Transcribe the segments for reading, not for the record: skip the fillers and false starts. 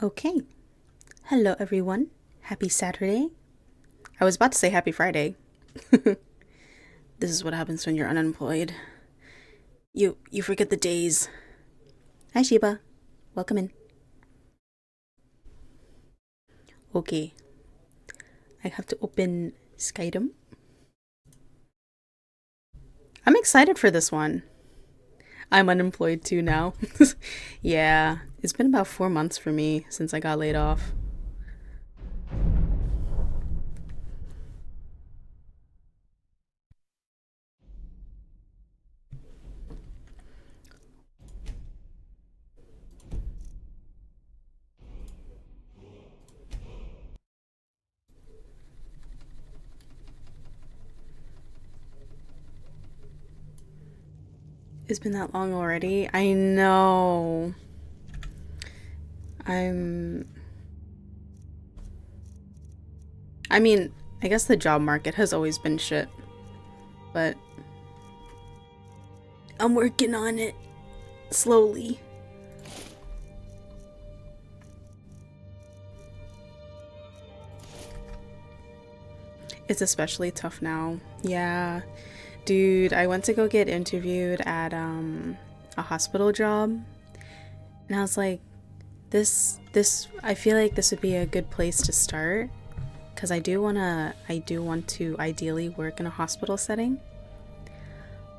Okay. Hello, everyone. Happy Saturday. I was about to say happy Friday. This is what happens when you're unemployed. You forget the days. Hi, Sheba. Welcome in. Okay. I have to open Skyrim. I'm excited for this one. I'm unemployed too now. Yeah, it's been about 4 months for me since I got laid off. It's been that long already. I know. I'm. I mean, I guess the job market has always been shit, but I'm working on it. Slowly. It's especially tough now. Yeah. Dude, I went to go get interviewed at a hospital job. And I was like, this I feel like this would be a good place to start, because I do want to ideally work in a hospital setting.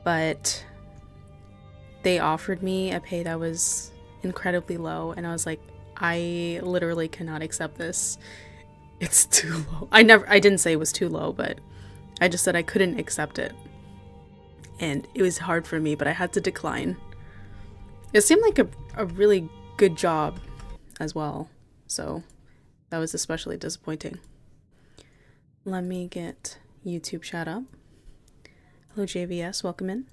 But they offered me a pay that was incredibly low, and I was like, I literally cannot accept this. It's too low. I didn't say it was too low, but I just said I couldn't accept it. And it was hard for me, but I had to decline. It seemed like a really good job as well, so that was especially disappointing. Let me get YouTube chat up. Hello JVS, welcome in.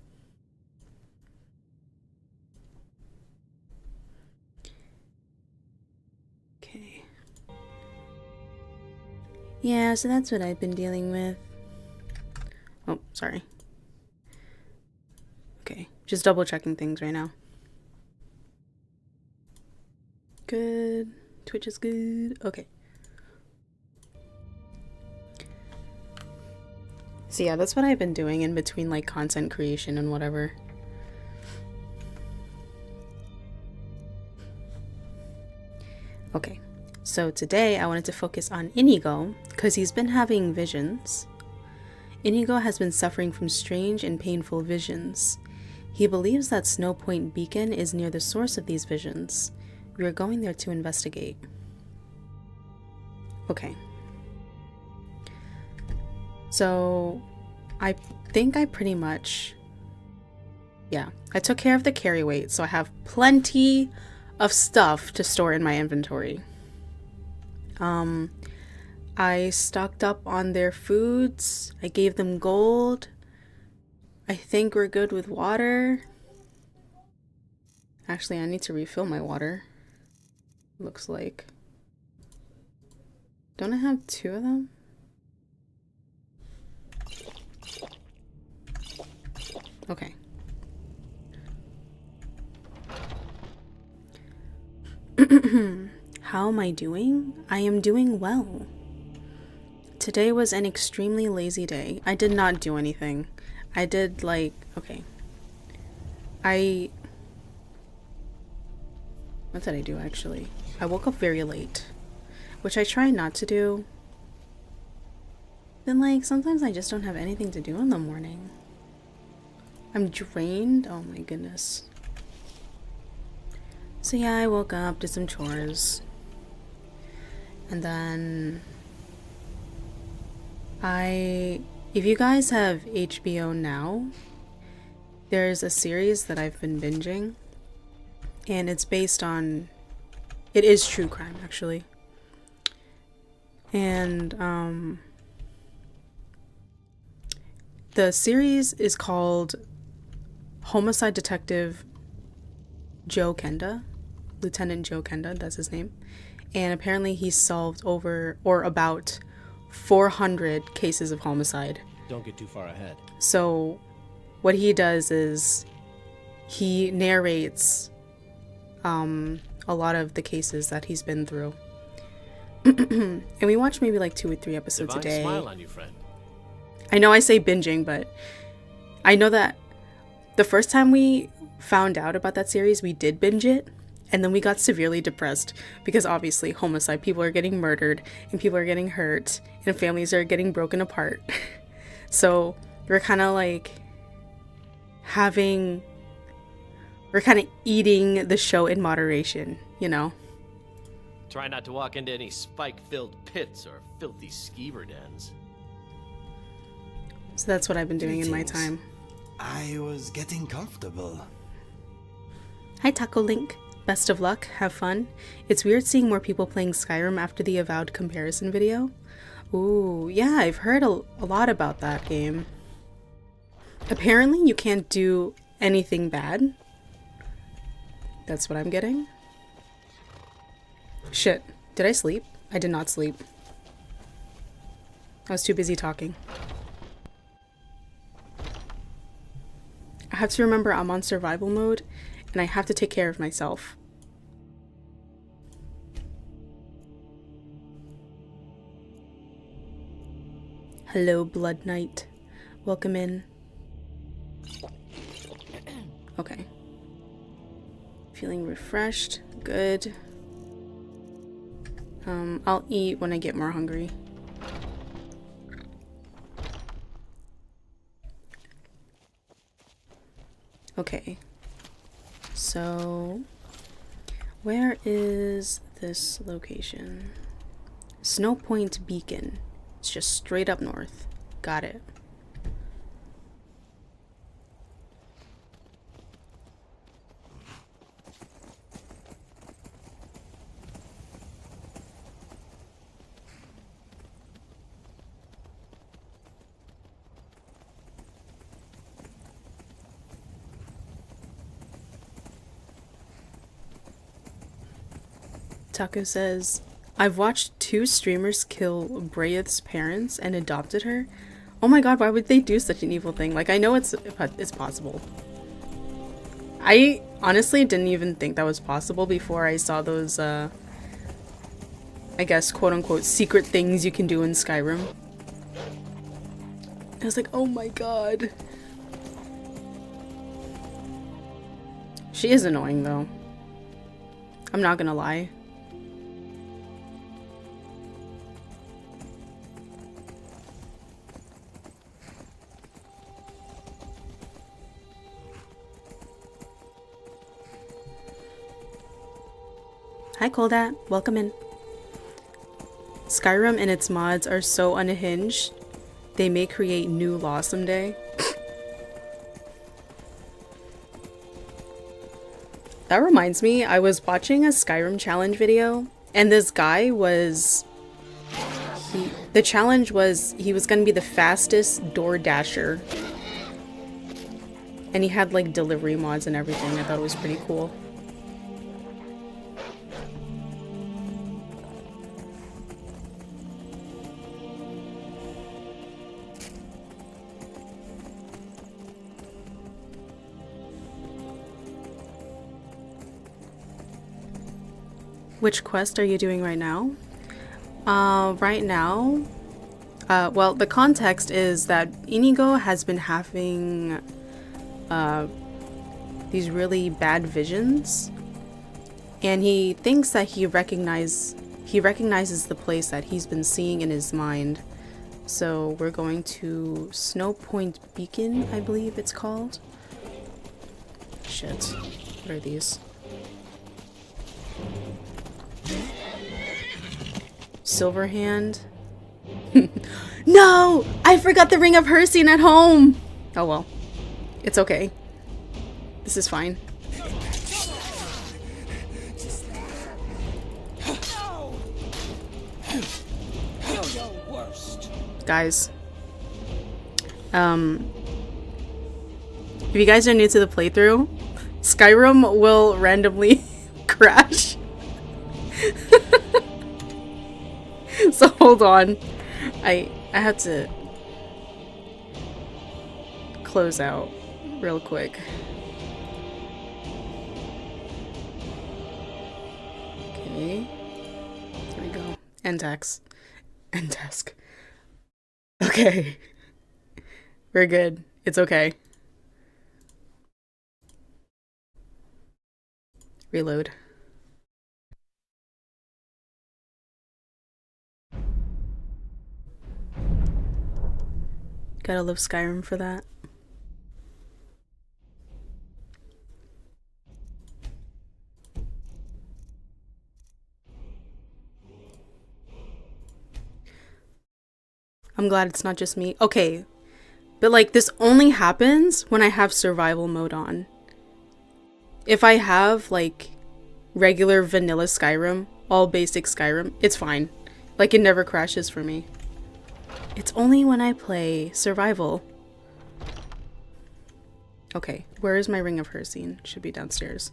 Okay. Yeah, so that's what I've been dealing with. Oh, sorry. Okay, just double checking things right now. Good. Twitch is good. Okay. So yeah, that's what I've been doing in between like content creation and whatever. Okay, so today I wanted to focus on Inigo because he's been having visions. Inigo has been suffering from strange and painful visions. He believes that Snow Point Beacon is near the source of these visions. We are going there to investigate. Okay. So, I think I pretty much... Yeah, I took care of the carry weight, so I have plenty of stuff to store in my inventory. I stocked up on their foods. I gave them gold. I think we're good with water. Actually, I need to refill my water. Looks like. Don't I have 2 of them? Okay. How am I doing? I am doing well. Today was an extremely lazy day. I did not do anything. I did like, okay. What did I do actually? I woke up very late, which I try not to do. Then like, sometimes I just don't have anything to do in the morning. I'm drained. Oh my goodness. So yeah, I woke up, did some chores. And then if you guys have HBO Now, there's a series that I've been binging, and it's based on, it is true crime actually. And the series is called Homicide Detective Joe Kenda, Lieutenant Joe Kenda, that's his name. And apparently he solved over or about 400 cases of homicide. Don't get too far ahead. So what he does is he narrates a lot of the cases that he's been through. And we watch maybe like 2 or 3 episodes a day. Smile on you, friend. I know I say binging, but I know that the first time we found out about that series, we did binge it. And then we got severely depressed because obviously homicide, people are getting murdered and people are getting hurt and families are getting broken apart. So we're kind of like we're kind of eating the show in moderation, you know? Try not to walk into any spike-filled pits or filthy skeever dens. So that's what I've been doing in my time. I was getting comfortable. Hi Taco Link. Best of luck, have fun. It's weird seeing more people playing Skyrim after the Avowed comparison video. Ooh, yeah, I've heard a lot about that game. Apparently you can't do anything bad. That's what I'm getting. Shit, did I sleep? I did not sleep. I was too busy talking. have to remember I'm on survival mode and I have to take care of myself. Hello, Blood Knight. Welcome in. Okay. Feeling refreshed. Good. I'll eat when I get more hungry. Okay. So, where is this location? Snow Point Beacon. It's just straight up north. Got it. Taco says, I've watched 2 streamers kill Brayeth's parents and adopted her. Oh my god, why would they do such an evil thing? Like, I know it's possible. I honestly didn't even think that was possible before I saw those, I guess, quote-unquote, secret things you can do in Skyrim. I was like, oh my god. She is annoying, though. I'm not gonna lie. Hi Coldat, welcome in. Skyrim and its mods are so unhinged, they may create new law someday. That reminds me, I was watching a Skyrim challenge video, and this guy was... the challenge was he was gonna be the fastest door dasher. And he had like delivery mods and everything. I thought it was pretty cool. Which quest are you doing right now? Right now, well, the context is that Inigo has been having these really bad visions, and he thinks that he recognizes the place that he's been seeing in his mind. So we're going to Snow Point Beacon, I believe it's called. Shit, what are these? Silverhand. No! I forgot the Ring of Hercene at home! Oh well. It's okay. This is fine. Guys. If you guys are new to the playthrough, Skyrim will randomly crash. So hold on. I have to close out real quick. Okay. There we go. End task. End task. Okay. We're good. It's okay. Reload. Gotta love Skyrim for that. I'm glad it's not just me. Okay, but like this only happens when I have survival mode on. If I have like regular vanilla Skyrim, all basic Skyrim, it's fine. Like it never crashes for me. It's only when I play survival. Okay, where is my Ring of Hercene? Should be downstairs.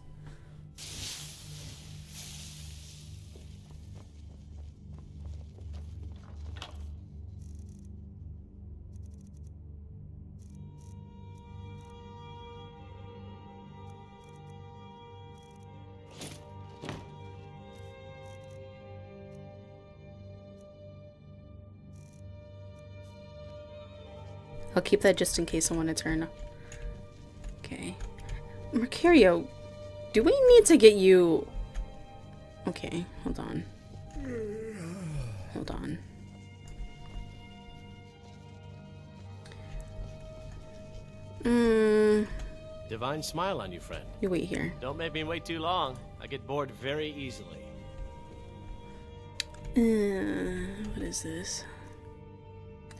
I'll keep that just in case I want to turn. Okay. Mercurio, do we need to get you... Okay, hold on. Hold on. Divine smile on you, friend. You wait here. Don't make me wait too long. I get bored very easily. What is this?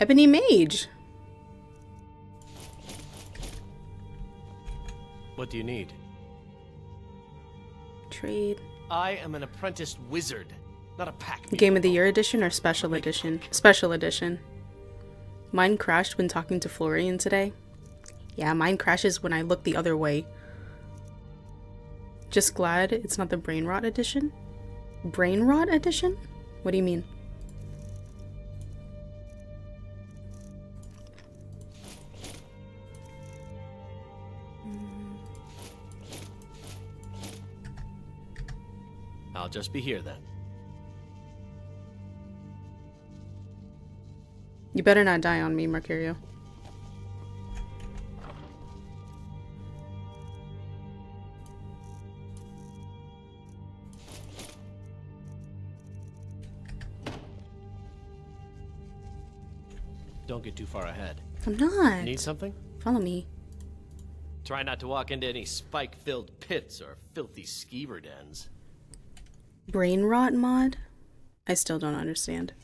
Ebony Mage. What do you need? Trade. I am an apprenticed wizard, not a pack mule. Game of the Year edition or special edition? Special edition. Mine crashed when talking to Florian today. Yeah, mine crashes when I look the other way. Just glad it's not the Brain Rot edition? Brain Rot edition? What do you mean? I'll just be here then. You better not die on me, Mercurio. Don't get too far ahead. I'm not. Need something? Follow me. Try not to walk into any spike-filled pits or filthy skeever dens. Brain Rot mod? I still don't understand.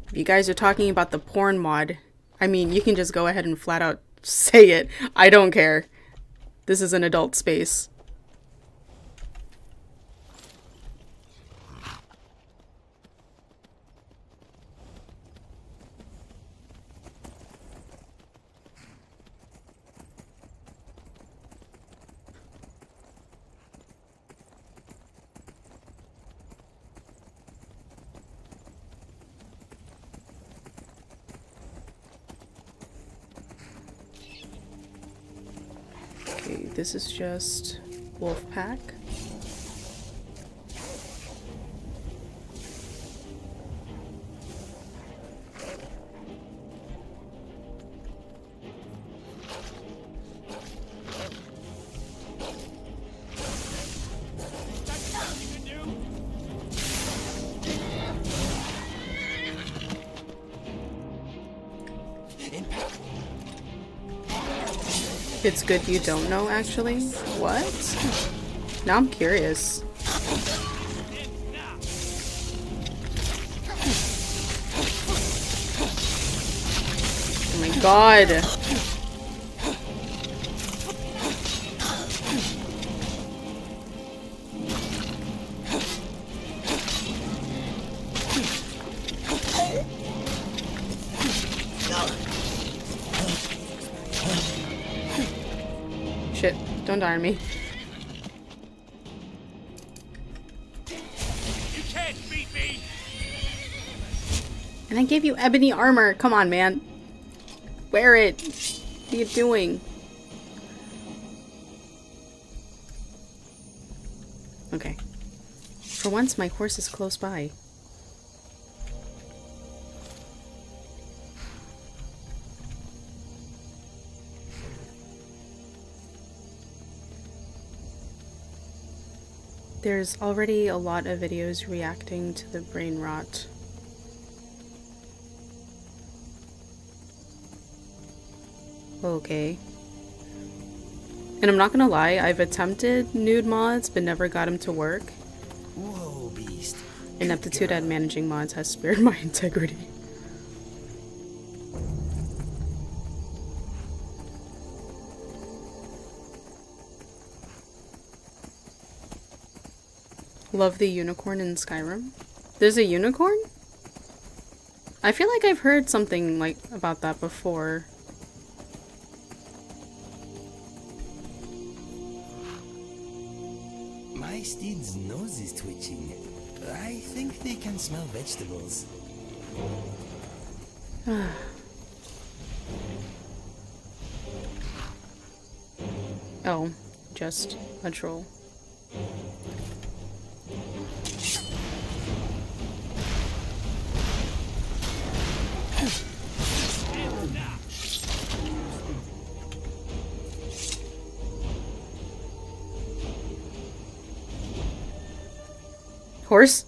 If you guys are talking about the porn mod, I mean, you can just go ahead and flat out say it. I don't care. This is an adult space. Okay, this is just wolf pack. It's good you don't know, actually. What? Now I'm curious. Oh my god. Shit, don't die on me. You can't beat me. And I gave you ebony armor. Come on, man. Wear it. What are you doing? Okay. For once, my horse is close by. There's already a lot of videos reacting to the brain rot. Okay. And I'm not gonna lie, I've attempted nude mods but never got them to work. Whoa, beast. Ineptitude at managing mods has spared my integrity. Love the unicorn in Skyrim. There's a unicorn? I feel like I've heard something like about that before. My steed's nose is twitching. I think they can smell vegetables. Oh, just a troll. Horse?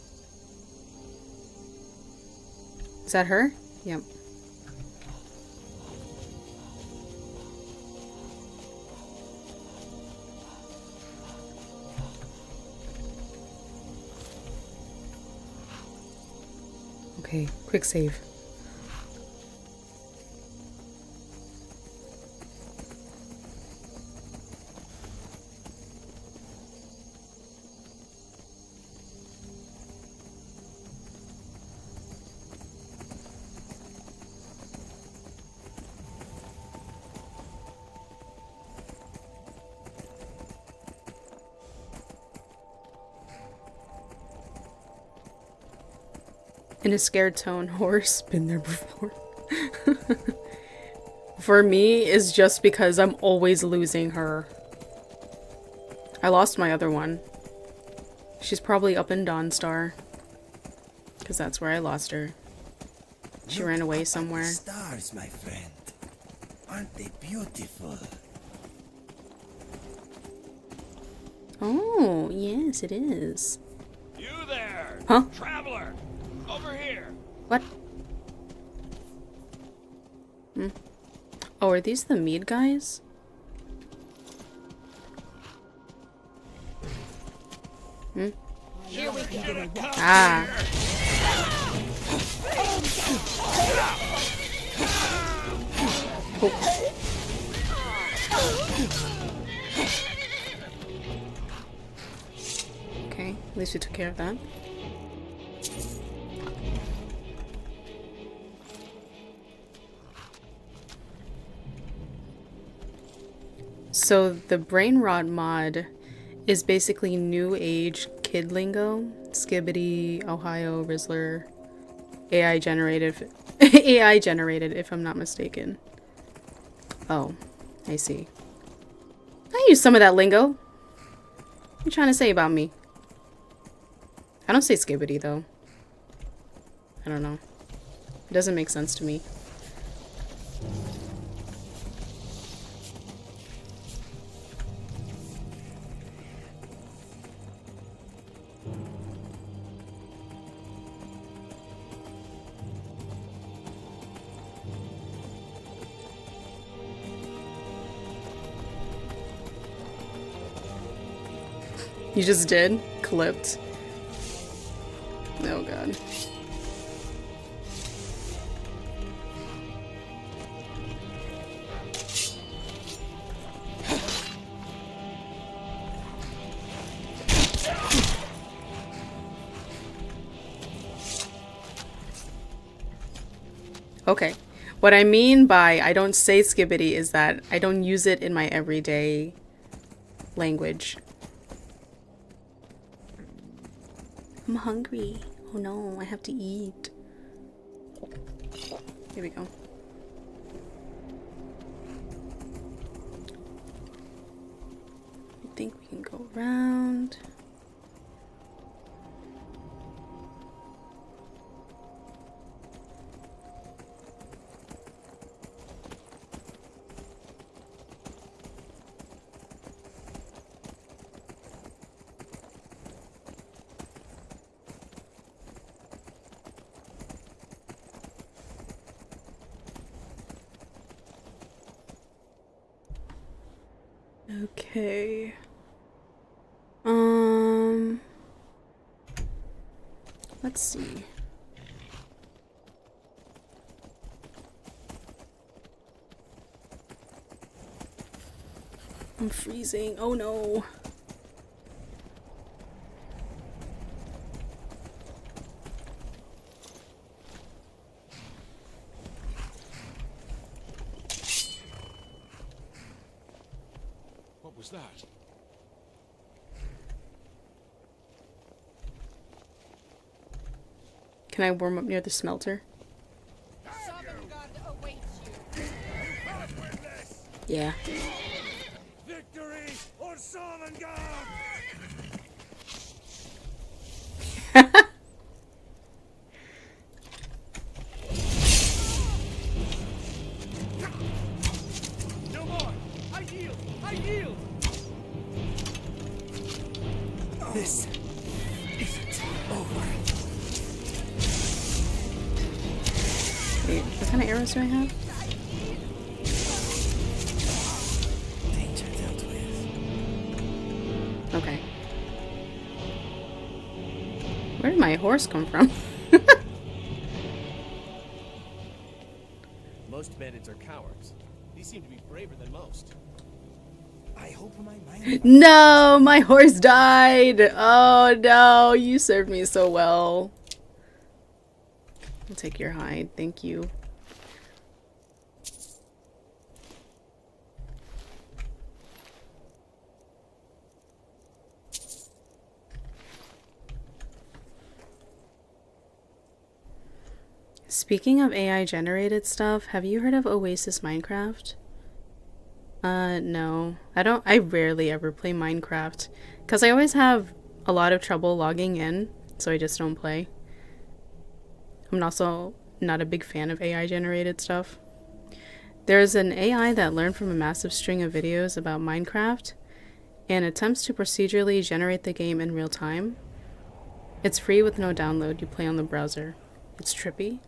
Is that her? Yep. Okay, quick save. In a scared tone, horse, been there before. For me, is just because I'm always losing her. I lost my other one. She's probably up in Dawnstar. Because that's where I lost her. She Look ran away up at the somewhere. stars, my friend. Aren't they beautiful? Oh, yes, it is. You there! Huh? Traveler! Over here! What? Oh, are these the mead guys? Here we go. Ah. Oh. Okay, at least we took care of that. So the brain rot mod is basically new age kid lingo. Skibbity, Ohio, Rizzler, AI generated, AI generated if I'm not mistaken. Oh, I see. I use some of that lingo. What are you trying to say about me? I don't say skibbity though. I don't know. It doesn't make sense to me. You just did? Clipped. Oh god. Okay. What I mean by I don't say skibbity is that I don't use it in my everyday language. I'm hungry. Oh no, I have to eat. Here we go. I think we can go around. Okay. Let's see. I'm freezing. Oh no. What was that? Can I warm up near the smelter? Yeah. Victory or Sovngarde! No more! I yield! I yield! This isn't what kind of arrows do I have? Danger dealt with. Okay. Where did my horse come from? Most bandits are cowards. These seem to be braver than most. I hope my mind. No, my horse died. Oh no, you served me so well. I'll take your hide, thank you. Speaking of AI generated stuff, have you heard of Oasis Minecraft? No. I rarely ever play Minecraft because I always have a lot of trouble logging in, so I just don't play. I'm also not a big fan of AI generated stuff. There's an AI that learned from a massive string of videos about Minecraft and attempts to procedurally generate the game in real time. It's free with no download, you play on the browser. It's trippy.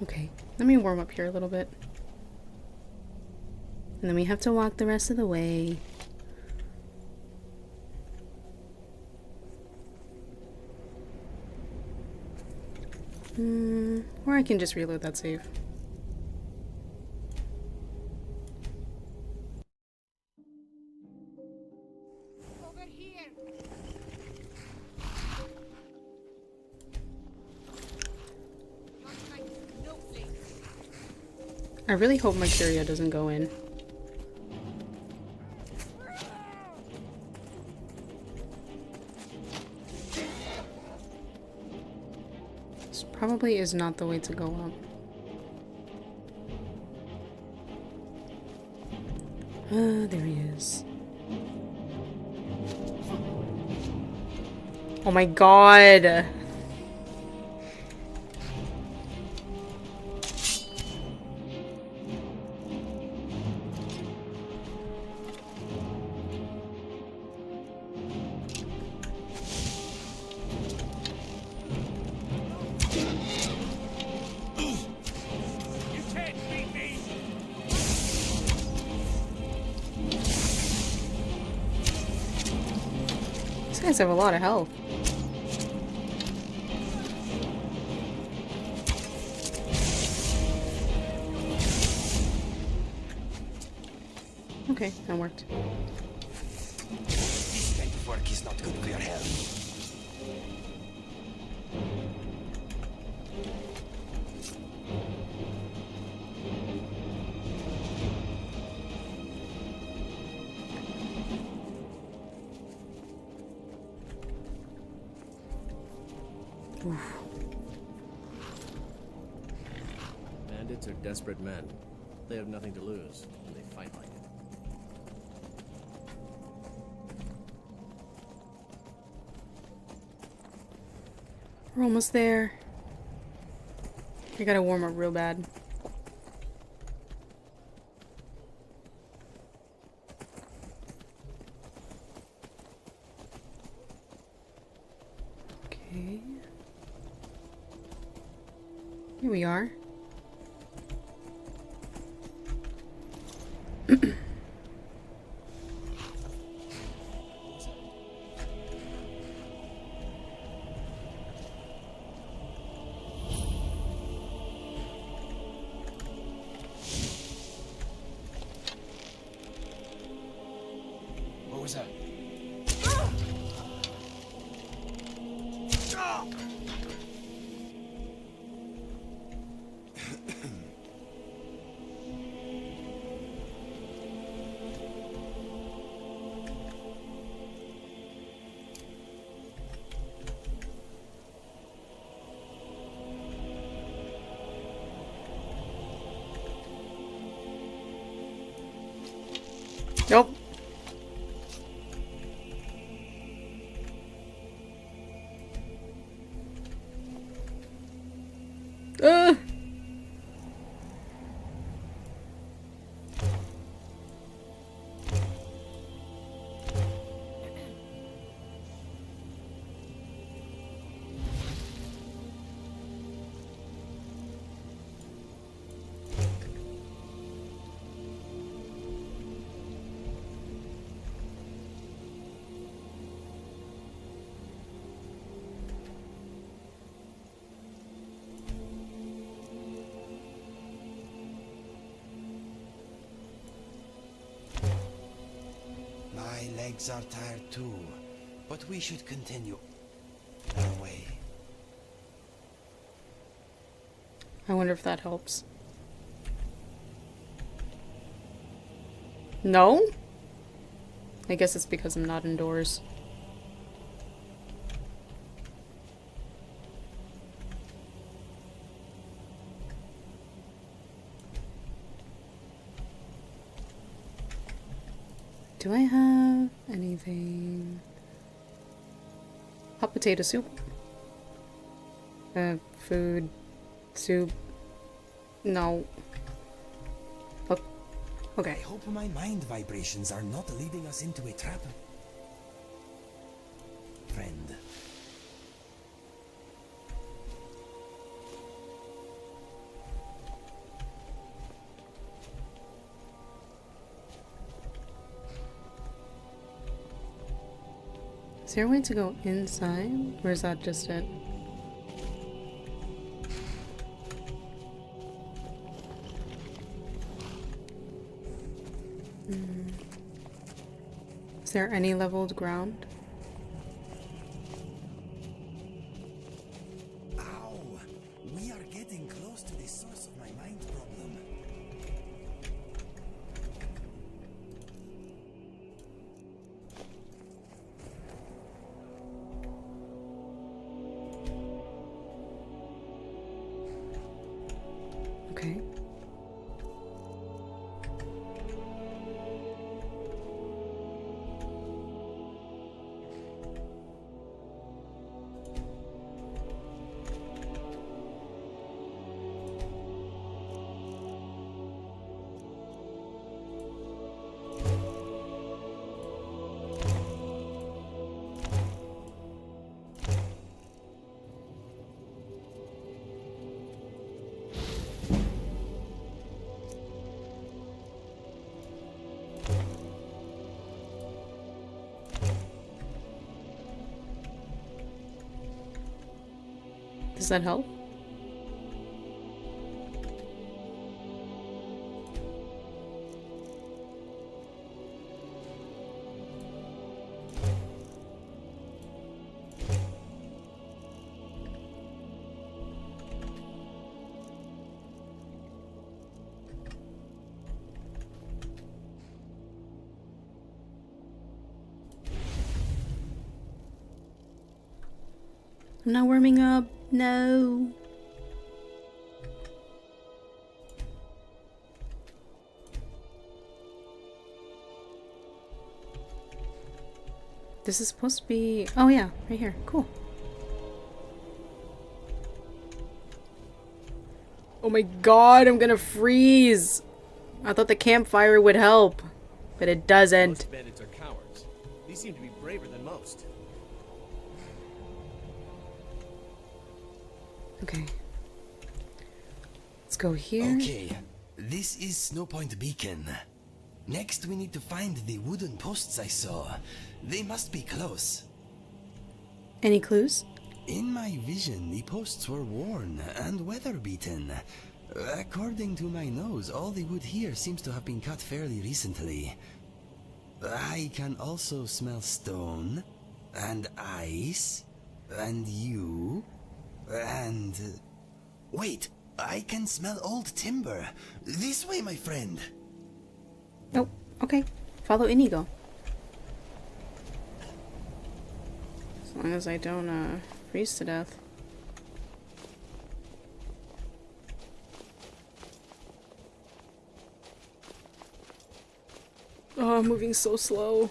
Okay, let me warm up here a little bit. And then we have to walk the rest of the way. Or I can just reload that save. Over here. Looks like no place. I really hope my curio doesn't go in. This probably is not the way to go up. There he is. Oh my god! You can't beat me. These guys have a lot of health. Okay, that worked. This kind of work is not good for your health. Bandits are desperate men. They have nothing to lose, and they fight like it. We're almost there. I gotta warm up real bad. Okay. Here we are. What was that? Nope. Uh. legs are tired too, but we should continue our way. I wonder if that helps. No? I guess it's because I'm not indoors. Do I have anything? Hot potato soup? Food. Soup. No. Look. Okay. I hope my mind vibrations are not leading us into a trap. Friend. Is there a way to go inside? Or is that just it? Is there any leveled ground? Ow! We are getting close to the source of my mind problem. Okay. Does that help? I'm not warming up. No. This is supposed to be... Oh yeah, right here. Cool. Oh my god, I'm gonna freeze! I thought the campfire would help, but it doesn't. Most bandits are cowards. These seem to be braver than most. Okay. Let's go here. Okay, this is Snowpoint Beacon. Next we need to find the wooden posts I saw. They must be close. Any clues? In my vision, the posts were worn and weather-beaten. According to my nose, all the wood here seems to have been cut fairly recently. I can also smell stone, and ice, and you, and... Wait, I can smell old timber. This way, my friend. Oh, okay. Follow Inigo. As long as I don't, freeze to death. Oh, I'm moving so slow.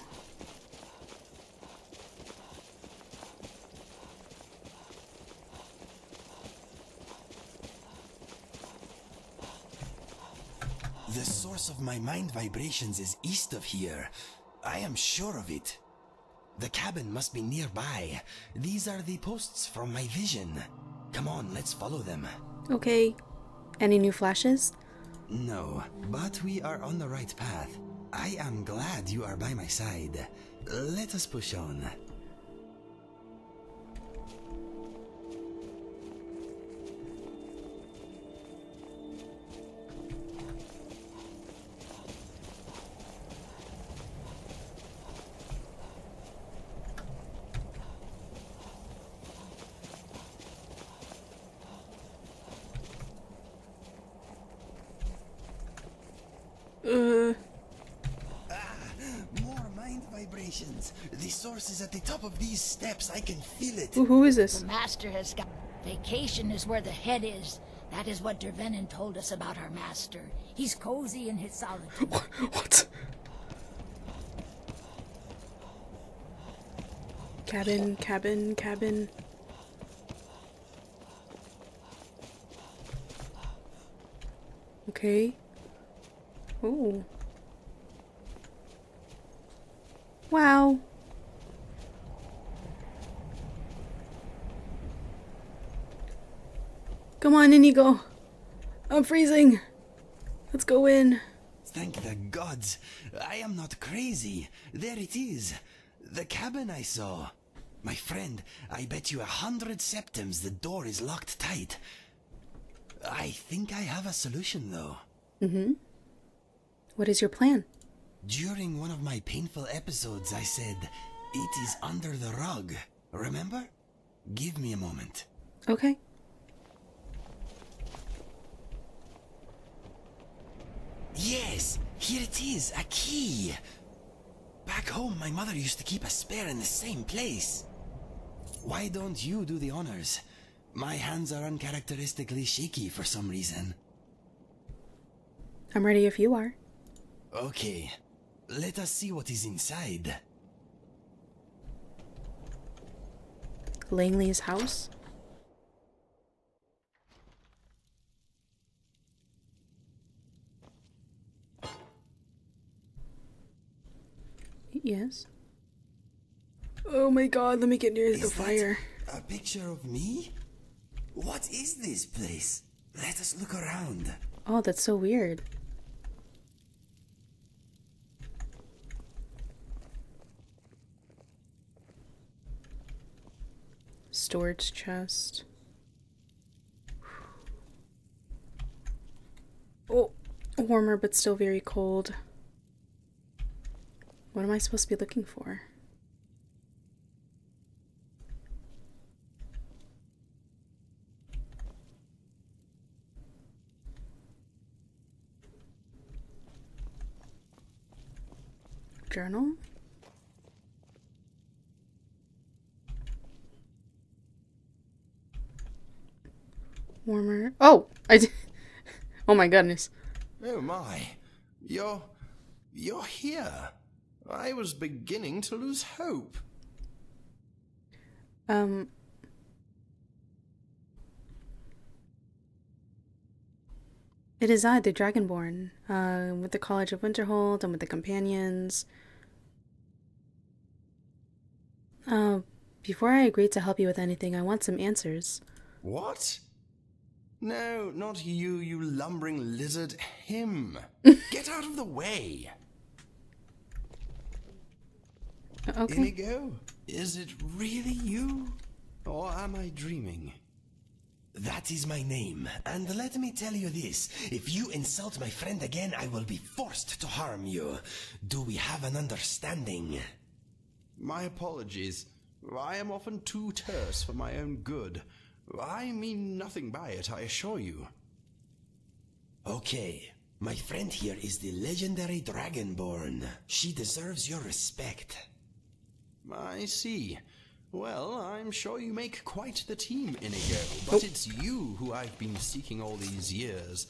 The source of my mind vibrations is east of here. I am sure of it. The cabin must be nearby. These are the posts from my vision. Come on, let's follow them. Okay. Any new flashes? No, but we are on the right path. I am glad you are by my side. Let us push on. it! The source is at the top of these steps. I can feel it. Ooh, who is this? The master has got... Vacation is where the head is. That is what Dervenin told us about our master. He's cozy in his solitude. What? Cabin, cabin, cabin. Okay. Oh. Wow. Come on, Inigo. I'm freezing. Let's go in. Thank the gods. I am not crazy. There it is. The cabin I saw. My friend, I bet you 100 septims the door is locked tight. I think I have a solution, though. Mm-hmm. What is your plan? During one of my painful episodes, I said, it is under the rug. Remember? Give me a moment. Okay. Yes, here it is, a key. Back home, my mother used to keep a spare in the same place. Why don't you do the honors? My hands are uncharacteristically shaky for some reason. I'm ready if you are. Okay, let us see what is inside. Langley's house? Yes. Oh my god, let me get near the Is that fire. a picture of me? What is this place? Let us look around. Oh, that's so weird. Storage chest. Oh, warmer but still very cold. What am I supposed to be looking for? Journal? Warmer. Oh, I did. Oh my goodness. Oh my. You're here. I was beginning to lose hope. It is I, the Dragonborn, with the College of Winterhold and with the companions. Before I agree to help you with anything, I want some answers. What? No, not you, you lumbering lizard. Him. Get out of the way. Okay. Inigo, is it really you? Or am I dreaming? That is my name, and let me tell you this. If you insult my friend again, I will be forced to harm you. Do we have an understanding? My apologies. I am often too terse for my own good. I mean nothing by it, I assure you. Okay, my friend here is the legendary Dragonborn. She deserves your respect. I see. Well, I'm sure you make quite the team, Inigo, but it's you who I've been seeking all these years.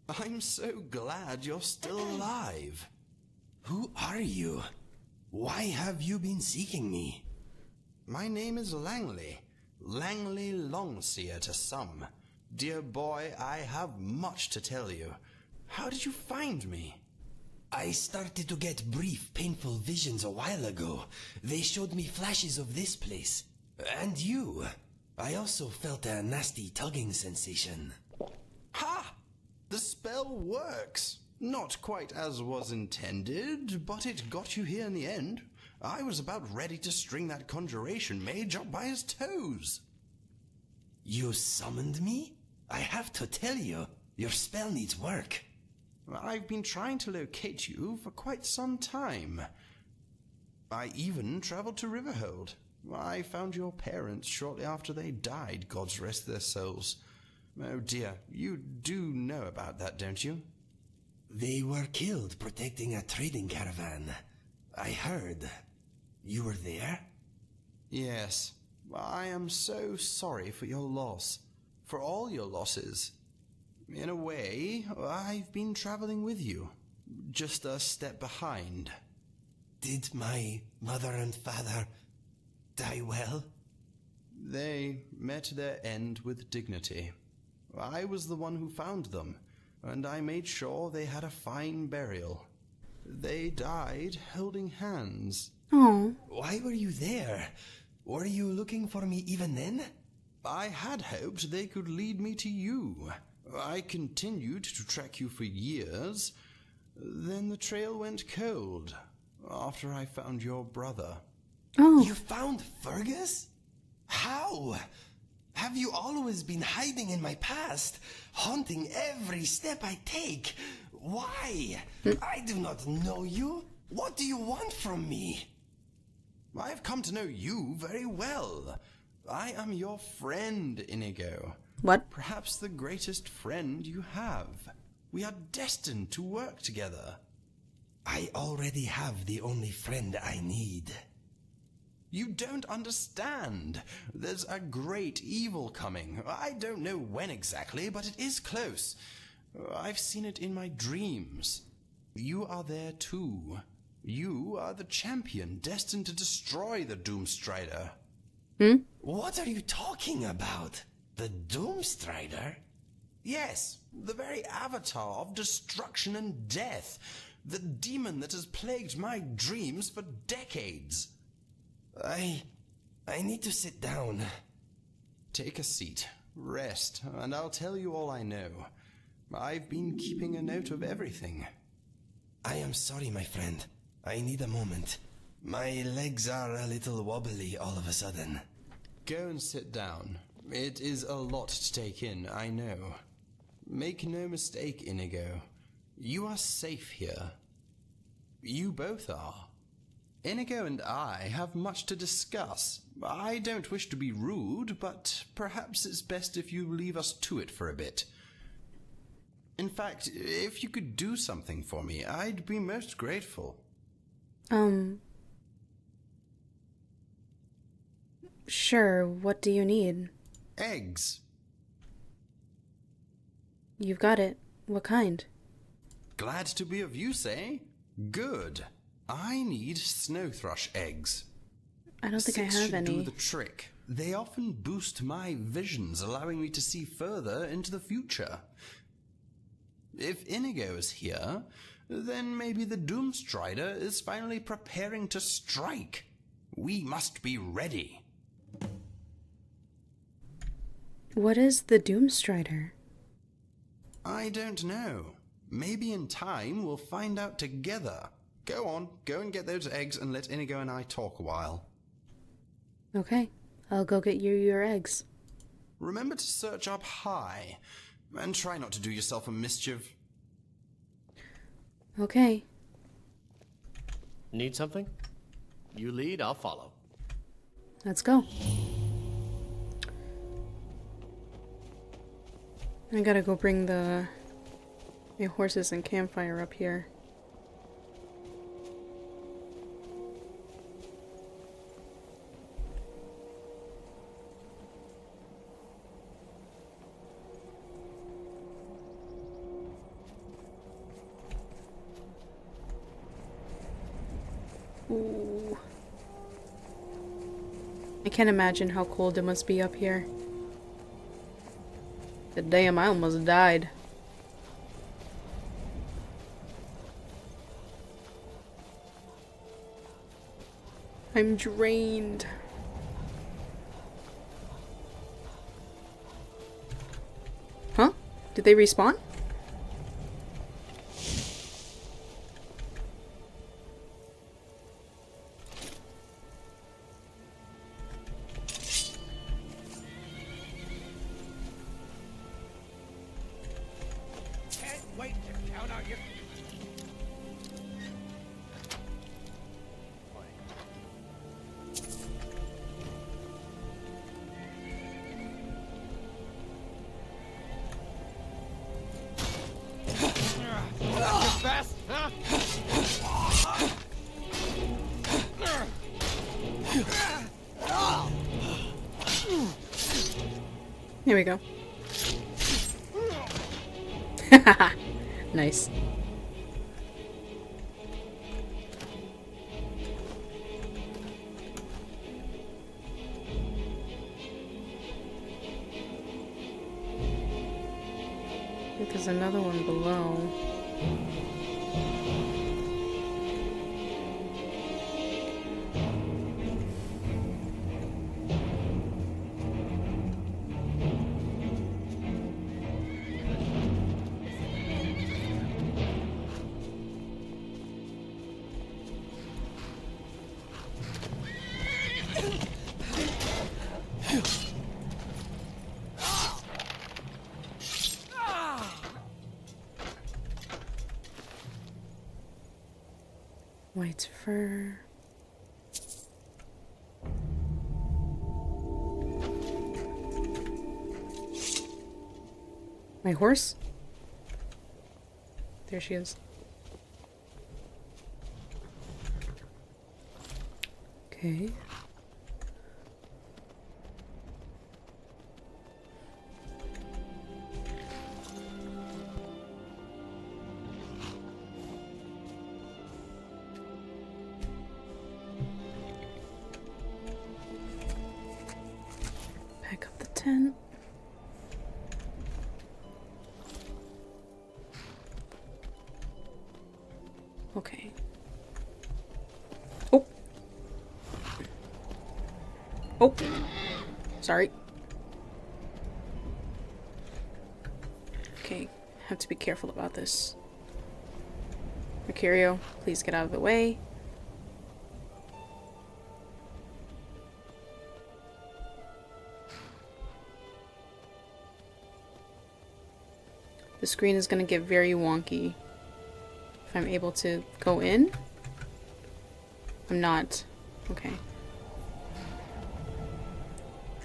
I'm so glad you're still alive. Who are you? Why have you been seeking me? My name is Langley. Langley Longseer to some. Dear boy, I have much to tell you. How did you find me? I started to get brief, painful visions a while ago. They showed me flashes of this place. And you. I also felt a nasty tugging sensation. Ha! The spell works. Not quite as was intended, but it got you here in the end. I was about ready to string that conjuration mage up by his toes. You summoned me? I have to tell you, your spell needs work. I've been trying to locate you for quite some time. I even traveled to Riverhold. I found your parents shortly after they died, gods rest their souls. Oh dear, you do know about that, don't you? They were killed protecting a trading caravan. I heard. You were there? Yes. I am so sorry for your loss. For all your losses. In a way, I've been traveling with you. Just a step behind. Did my mother and father die well? They met their end with dignity. I was the one who found them, and I made sure they had a fine burial. They died holding hands. Oh. Why were you there? Were you looking for me even then? I had hoped they could lead me to you. I continued to track you for years. Then the trail went cold after I found your brother. Oh. You found Fergus? How? Have you always been hiding in my past, haunting every step I take? Why? I do not know you. What do you want from me? I've come to know you very well. I am your friend, Inigo. What? Perhaps the greatest friend you have. We are destined to work together. I already have the only friend I need. You don't understand. There's a great evil coming. I don't know when exactly, but it is close. I've seen it in my dreams. You are there too. You are the champion destined to destroy the Doomstrider. What are you talking about? The Doomstrider? Yes, the very avatar of destruction and death. The demon that has plagued my dreams for decades. I need to sit down. Take a seat, rest, and I'll tell you all I know. I've been keeping a note of everything. I am sorry, my friend. I need a moment. My legs are a little wobbly all of a sudden. Go and sit down. It is a lot to take in, I know. Make no mistake, Inigo. You are safe here. You both are. Inigo and I have much to discuss. I don't wish to be rude, but perhaps it's best if you leave us to it for a bit. In fact, if you could do something for me, I'd be most grateful. Sure, what do you need? Eggs. You've got it. What kind? Glad to be of use, eh? Good. I need snow thrush eggs. I don't think I 6 have should any. do the trick. They often boost my visions, allowing me to see further into the future. If Inigo is here, then maybe the Doomstrider is finally preparing to strike. We must be ready. What is the Doomstrider? I don't know. Maybe in time we'll find out together. Go on, go and get those eggs and let Inigo and I talk a while. Okay, I'll go get you your eggs. Remember to search up high, and try not to do yourself a mischief. Okay. Need something? You lead, I'll follow. Let's go. I gotta go bring the horses and campfire up here. Ooh. I can't imagine how cold it must be up here. The damn, I almost died. I'm drained. Huh? Did they respawn? Can't wait to count on you. Here we go. Nice. I think there's another one below. White fur. My horse? There she is. Okay. Back up the tent. Okay. Oh. Oh. Sorry. Okay. Have to be careful about this. Mercurio, please get out of the way. The screen is going to get very wonky if I'm able to go in. I'm not. Okay.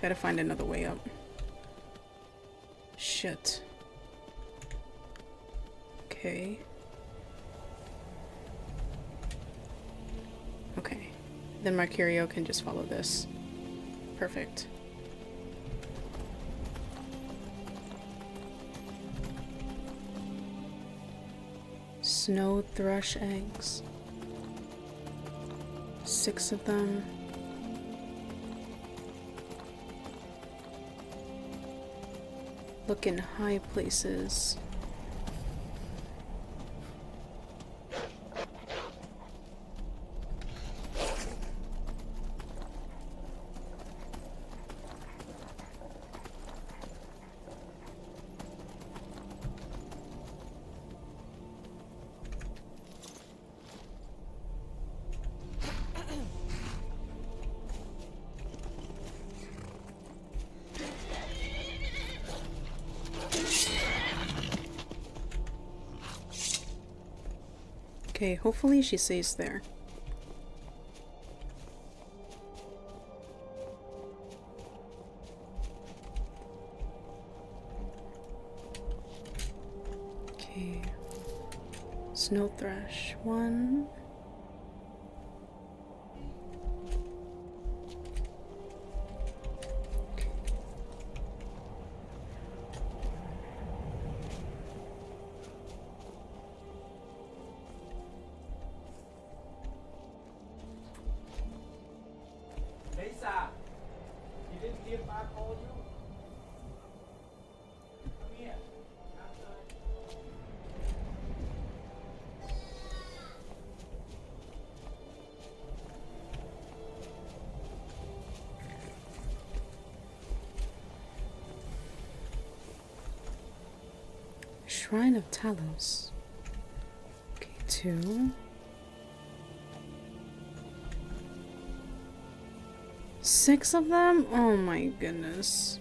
Gotta find another way up. Shit. Okay. Okay. Then Mercurio can just follow this. Perfect. Snow thrush eggs. 6 of them. Look in high places. Okay, hopefully she stays there. Okay. Snow thrush 1. Lisa, you didn't hear Bob call you? Come here. Outside. Shrine of Talos. Okay, 2. 6 of them? Oh my goodness.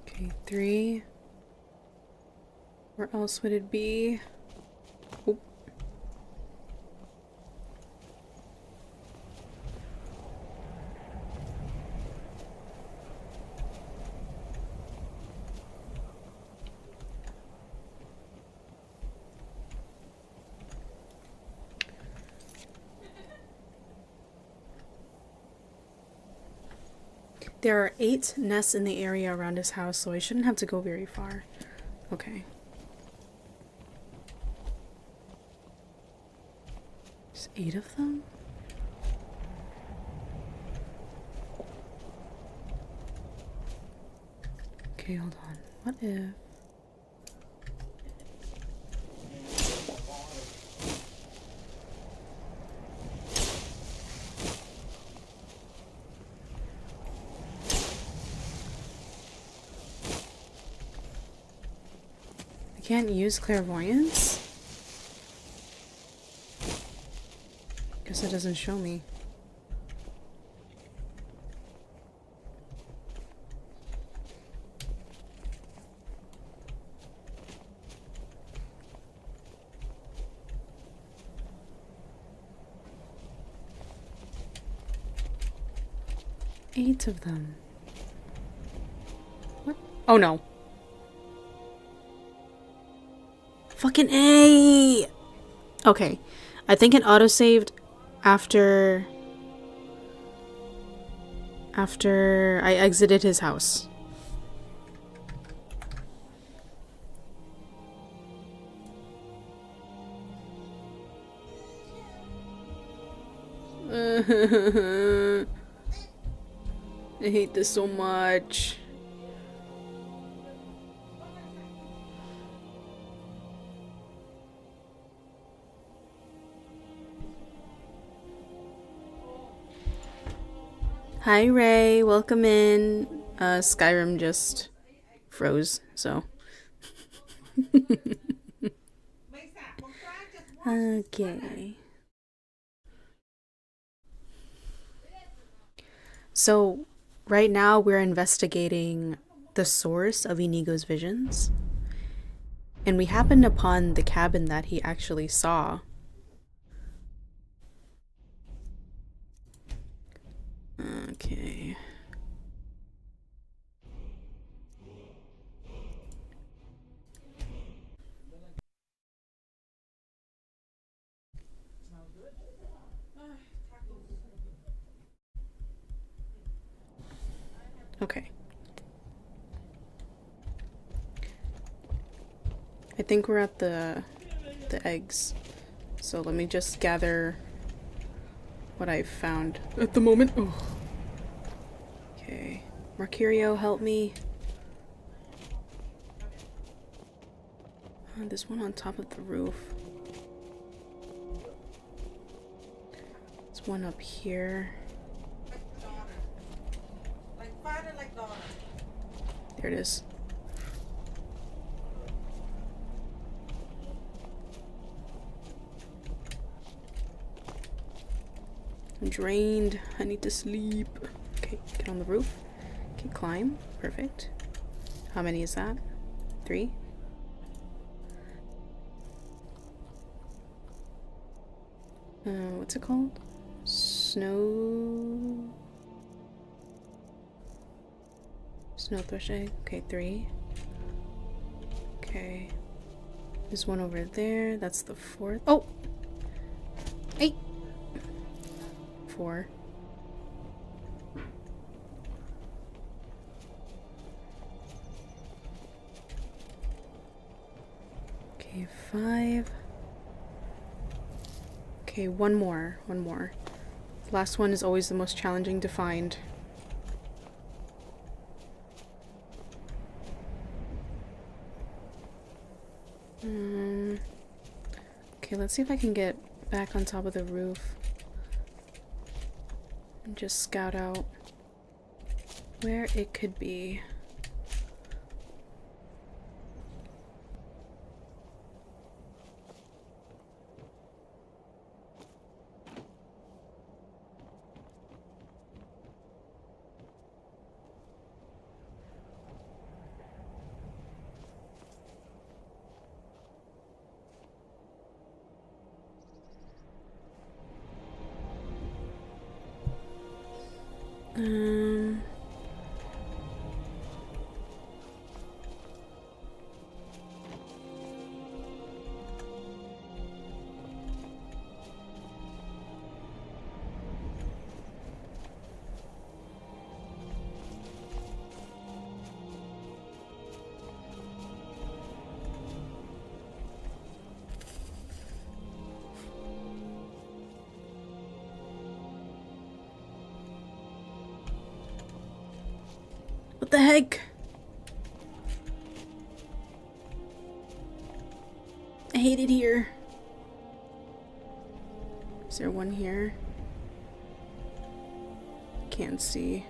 Okay, 3. Where else would it be? Oh. There are 8 nests in the area around his house, so I shouldn't have to go very far. Okay. There's 8 of them? Okay, hold on. What if... I can't use clairvoyance? Guess it doesn't show me. Eight of them. What? Oh no. Fucking A! Okay. I think it autosaved after I exited his house. I hate this so much. Hi Ray, welcome in. Skyrim just froze, so. Okay. So, right now we're investigating the source of Inigo's visions. And we happened upon the cabin that he actually saw. Okay. Okay. I think we're at the eggs. So let me just gather what I've found at the moment. Oh. Okay. Mercurio, help me. Oh, there's one on top of the roof. There's one up here. There it is. I'm drained. I need to sleep. Okay, get on the roof. Okay, climb. Perfect. How many is that? 3? What's it called? Snow thrush egg. Okay, 3. Okay. There's one over there. That's the 4th. Oh! 8! 4. Okay, 5. Okay, one more. Last one is always the most challenging to find. Okay, let's see if I can get back on top of the roof and just scout out where it could be. What the heck? I hate it here. Is there one here? Can't see.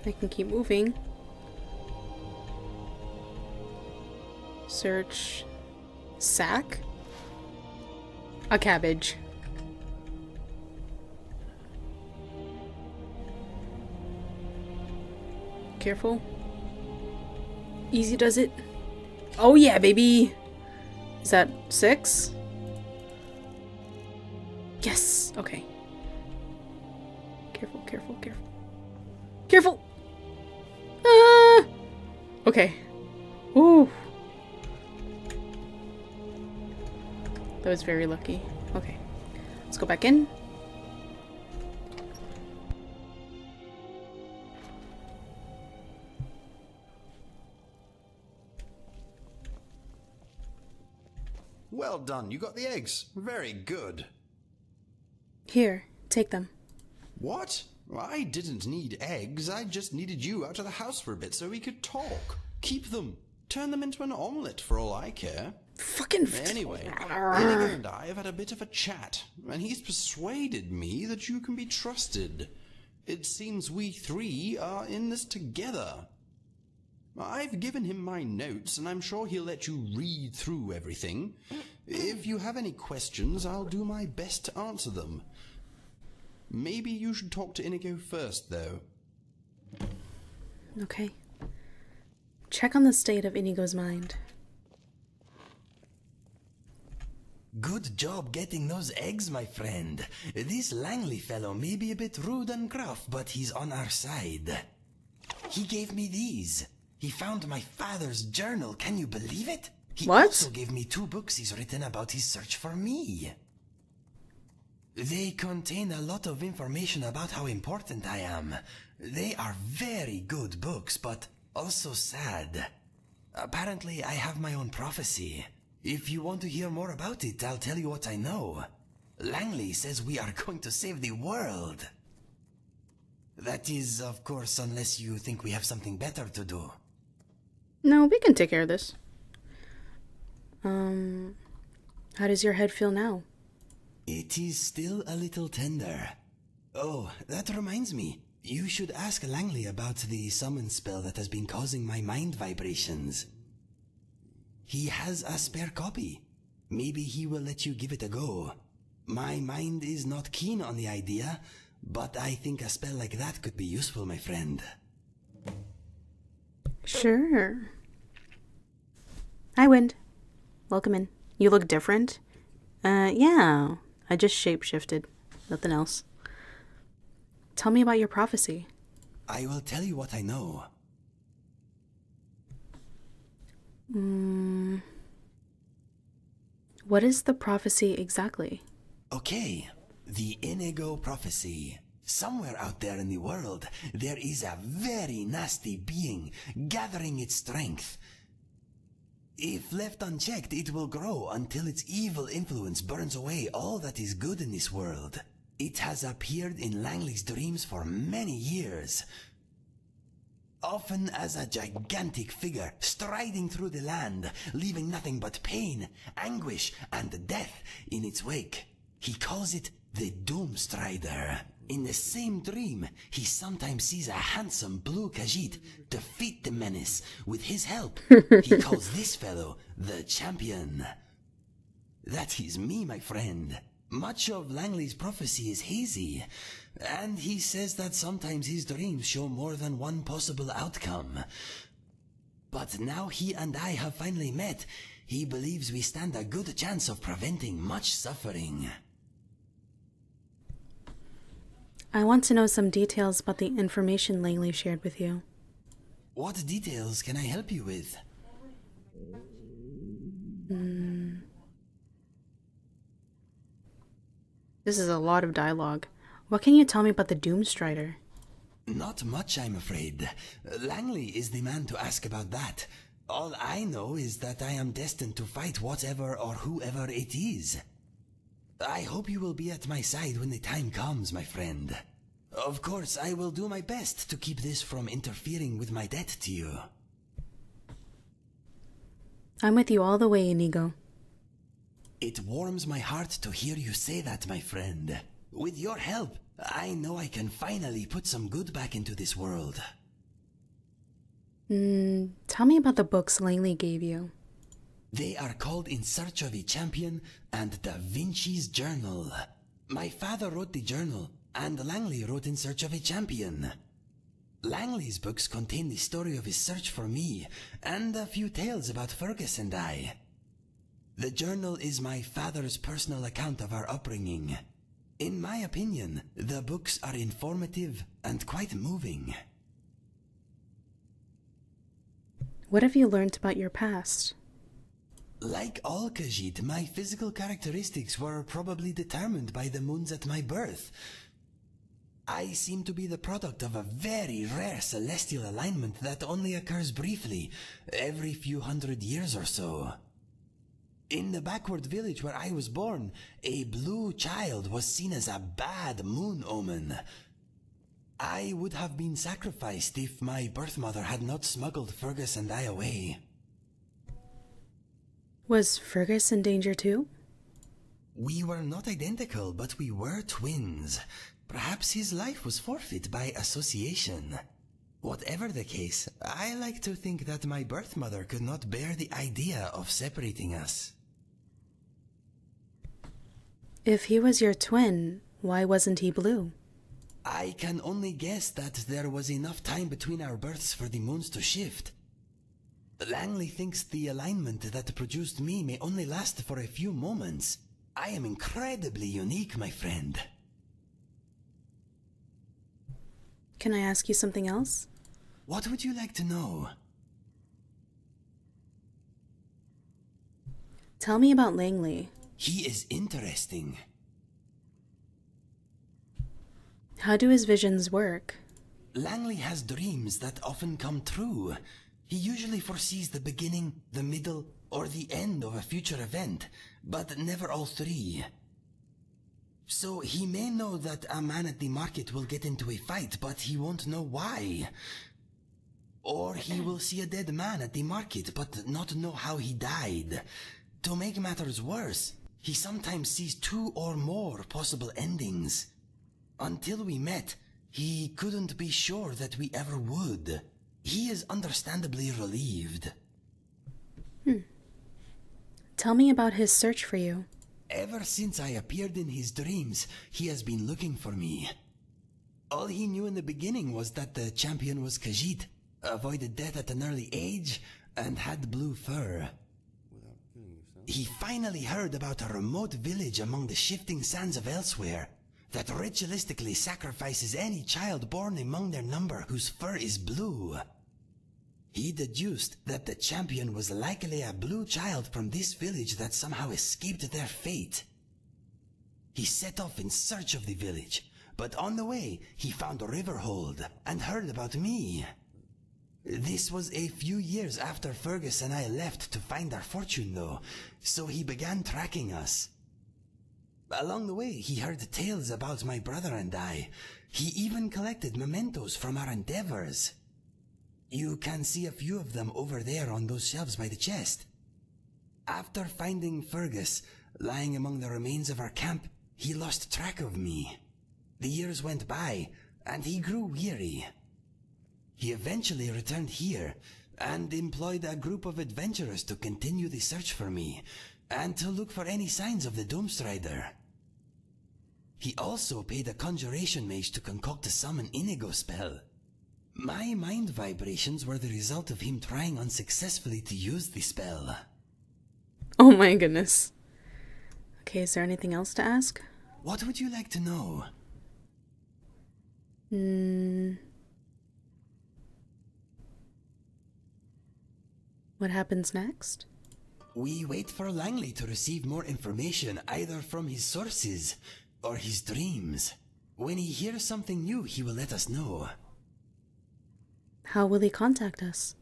I can keep moving. Search. Sack? A cabbage. Careful. Easy does it. Oh yeah, baby! Is that 6? Yes! Okay. Careful, careful, careful. Careful! Ah! Okay. Ooh. That was very lucky. Okay. Let's go back in. Well done, you got the eggs. Very good. Here, take them. What? I didn't need eggs. I just needed you out of the house for a bit so we could talk. Keep them. Turn them into an omelette for all I care. Fucking. Anyway, Inigo and I have had a bit of a chat, and he's persuaded me that you can be trusted. It seems we three are in this together. I've given him my notes, and I'm sure he'll let you read through everything. If you have any questions, I'll do my best to answer them. Maybe you should talk to Inigo first, though. Okay. Check on the state of Inigo's mind. Good job getting those eggs, my friend. This Langley fellow may be a bit rude and gruff, but he's on our side. He gave me these. He found my father's journal. Can you believe it? He What? also gave me 2 books he's written about his search for me. They contain a lot of information about how important I am. They are very good books, but also sad. Apparently, I have my own prophecy. If you want to hear more about it, I'll tell you what I know. Langley says we are going to save the world. That is, of course, unless you think we have something better to do. No, we can take care of this. How does your head feel now? It is still a little tender. Oh, that reminds me. You should ask Langley about the summon spell that has been causing my mind vibrations. He has a spare copy. Maybe he will let you give it a go. My mind is not keen on the idea, but I think a spell like that could be useful, my friend. Sure. Hi, Wind. Welcome in. You look different. Yeah. I just shapeshifted. Nothing else. Tell me about your prophecy. I will tell you what I know. What is the prophecy exactly? Okay, the Inigo prophecy. Somewhere out there in the world, there is a very nasty being gathering its strength. If left unchecked, it will grow until its evil influence burns away all that is good in this world. It has appeared in Langley's dreams for many years, often as a gigantic figure striding through the land, leaving nothing but pain, anguish, and death in its wake. He calls it the Doomstrider. In the same dream, he sometimes sees a handsome blue Khajiit defeat the menace with his help. He calls this fellow the Champion. That is me, my friend. Much of Langley's prophecy is hazy, and he says that sometimes his dreams show more than one possible outcome. But now he and I have finally met, he believes we stand a good chance of preventing much suffering. I want to know some details about the information Langley shared with you. What details can I help you with? This is a lot of dialogue. What can you tell me about the Doomstrider? Not much, I'm afraid. Langley is the man to ask about that. All I know is that I am destined to fight whatever or whoever it is. I hope you will be at my side when the time comes, my friend. Of course, I will do my best to keep this from interfering with my debt to you. I'm with you all the way, Inigo. It warms my heart to hear you say that, my friend. With your help, I know I can finally put some good back into this world. Tell me about the books Langley gave you. They are called In Search of a Champion and Da Vinci's Journal. My father wrote the journal, and Langley wrote In Search of a Champion. Langley's books contain the story of his search for me, and a few tales about Fergus and I. The journal is my father's personal account of our upbringing. In my opinion, the books are informative and quite moving. What have you learned about your past? Like all Khajiit, my physical characteristics were probably determined by the moons at my birth. I seem to be the product of a very rare celestial alignment that only occurs briefly, every few hundred years or so. In the backward village where I was born, a blue child was seen as a bad moon omen. I would have been sacrificed if my birth mother had not smuggled Fergus and I away. Was Fergus in danger too? We were not identical, but we were twins. Perhaps his life was forfeit by association. Whatever the case, I like to think that my birth mother could not bear the idea of separating us. If he was your twin, why wasn't he blue? I can only guess that there was enough time between our births for the moons to shift. Langley thinks the alignment that produced me may only last for a few moments. I am incredibly unique, my friend. Can I ask you something else? What would you like to know? Tell me about Langley. He is interesting. How do his visions work? Langley has dreams that often come true. He usually foresees the beginning, the middle, or the end of a future event, but never all three. So he may know that a man at the market will get into a fight, but he won't know why. Or he will see a dead man at the market, but not know how he died. To make matters worse, he sometimes sees 2 or more possible endings. Until we met, he couldn't be sure that we ever would. He is understandably relieved. Tell me about his search for you. Ever since I appeared in his dreams, he has been looking for me. All he knew in the beginning was that the champion was Khajiit, avoided death at an early age, and had blue fur. He finally heard about a remote village among the shifting sands of elsewhere that ritualistically sacrifices any child born among their number whose fur is blue. He deduced that the champion was likely a blue child from this village that somehow escaped their fate. He set off in search of the village, but on the way he found Riverhold and heard about me. This was a few years after Fergus and I left to find our fortune though, so he began tracking us. Along the way he heard tales about my brother and I. He even collected mementos from our endeavors. You can see a few of them over there on those shelves by the chest. After finding Fergus, lying among the remains of our camp, he lost track of me. The years went by, and he grew weary. He eventually returned here, and employed a group of adventurers to continue the search for me, and to look for any signs of the Doomstrider. He also paid a conjuration mage to concoct a summon Inigo spell. My mind vibrations were the result of him trying unsuccessfully to use the spell. Oh my goodness. Okay, is there anything else to ask? What would you like to know? What happens next? We wait for Langley to receive more information either from his sources or his dreams. When he hears something new, he will let us know. How will he contact us?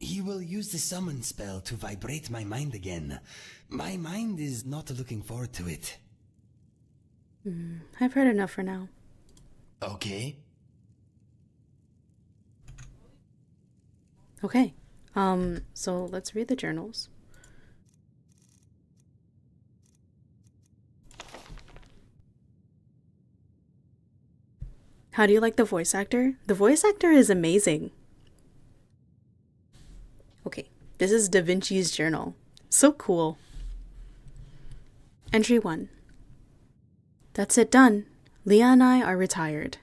He will use the summon spell to vibrate my mind again. My mind is not looking forward to it. I've heard enough for now. Okay. Okay. So let's read the journals. How do you like the voice actor? The voice actor is amazing. Okay, this is Da Vinci's journal. So cool. Entry 1. That's it, done. Leah and I are retired.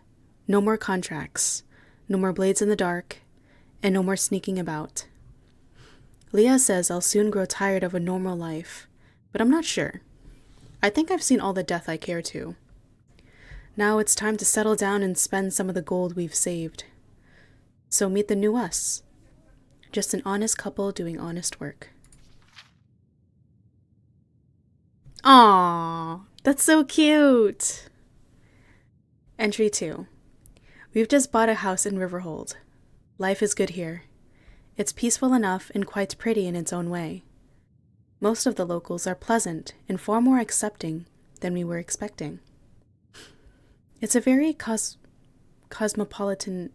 No more contracts. No more blades in the dark. And no more sneaking about. Leah says I'll soon grow tired of a normal life, but I'm not sure. I think I've seen all the death I care to. Now it's time to settle down and spend some of the gold we've saved. So meet the new us. Just an honest couple doing honest work. Aww, that's so cute. Entry 2. We've just bought a house in Riverhold. Life is good here. It's peaceful enough and quite pretty in its own way. Most of the locals are pleasant and far more accepting than we were expecting. It's a very cosmopolitan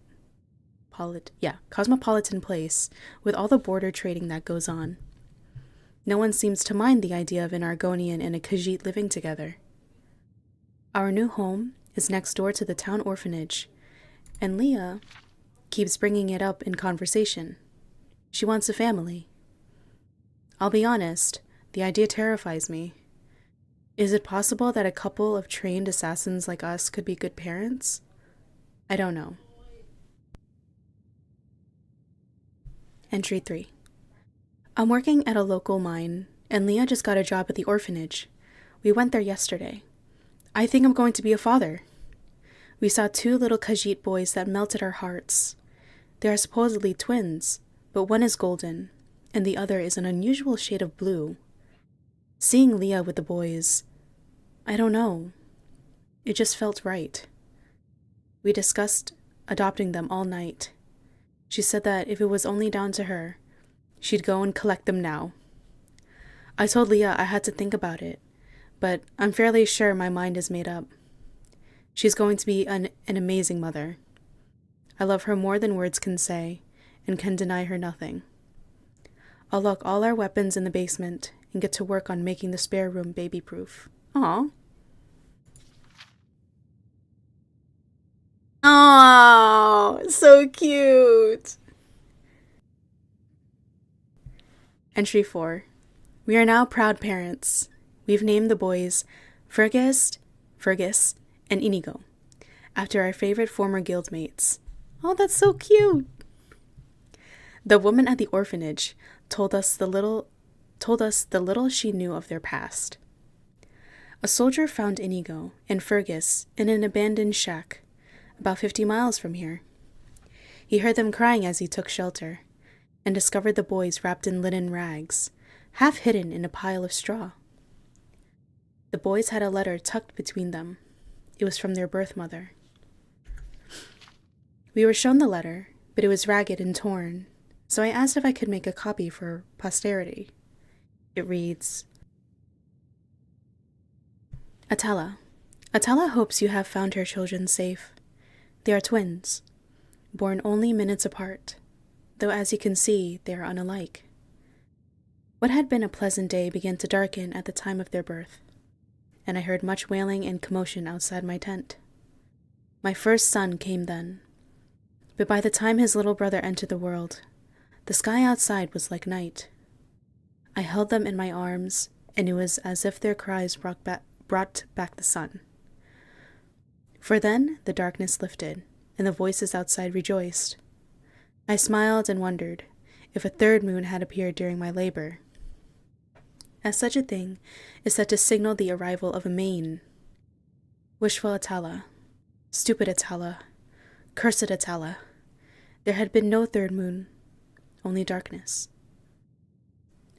place with all the border trading that goes on. No one seems to mind the idea of an Argonian and a Khajiit living together. Our new home is next door to the town orphanage, and Leah keeps bringing it up in conversation. She wants a family. I'll be honest, the idea terrifies me. Is it possible that a couple of trained assassins like us could be good parents? I don't know. Entry 3. I'm working at a local mine, and Leah just got a job at the orphanage. We went there yesterday. I think I'm going to be a father. We saw 2 little Khajiit boys that melted our hearts. They are supposedly twins, but one is golden, and the other is an unusual shade of blue. Seeing Leah with the boys, I don't know. It just felt right. We discussed adopting them all night. She said that if it was only down to her, she'd go and collect them now. I told Leah I had to think about it, but I'm fairly sure my mind is made up. She's going to be an amazing mother. I love her more than words can say, and can deny her nothing. I'll lock all our weapons in the basement and get to work on making the spare room baby-proof. Aww. Aww, so cute. Entry 4. We are now proud parents. We've named the boys Fergus, and Inigo, after our favorite former guildmates. Oh, that's so cute. The woman at the orphanage told us the little she knew of their past. A soldier found Inigo and Fergus in an abandoned shack, about 50 miles from here. He heard them crying as he took shelter, and discovered the boys wrapped in linen rags, half hidden in a pile of straw. The boys had a letter tucked between them. It was from their birth mother. We were shown the letter, but it was ragged and torn, so I asked if I could make a copy for posterity. It reads, Atala. Atala hopes you have found her children safe. They are twins, born only minutes apart, though as you can see, they are unalike. What had been a pleasant day began to darken at the time of their birth, and I heard much wailing and commotion outside my tent. My first son came then, but by the time his little brother entered the world, the sky outside was like night. I held them in my arms, and it was as if their cries brought back the sun. For then the darkness lifted, and the voices outside rejoiced. I smiled and wondered if a third moon had appeared during my labor, as such a thing is said to signal the arrival of a main. Wishful Atala, stupid Atala, cursed Atala. There had been no third moon, only darkness.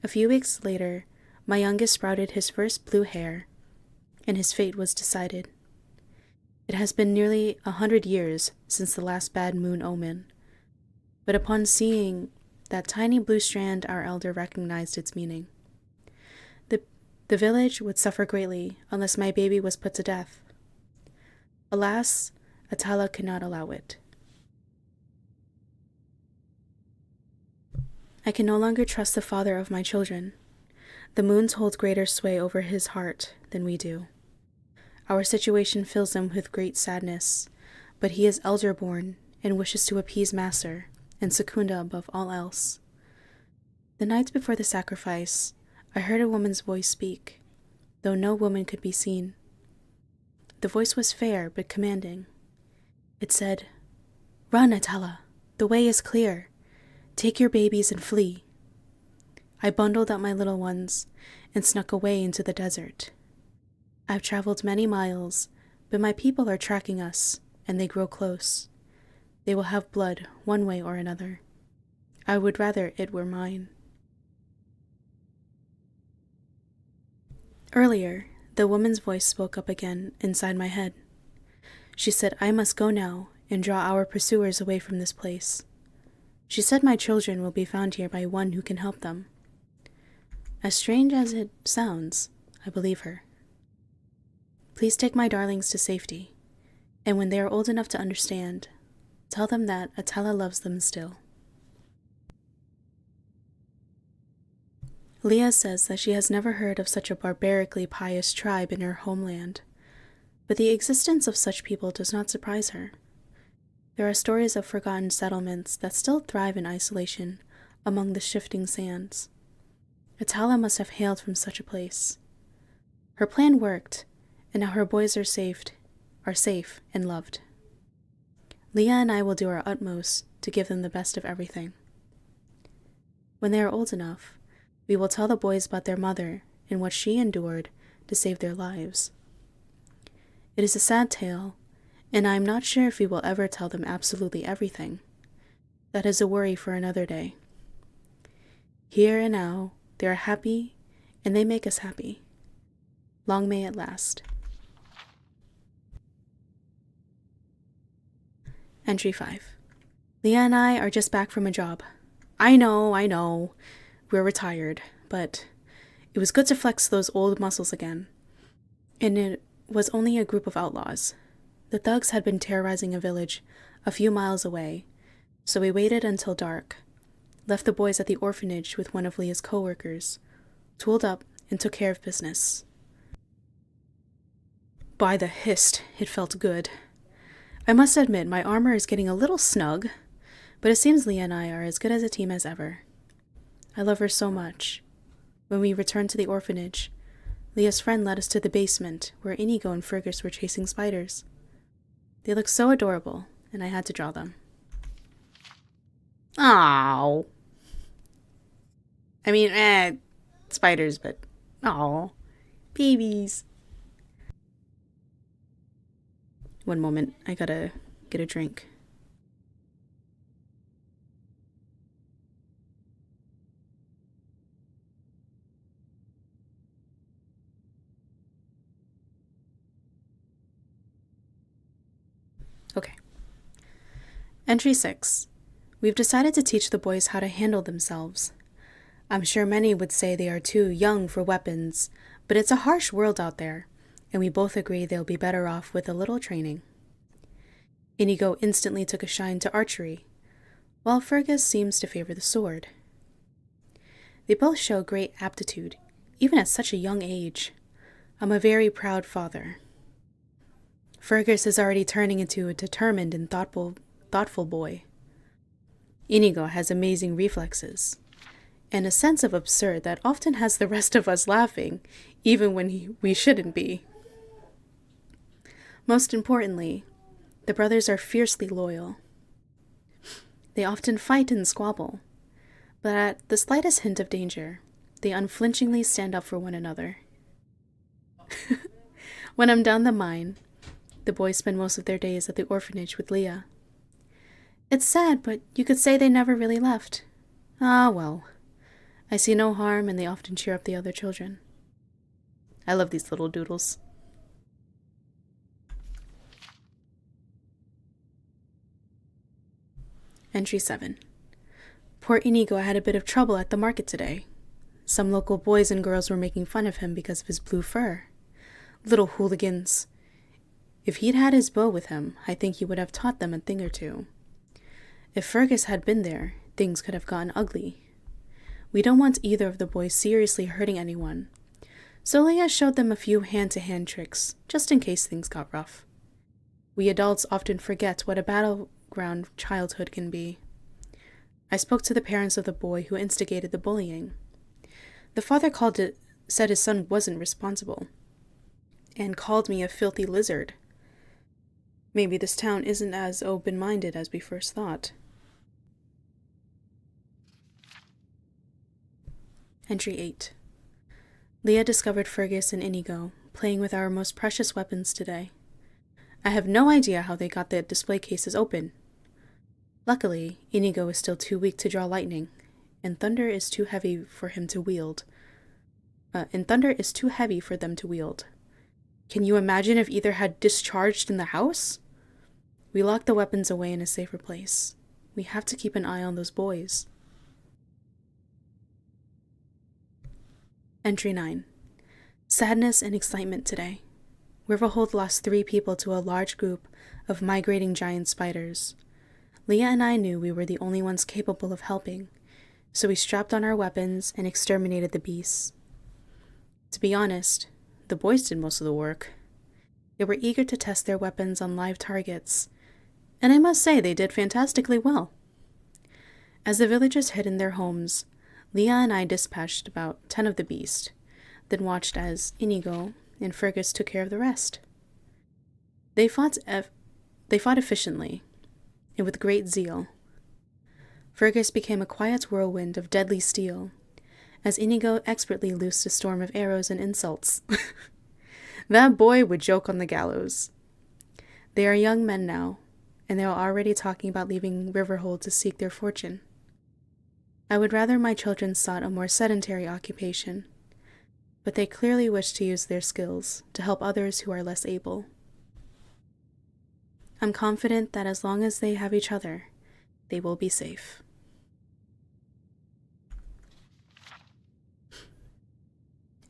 A few weeks later, my youngest sprouted his first blue hair, and his fate was decided. It has been nearly 100 years since the last bad moon omen, but upon seeing that tiny blue strand, our elder recognized its meaning. The village would suffer greatly unless my baby was put to death. Alas, Atala could not allow it. I can no longer trust the father of my children. The moons hold greater sway over his heart than we do. Our situation fills him with great sadness, but he is elder-born and wishes to appease Master and Secunda above all else. The night before the sacrifice, I heard a woman's voice speak, though no woman could be seen. The voice was fair but commanding. It said, "Run, Atala. The way is clear. Take your babies and flee." I bundled up my little ones and snuck away into the desert. I've traveled many miles, but my people are tracking us, and they grow close. They will have blood one way or another. I would rather it were mine. Earlier, the woman's voice spoke up again inside my head. She said I must go now and draw our pursuers away from this place. She said my children will be found here by one who can help them. As strange as it sounds, I believe her. Please take my darlings to safety, and when they are old enough to understand, tell them that Atala loves them still. Leah says that she has never heard of such a barbarically pious tribe in her homeland, but the existence of such people does not surprise her. There are stories of forgotten settlements that still thrive in isolation among the shifting sands. Atala must have hailed from such a place. Her plan worked, and now her boys are safe and loved. Leah and I will do our utmost to give them the best of everything. When they are old enough, we will tell the boys about their mother and what she endured to save their lives. It is a sad tale, and I am not sure if we will ever tell them absolutely everything. That is a worry for another day. Here and now, they are happy, and they make us happy. Long may it last. Entry 5. Leah and I are just back from a job. I know. We're retired, but it was good to flex those old muscles again. And it was only a group of outlaws. The thugs had been terrorizing a village a few miles away, so we waited until dark, left the boys at the orphanage with one of Leah's co-workers, tooled up, and took care of business. By the hist, it felt good. I must admit, my armor is getting a little snug, but it seems Leah and I are as good as a team as ever. I love her so much. When we returned to the orphanage, Leah's friend led us to the basement where Inigo and Fergus were chasing spiders. They looked so adorable, and I had to draw them. Aww. I mean, spiders, but aww. Babies. One moment, I gotta get a drink. Okay. Entry 6. We've decided to teach the boys how to handle themselves. I'm sure many would say they are too young for weapons, but it's a harsh world out there, and we both agree they'll be better off with a little training. Inigo instantly took a shine to archery, while Fergus seems to favor the sword. They both show great aptitude, even at such a young age. I'm a very proud father. Fergus is already turning into a determined and thoughtful boy. Inigo has amazing reflexes, and a sense of absurd that often has the rest of us laughing, even when we shouldn't be. Most importantly, the brothers are fiercely loyal. They often fight and squabble, but at the slightest hint of danger, they unflinchingly stand up for one another. When I'm down the mine, the boys spend most of their days at the orphanage with Leah. It's sad, but you could say they never really left. Ah, well. I see no harm, and they often cheer up the other children. I love these little doodles. Entry 7. Poor Inigo had a bit of trouble at the market today. Some local boys and girls were making fun of him because of his blue fur. Little hooligans. If he'd had his bow with him, I think he would have taught them a thing or two. If Fergus had been there, things could have gotten ugly. We don't want either of the boys seriously hurting anyone, so Leia showed them a few hand-to-hand tricks, just in case things got rough. We adults often forget what a battleground childhood can be. I spoke to the parents of the boy who instigated the bullying. The father said his son wasn't responsible, and called me a filthy lizard. Maybe this town isn't as open-minded as we first thought. Entry 8. Leah discovered Fergus and Inigo playing with our most precious weapons today. I have no idea how they got the display cases open. Luckily, Inigo is still too weak to draw lightning, and thunder is too heavy for him to wield. Can you imagine if either had discharged in the house? We locked the weapons away in a safer place. We have to keep an eye on those boys. Entry 9. Sadness and excitement today. Riverhold lost 3 people to a large group of migrating giant spiders. Leah and I knew we were the only ones capable of helping, so we strapped on our weapons and exterminated the beasts. To be honest, the boys did most of the work. They were eager to test their weapons on live targets, and I must say they did fantastically well. As the villagers hid in their homes, Leah and I dispatched about 10 of the beasts, then watched as Inigo and Fergus took care of the rest. They fought efficiently, and with great zeal. Fergus became a quiet whirlwind of deadly steel, as Inigo expertly loosed a storm of arrows and insults. That boy would joke on the gallows. They are young men now, and they are already talking about leaving Riverhold to seek their fortune. I would rather my children sought a more sedentary occupation, but they clearly wish to use their skills to help others who are less able. I'm confident that as long as they have each other, they will be safe.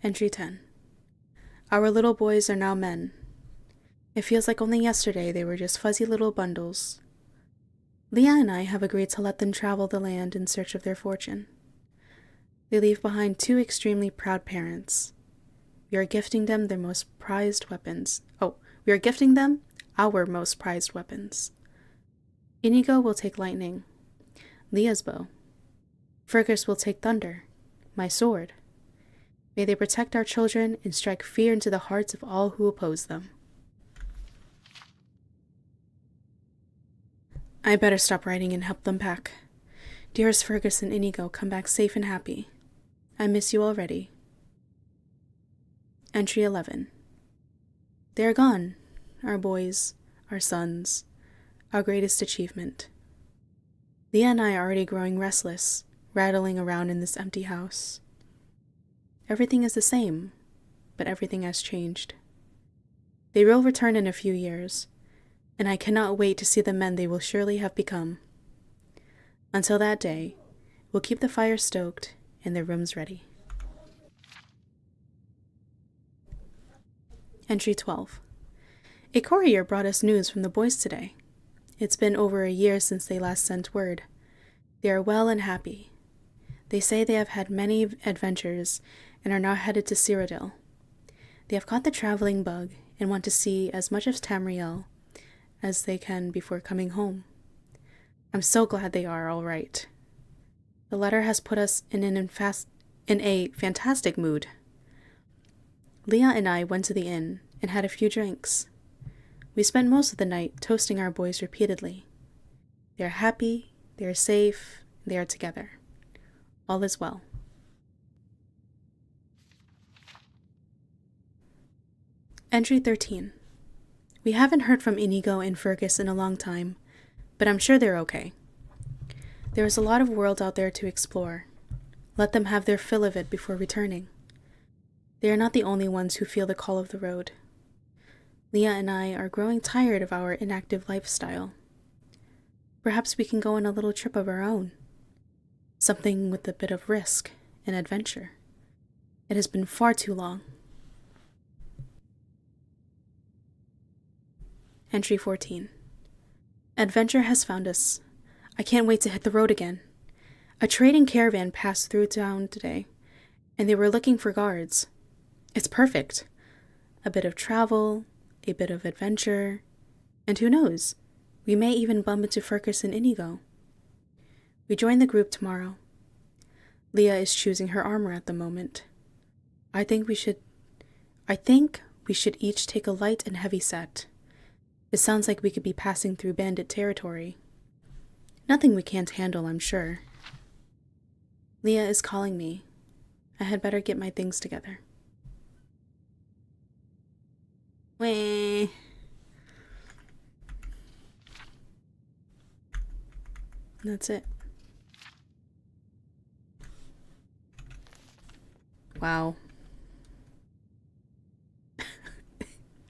Entry 10. Our little boys are now men. It feels like only yesterday they were just fuzzy little bundles. Leah and I have agreed to let them travel the land in search of their fortune. They leave behind 2 extremely proud parents. We are gifting them their most prized weapons. We are gifting them our most prized weapons. Inigo will take lightning, Leah's bow. Fergus will take thunder, my sword. May they protect our children and strike fear into the hearts of all who oppose them. I better stop writing and help them pack. Dearest Fergus and Inigo, come back safe and happy. I miss you already. Entry 11. They are gone, our boys, our sons, our greatest achievement. Leah and I are already growing restless, rattling around in this empty house. Everything is the same, but everything has changed. They will return in a few years, and I cannot wait to see the men they will surely have become. Until that day, we'll keep the fire stoked and their rooms ready. Entry 12. A courier brought us news from the boys today. It's been over a year since they last sent word. They are well and happy. They say they have had many adventures and are now headed to Cyrodiil. They have caught the traveling bug and want to see as much of Tamriel as they can before coming home. I'm so glad they are all right. The letter has put us in a fantastic mood. Leah and I went to the inn and had a few drinks. We spent most of the night toasting our boys repeatedly. They are happy, they are safe, they are together. All is well. Entry 13. We haven't heard from Inigo and Fergus in a long time, but I'm sure they're okay. There is a lot of world out there to explore. Let them have their fill of it before returning. They are not the only ones who feel the call of the road. Leah and I are growing tired of our inactive lifestyle. Perhaps we can go on a little trip of our own. Something with a bit of risk and adventure. It has been far too long. Entry 14. Adventure has found us. I can't wait to hit the road again. A trading caravan passed through town today, and they were looking for guards. It's perfect. A bit of travel, a bit of adventure, and who knows, we may even bump into Fergus and Inigo. We join the group tomorrow. Leah is choosing her armor at the moment. I think we should each take a light and heavy set. It sounds like we could be passing through bandit territory. Nothing we can't handle, I'm sure. Leah is calling me. I had better get my things together. Wah. That's it. Wow.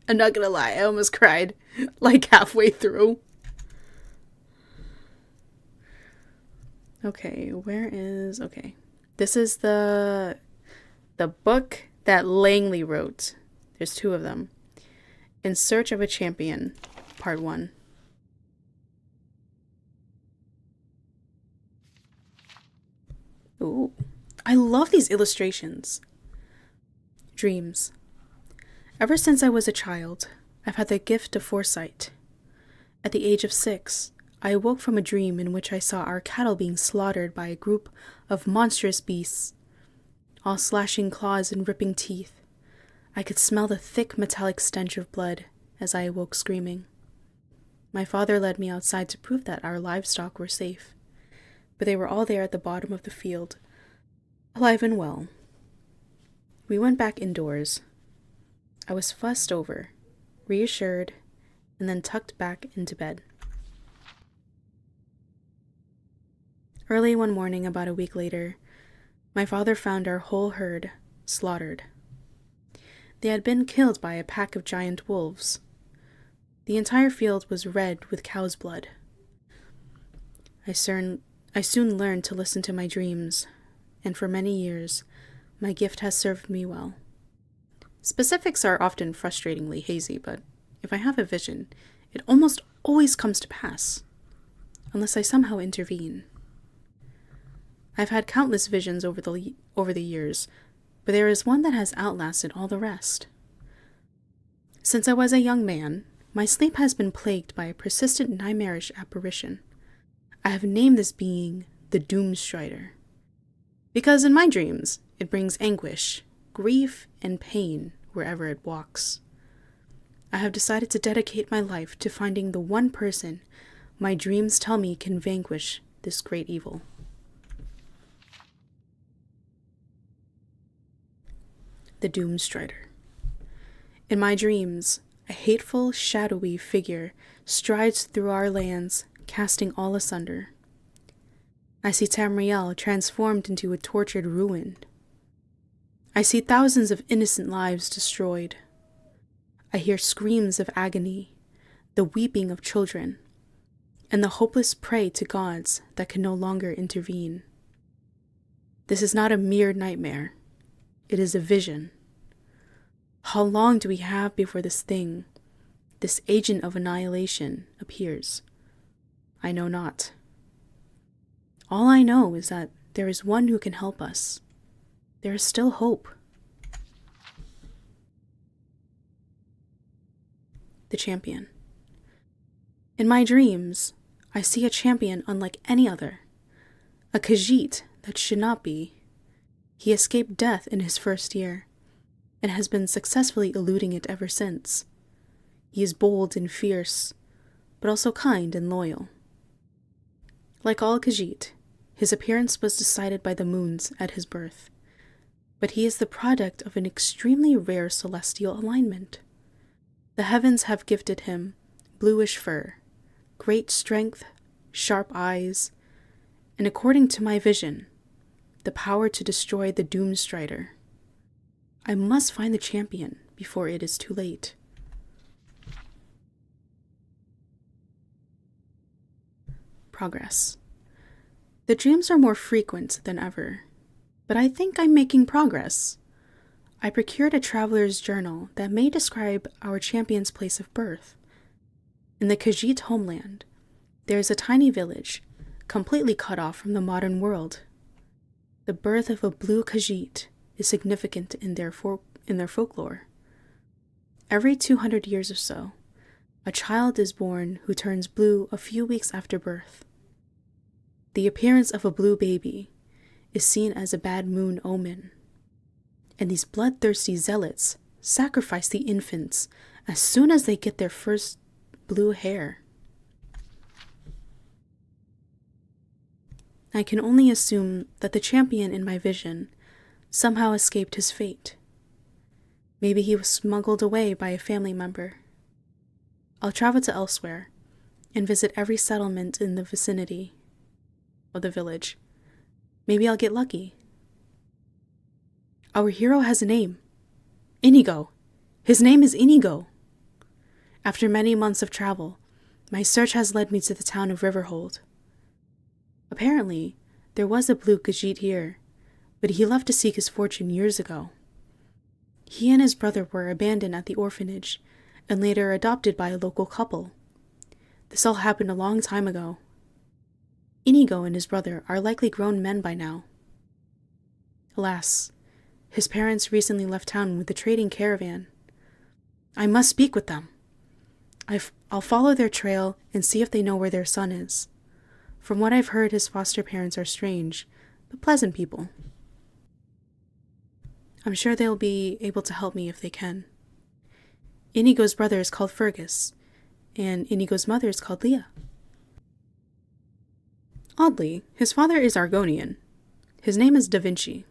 I'm not gonna lie, I almost cried like halfway through. Okay, okay. This is the book that Langley wrote. There's 2 of them. In Search of a Champion, Part 1. Ooh, I love these illustrations. Dreams. Ever since I was a child, I've had the gift of foresight. At the age of 6, I awoke from a dream in which I saw our cattle being slaughtered by a group of monstrous beasts, all slashing claws and ripping teeth. I could smell the thick metallic stench of blood as I awoke screaming. My father led me outside to prove that our livestock were safe, but they were all there at the bottom of the field, alive and well. We went back indoors. I was fussed over, reassured, and then tucked back into bed. Early one morning, about a week later, my father found our whole herd slaughtered. They had been killed by a pack of giant wolves. The entire field was red with cow's blood. I soon learned to listen to my dreams, and for many years, my gift has served me well. Specifics are often frustratingly hazy, but if I have a vision, it almost always comes to pass, unless I somehow intervene. I've had countless visions over the years, but there is one that has outlasted all the rest. Since I was a young man, my sleep has been plagued by a persistent nightmarish apparition. I have named this being the Doomstrider, because in my dreams, it brings anguish, grief, and pain wherever it walks. I have decided to dedicate my life to finding the one person my dreams tell me can vanquish this great evil. The Doomstrider. In my dreams, a hateful, shadowy figure strides through our lands, casting all asunder. I see Tamriel transformed into a tortured ruin. I see thousands of innocent lives destroyed. I hear screams of agony, the weeping of children, and the hopeless prey to gods that can no longer intervene. This is not a mere nightmare. It is a vision. How long do we have before this thing, this agent of annihilation, appears? I know not. All I know is that there is one who can help us. There is still hope. The Champion. In my dreams, I see a champion unlike any other. A Khajiit that should not be. He escaped death in his first year, and has been successfully eluding it ever since. He is bold and fierce, but also kind and loyal. Like all Khajiit, his appearance was decided by the moons at his birth, but he is the product of an extremely rare celestial alignment. The heavens have gifted him bluish fur, great strength, sharp eyes, and according to my vision, the power to destroy the Doomstrider. I must find the champion before it is too late. progress. The dreams are more frequent than ever, but I think I'm making progress. I procured a traveler's journal that may describe our champion's place of birth. In the Khajiit homeland, there is a tiny village, completely cut off from the modern world. The birth of a blue Khajiit is significant in their folklore. Every 200 years or so, a child is born who turns blue a few weeks after birth. The appearance of a blue baby is seen as a bad moon omen, and these bloodthirsty zealots sacrifice the infants as soon as they get their first blue hair. I can only assume that the champion in my vision somehow escaped his fate. Maybe he was smuggled away by a family member. I'll travel to elsewhere and visit every settlement in the vicinity of the village. Maybe I'll get lucky. Our hero has a name. Inigo. His name is Inigo. After many months of travel, my search has led me to the town of Riverhold. Apparently, there was a blue Khajiit here, but he left to seek his fortune years ago. He and his brother were abandoned at the orphanage and later adopted by a local couple. This all happened a long time ago. Inigo and his brother are likely grown men by now. Alas, his parents recently left town with a trading caravan. I must speak with them. I'll follow their trail and see if they know where their son is. From what I've heard, his foster parents are strange, but pleasant people. I'm sure they'll be able to help me if they can. Inigo's brother is called Fergus, and Inigo's mother is called Leah. Oddly, his father is Argonian. His name is Da Vinci.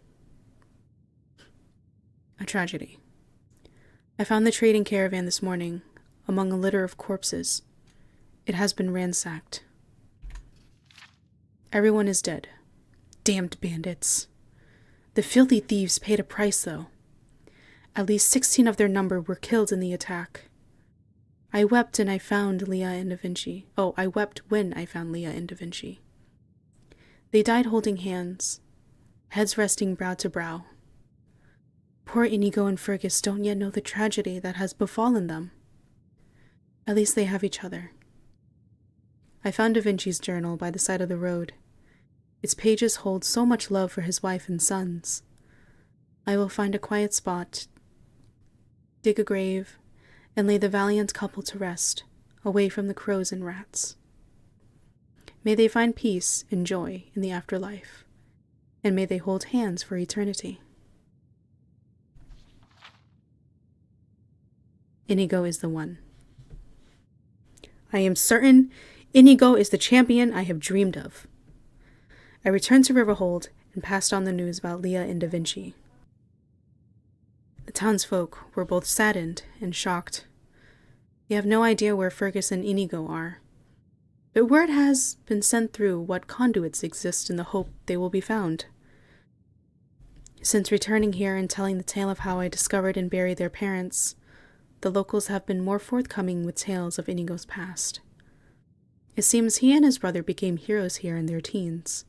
A tragedy. I found the trading caravan this morning, among a litter of corpses. It has been ransacked. Everyone is dead. Damned bandits. The filthy thieves paid a price, though. At least 16 of their number were killed in the attack. I wept and I found Leah and Da Vinci. Oh, I wept when I found Leah and Da Vinci. They died holding hands, heads resting brow to brow. Poor Inigo and Fergus don't yet know the tragedy that has befallen them. At least they have each other. I found Da Vinci's journal by the side of the road. Its pages hold so much love for his wife and sons. I will find a quiet spot, dig a grave, and lay the valiant couple to rest, away from the crows and rats. May they find peace and joy in the afterlife, and may they hold hands for eternity. Inigo is the one. I am certain Inigo is the champion I have dreamed of. I returned to Riverhold and passed on the news about Leah and Da Vinci. The townsfolk were both saddened and shocked. They have no idea where Fergus and Inigo are, but word has been sent through what conduits exist in the hope they will be found. Since returning here and telling the tale of how I discovered and buried their parents, the locals have been more forthcoming with tales of Inigo's past. It seems he and his brother became heroes here in their teens.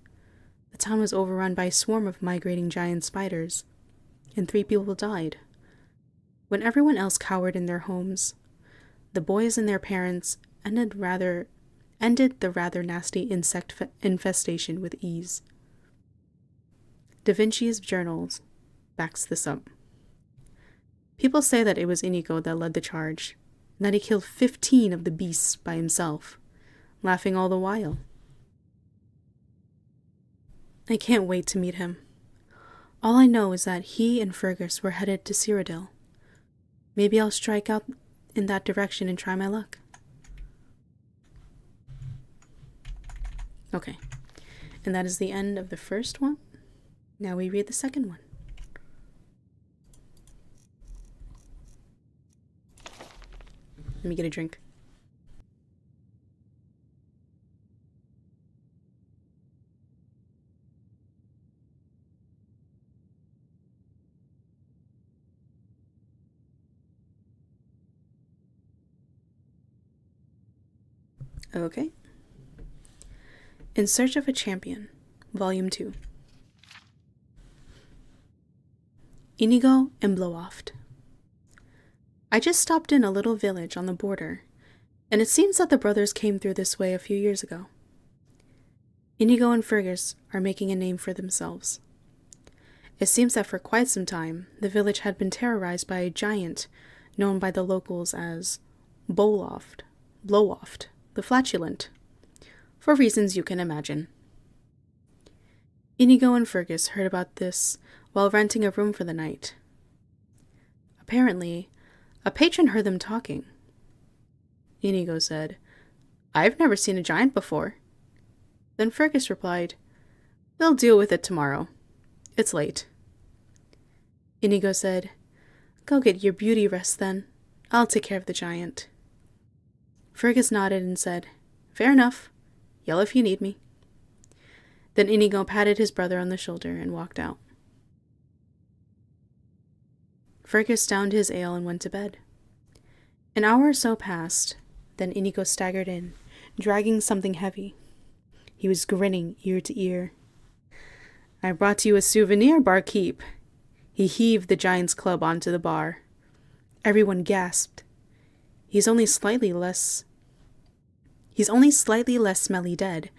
The town was overrun by a swarm of migrating giant spiders, and 3 people died. When everyone else cowered in their homes, the boys and their parents ended the rather nasty insect infestation with ease. Da Vinci's journals backs this up. People say that it was Inigo that led the charge, and that he killed 15 of the beasts by himself, laughing all the while. I can't wait to meet him. All I know is that he and Fergus were headed to Cyrodiil. Maybe I'll strike out in that direction and try my luck. Okay, and that is the end of the first one. Now we read the second one. Let me get a drink. Okay. In Search of a Champion, Volume 2. Inigo and Blowoft. I just stopped in a little village on the border, and it seems that the brothers came through this way a few years ago. Inigo and Fergus are making a name for themselves. It seems that for quite some time, the village had been terrorized by a giant known by the locals as Blowoft, the flatulent, for reasons you can imagine. Inigo and Fergus heard about this while renting a room for the night. Apparently, a patron heard them talking. Inigo said, "I've never seen a giant before." Then Fergus replied, "They'll deal with it tomorrow. It's late." Inigo said, "Go get your beauty rest then. I'll take care of the giant." Fergus nodded and said, "Fair enough. Yell if you need me." Then Inigo patted his brother on the shoulder and walked out. Fergus downed his ale and went to bed. An hour or so passed, then Inigo staggered in, dragging something heavy. He was grinning ear to ear. "I brought you a souvenir, barkeep." He heaved the giant's club onto the bar. Everyone gasped. He's only slightly less smelly dead,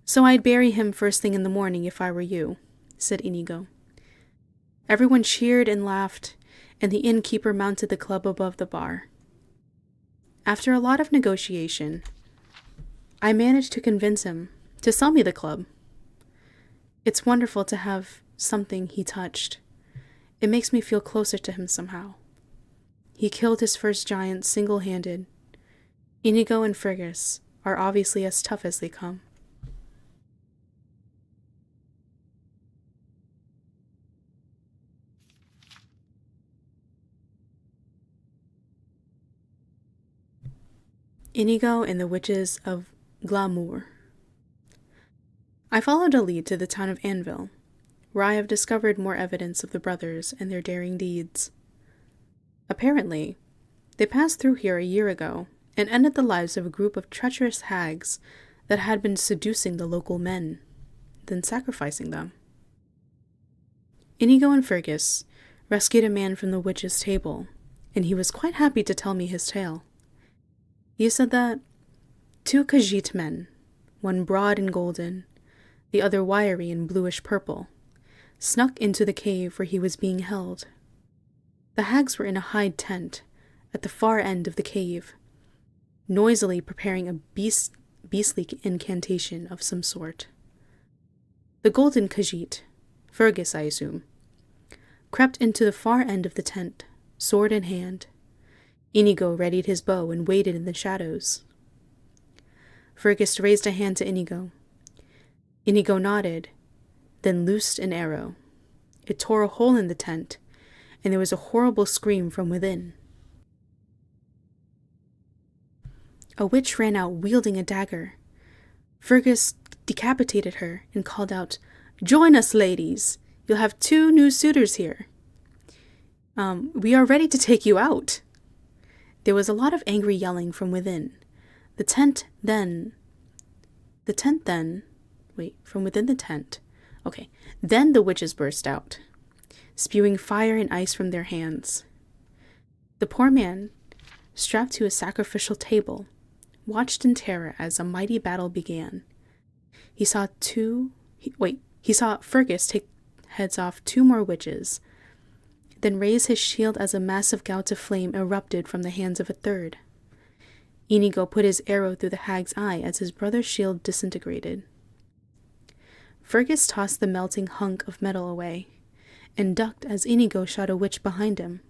so I'd bury him first thing in the morning if I were you, said Inigo. Everyone cheered and laughed, and the innkeeper mounted the club above the bar. After a lot of negotiation, I managed to convince him to sell me the club. It's wonderful to have something he touched. It makes me feel closer to him somehow. He killed his first giant single-handed. Inigo and Fergus are obviously as tough as they come. Inigo and the Witches of Glamour. I followed a lead to the town of Anvil, where I have discovered more evidence of the brothers and their daring deeds. Apparently, they passed through here a year ago and ended the lives of a group of treacherous hags that had been seducing the local men, then sacrificing them. Inigo and Fergus rescued a man from the witch's table, and he was quite happy to tell me his tale. He said that 2 Khajiit men, one broad and golden, the other wiry and bluish purple, snuck into the cave where he was being held. The hags were in a hide tent at the far end of the cave, noisily preparing a beastly incantation of some sort. The golden Khajiit, Fergus I assume, crept into the far end of the tent, sword in hand. Inigo readied his bow and waited in the shadows. Fergus raised a hand to Inigo. Inigo nodded, then loosed an arrow. It tore a hole in the tent, and there was a horrible scream from within. A witch ran out wielding a dagger. Fergus decapitated her and called out, "Join us, ladies! You'll have 2 new suitors here. We are ready to take you out." There was a lot of angry yelling from within. Then the witches burst out, spewing fire and ice from their hands. The poor man, strapped to a sacrificial table, watched in terror as a mighty battle began. He saw Fergus take heads off 2 more witches, then raise his shield as a massive gout of flame erupted from the hands of a third. Inigo put his arrow through the hag's eye as his brother's shield disintegrated. Fergus tossed the melting hunk of metal away, and ducked as Inigo shot a witch behind him.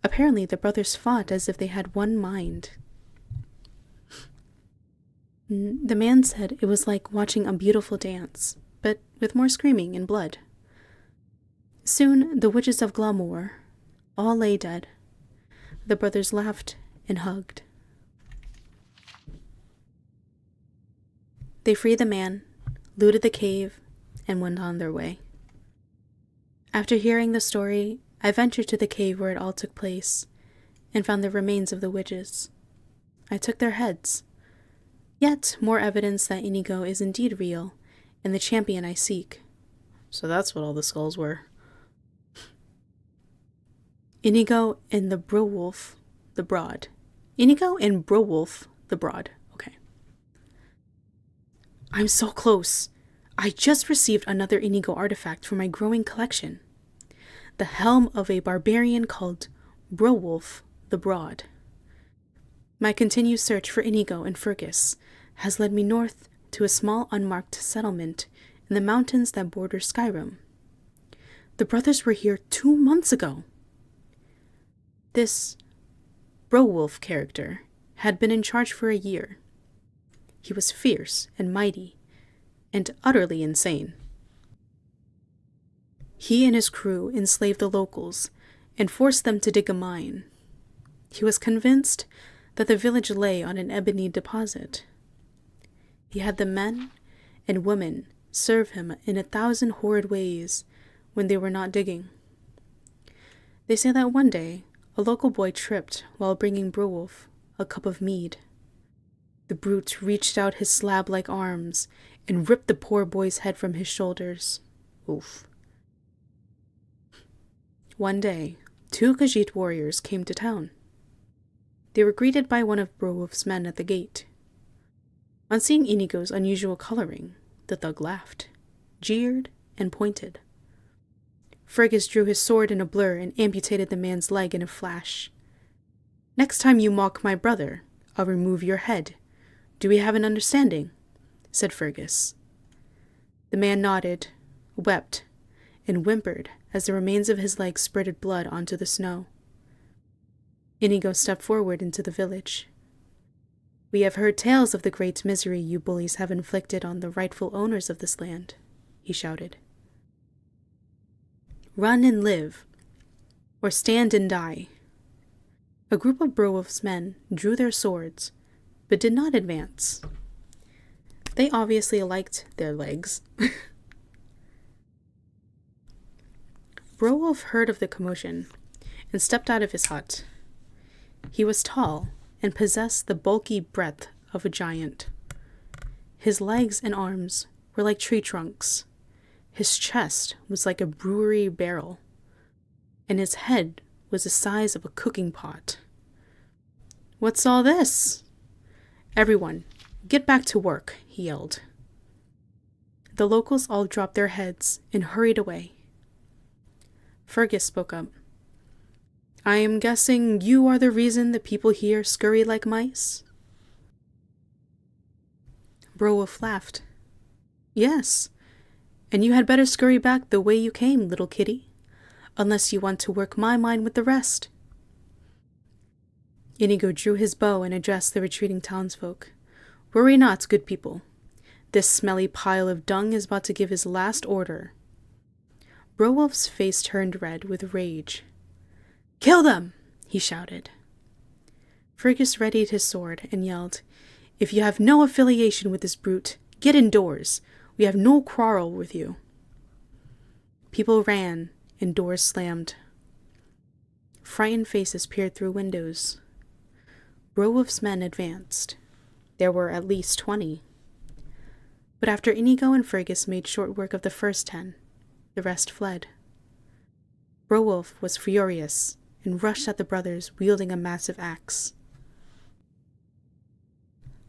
Apparently the brothers fought as if they had one mind. The man said it was like watching a beautiful dance, but with more screaming and blood. Soon the witches of Glamour all lay dead. The brothers laughed and hugged. They freed the man, looted the cave, and went on their way. After hearing the story, I ventured to the cave where it all took place, and found the remains of the witches. I took their heads, Yet more evidence that Inigo is indeed real and the champion I seek. So that's what all the skulls were. Inigo and the Browolf the Broad. Inigo and Browolf the Broad. Okay. I'm so close. I just received another Inigo artifact for my growing collection. The helm of a barbarian called Browolf the Broad. My continued search for Inigo and Fergus has led me north to a small unmarked settlement in the mountains that border Skyrim. The brothers were here 2 months ago. This Browolf character had been in charge for a year. He was fierce and mighty, and utterly insane. He and his crew enslaved the locals and forced them to dig a mine. He was convinced that the village lay on an ebony deposit. He had the men and women serve him in 1,000 horrid ways when they were not digging. They say that one day, a local boy tripped while bringing Browolf a cup of mead. The brute reached out his slab-like arms and ripped the poor boy's head from his shoulders. Oof. One day, 2 Khajiit warriors came to town. They were greeted by one of Browolf's men at the gate. On seeing Inigo's unusual coloring, the thug laughed, jeered, and pointed. Fergus drew his sword in a blur and amputated the man's leg in a flash. "Next time you mock my brother, I'll remove your head. Do we have an understanding?" said Fergus. The man nodded, wept, and whimpered as the remains of his leg spurted blood onto the snow. Inigo stepped forward into the village. "We have heard tales of the great misery you bullies have inflicted on the rightful owners of this land," he shouted. "Run and live, or stand and die." A group of Browolf's men drew their swords, but did not advance. They obviously liked their legs. Browolf heard of the commotion and stepped out of his hut. He was tall and possessed the bulky breadth of a giant. His legs and arms were like tree trunks. His chest was like a brewery barrel, and his head was the size of a cooking pot. "What's all this?" "Everyone, get back to work," he yelled. The locals all dropped their heads and hurried away. Fergus spoke up. "I am guessing you are the reason the people here scurry like mice?" Browolf laughed. "Yes. And you had better scurry back the way you came, little kitty, unless you want to work my mine with the rest." Inigo drew his bow and addressed the retreating townsfolk. "Worry not, good people. This smelly pile of dung is about to give his last order." Browolf's face turned red with rage. "Kill them!" he shouted. Fergus readied his sword and yelled, "If you have no affiliation with this brute, get indoors. We have no quarrel with you." People ran, and doors slammed. Frightened faces peered through windows. Browolf's men advanced. There were at least 20. But after Inigo and Fergus made short work of the first 10, the rest fled. Browolf was furious and rushed at the brothers wielding a massive axe.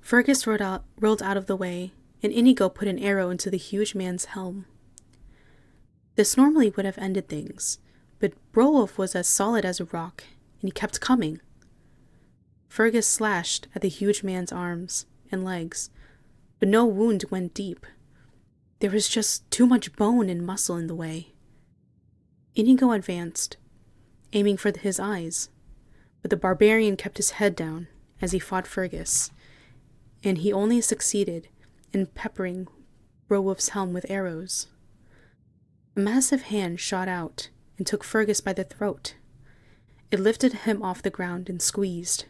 Fergus rolled out of the way, and Inigo put an arrow into the huge man's helm. This normally would have ended things, but Browolf was as solid as a rock, and he kept coming. Fergus slashed at the huge man's arms and legs, but no wound went deep. There was just too much bone and muscle in the way. Inigo advanced, aiming for his eyes, but the barbarian kept his head down as he fought Fergus, and he only succeeded in peppering Browolf's helm with arrows. A massive hand shot out and took Fergus by the throat. It lifted him off the ground and squeezed.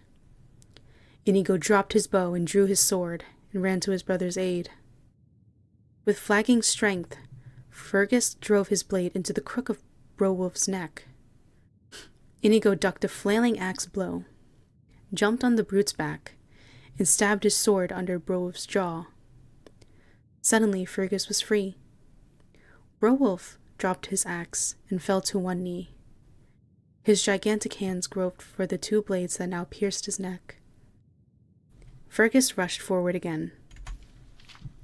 Inigo dropped his bow and drew his sword and ran to his brother's aid. With flagging strength, Fergus drove his blade into the crook of Browolf's neck. Inigo ducked a flailing axe blow, jumped on the brute's back, and stabbed his sword under Browolf's jaw. Suddenly, Fergus was free. Browolf dropped his axe and fell to one knee. His gigantic hands groped for the two blades that now pierced his neck. Fergus rushed forward again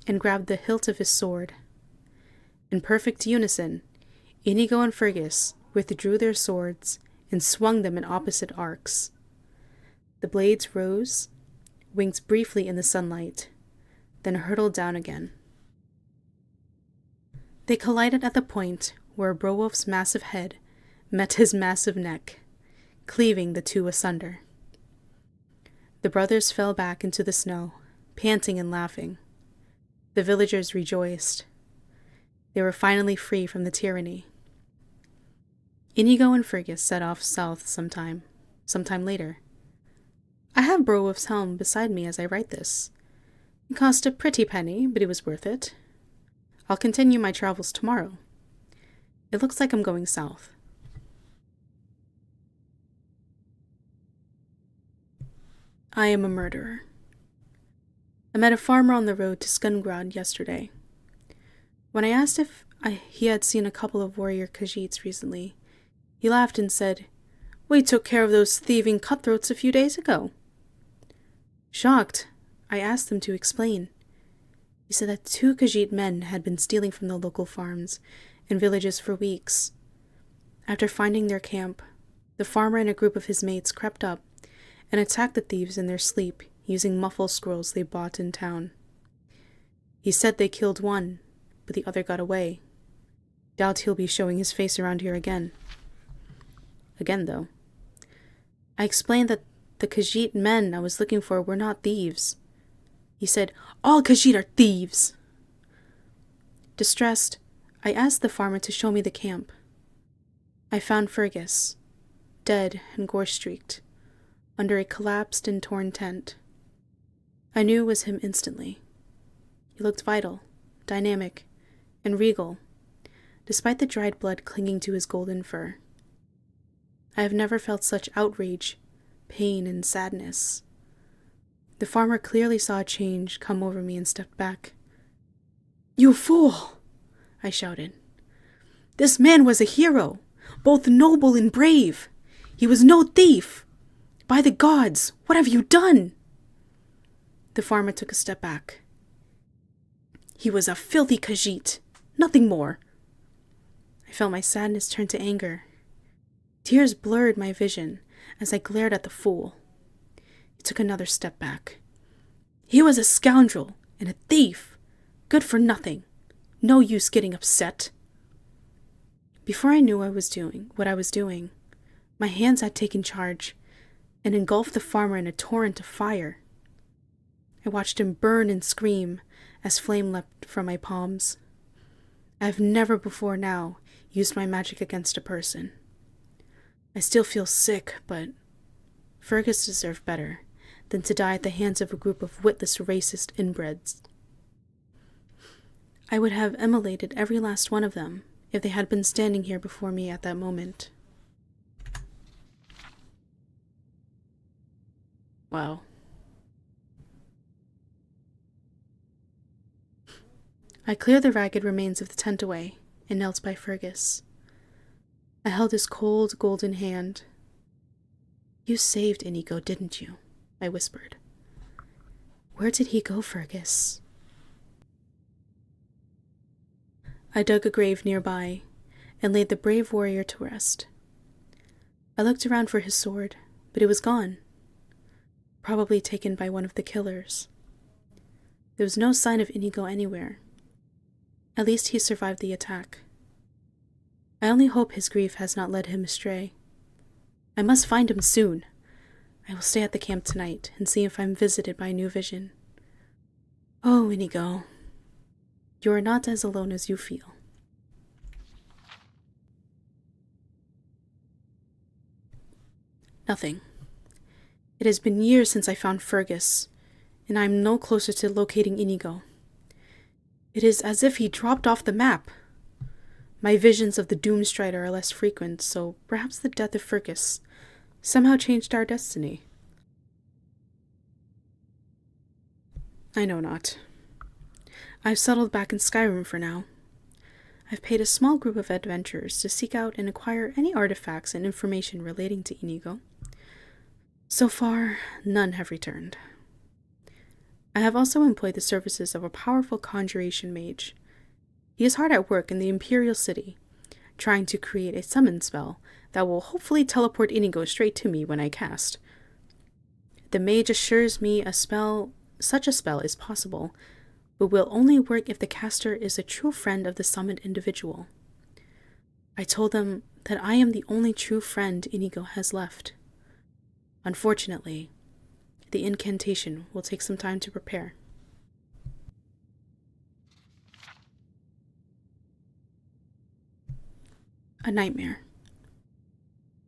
and grabbed the hilt of his sword. In perfect unison, Inigo and Fergus withdrew their swords and swung them in opposite arcs. The blades rose, winked briefly in the sunlight, then hurtled down again. They collided at the point where Browolf's massive head met his massive neck, cleaving the two asunder. The brothers fell back into the snow, panting and laughing. The villagers rejoiced. They were finally free from the tyranny. Inigo and Fergus set off south sometime later. I have Browolf's helm beside me as I write this. It cost a pretty penny, but it was worth it. I'll continue my travels tomorrow. It looks like I'm going south. I am a murderer. I met a farmer on the road to Skungrad yesterday. When I asked if he had seen a couple of warrior Khajiits recently, he laughed and said, "We took care of those thieving cutthroats a few days ago." Shocked, I asked him to explain. He said that 2 Khajiit men had been stealing from the local farms and villages for weeks. After finding their camp, the farmer and a group of his mates crept up and attacked the thieves in their sleep using muffle scrolls they bought in town. He said they killed one, but the other got away. Doubt he'll be showing his face around here again. Again, though. I explained that the Khajiit men I was looking for were not thieves. He said, "All Khajiit are thieves!" Distressed, I asked the farmer to show me the camp. I found Fergus, dead and gore-streaked, under a collapsed and torn tent. I knew it was him instantly. He looked vital, dynamic, and regal, despite the dried blood clinging to his golden fur. I have never felt such outrage, pain, and sadness. The farmer clearly saw a change come over me and stepped back. "You fool!" I shouted. "This man was a hero, both noble and brave. He was no thief. By the gods, what have you done?" The farmer took a step back. "He was a filthy Khajiit, nothing more." I felt my sadness turn to anger. Tears blurred my vision as I glared at the fool. He took another step back. "He was a scoundrel and a thief, good for nothing. No use getting upset." Before I knew what I was doing, my hands had taken charge and engulfed the farmer in a torrent of fire. I watched him burn and scream as flame leapt from my palms. I have never before now used my magic against a person. I still feel sick, but Fergus deserved better than to die at the hands of a group of witless racist inbreds. I would have immolated every last one of them if they had been standing here before me at that moment. Wow. I cleared the ragged remains of the tent away and knelt by Fergus. I held his cold, golden hand. "You saved Inigo, didn't you?" I whispered. "Where did he go, Fergus?" I dug a grave nearby and laid the brave warrior to rest. I looked around for his sword, but it was gone. Probably taken by one of the killers. There was no sign of Inigo anywhere. At least he survived the attack. I only hope his grief has not led him astray. I must find him soon. I will stay at the camp tonight and see if I'm visited by a new vision. Oh, Inigo, you are not as alone as you feel. Nothing. It has been years since I found Fergus, and I am no closer to locating Inigo. It is as if he dropped off the map. My visions of the Doomstrider are less frequent, so perhaps the death of Fergus somehow changed our destiny. I know not. I've settled back in Skyrim for now. I've paid a small group of adventurers to seek out and acquire any artifacts and information relating to Inigo. So far, none have returned. I have also employed the services of a powerful conjuration mage. He is hard at work in the Imperial City, trying to create a summon spell that will hopefully teleport Inigo straight to me when I cast. The mage assures me such a spell is possible, but will only work if the caster is a true friend of the summoned individual. I told them that I am the only true friend Inigo has left. Unfortunately, the incantation will take some time to prepare. A nightmare.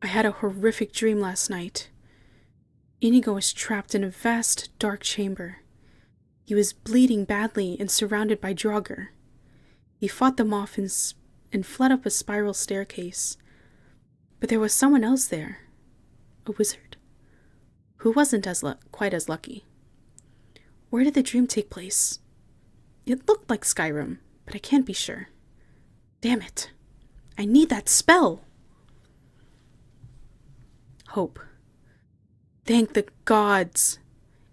I had a horrific dream last night. Inigo was trapped in a vast, dark chamber. He was bleeding badly and surrounded by Draugr. He fought them off and fled up a spiral staircase. But there was someone else there. A wizard. Who wasn't quite as lucky. Where did the dream take place? It looked like Skyrim, but I can't be sure. Damn it. I need that spell! Hope. Thank the gods!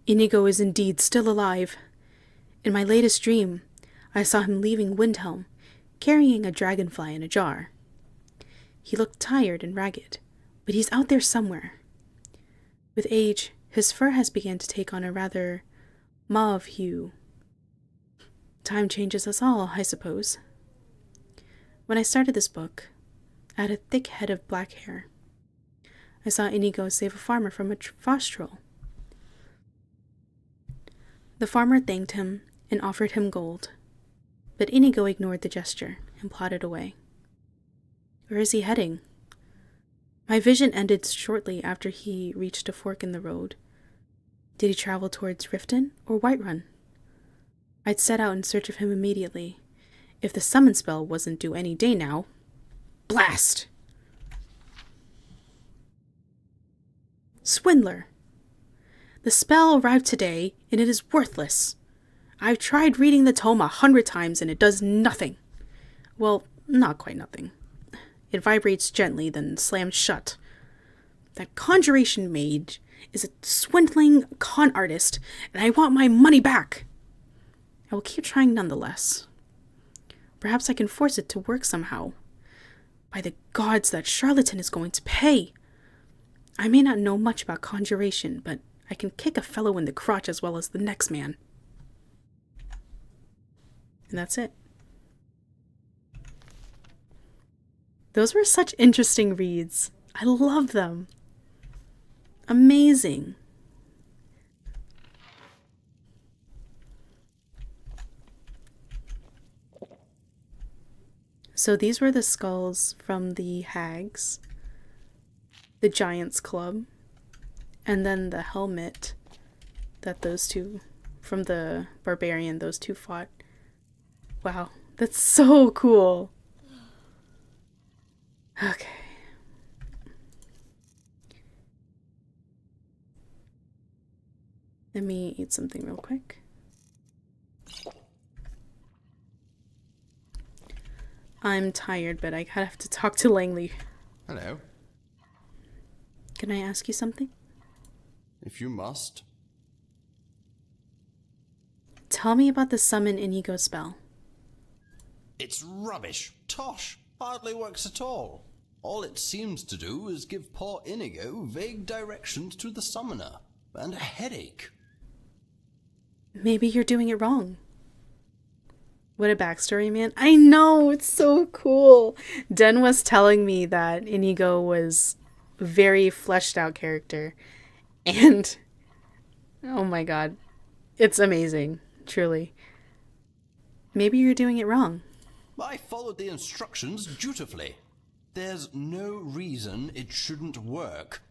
Inigo is indeed still alive. In my latest dream, I saw him leaving Windhelm, carrying a dragonfly in a jar. He looked tired and ragged, but he's out there somewhere. With age, his fur has begun to take on a rather mauve hue. Time changes us all, I suppose. When I started this book, I had a thick head of black hair. I saw Inigo save a farmer from a frost troll. The farmer thanked him and offered him gold, but Inigo ignored the gesture and plodded away. Where is he heading? My vision ended shortly after he reached a fork in the road. Did he travel towards Riften or Whiterun? I'd set out in search of him immediately. If the summon spell wasn't due any day now. Blast! Swindler! The spell arrived today, and it is worthless. I've tried reading the tome 100 times, and it does nothing. Well, not quite nothing. It vibrates gently, then slams shut. That conjuration mage is a swindling con artist, and I want my money back. I will keep trying nonetheless. Perhaps I can force it to work somehow. By the gods, that charlatan is going to pay. I may not know much about conjuration, but I can kick a fellow in the crotch as well as the next man. And that's it. Those were such interesting reads. I love them. Amazing. So these were the skulls from the hags, the Giants Club, and then the helmet that those two, from the barbarian, those two fought. Wow, that's so cool. Okay. Let me eat something real quick. I'm tired, but I have to talk to Langley. Hello. Can I ask you something? If you must. Tell me about the summon Inigo spell. It's rubbish. Tosh. Hardly works at all. All it seems to do is give poor Inigo vague directions to the summoner. And a headache. Maybe you're doing it wrong. What a backstory, man. I know, it's so cool. Den was telling me that Inigo was a very fleshed out character. And, oh my god, it's amazing, truly. Maybe you're doing it wrong. I followed the instructions dutifully. There's no reason it shouldn't work.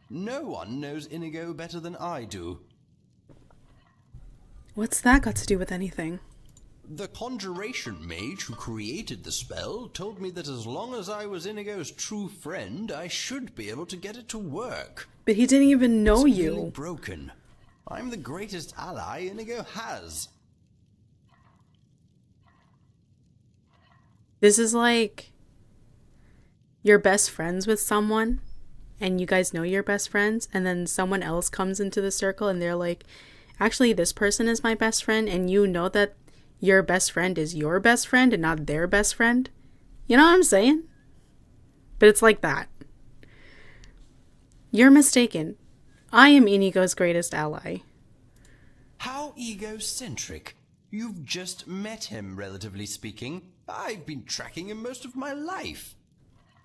No one knows Inigo better than I do. What's that got to do with anything? The conjuration mage who created the spell told me that as long as I was Inigo's true friend, I should be able to get it to work. But he didn't even know It's you. really broken. I'm the greatest ally Inigo has. This is like you're best friends with someone and you guys know you're best friends, and then someone else comes into the circle and they're like, actually, this person is my best friend, and you know that your best friend is your best friend and not their best friend. You know what I'm saying? But it's like that. You're mistaken. I am Inigo's greatest ally. How egocentric. You've just met him, relatively speaking. I've been tracking him most of my life.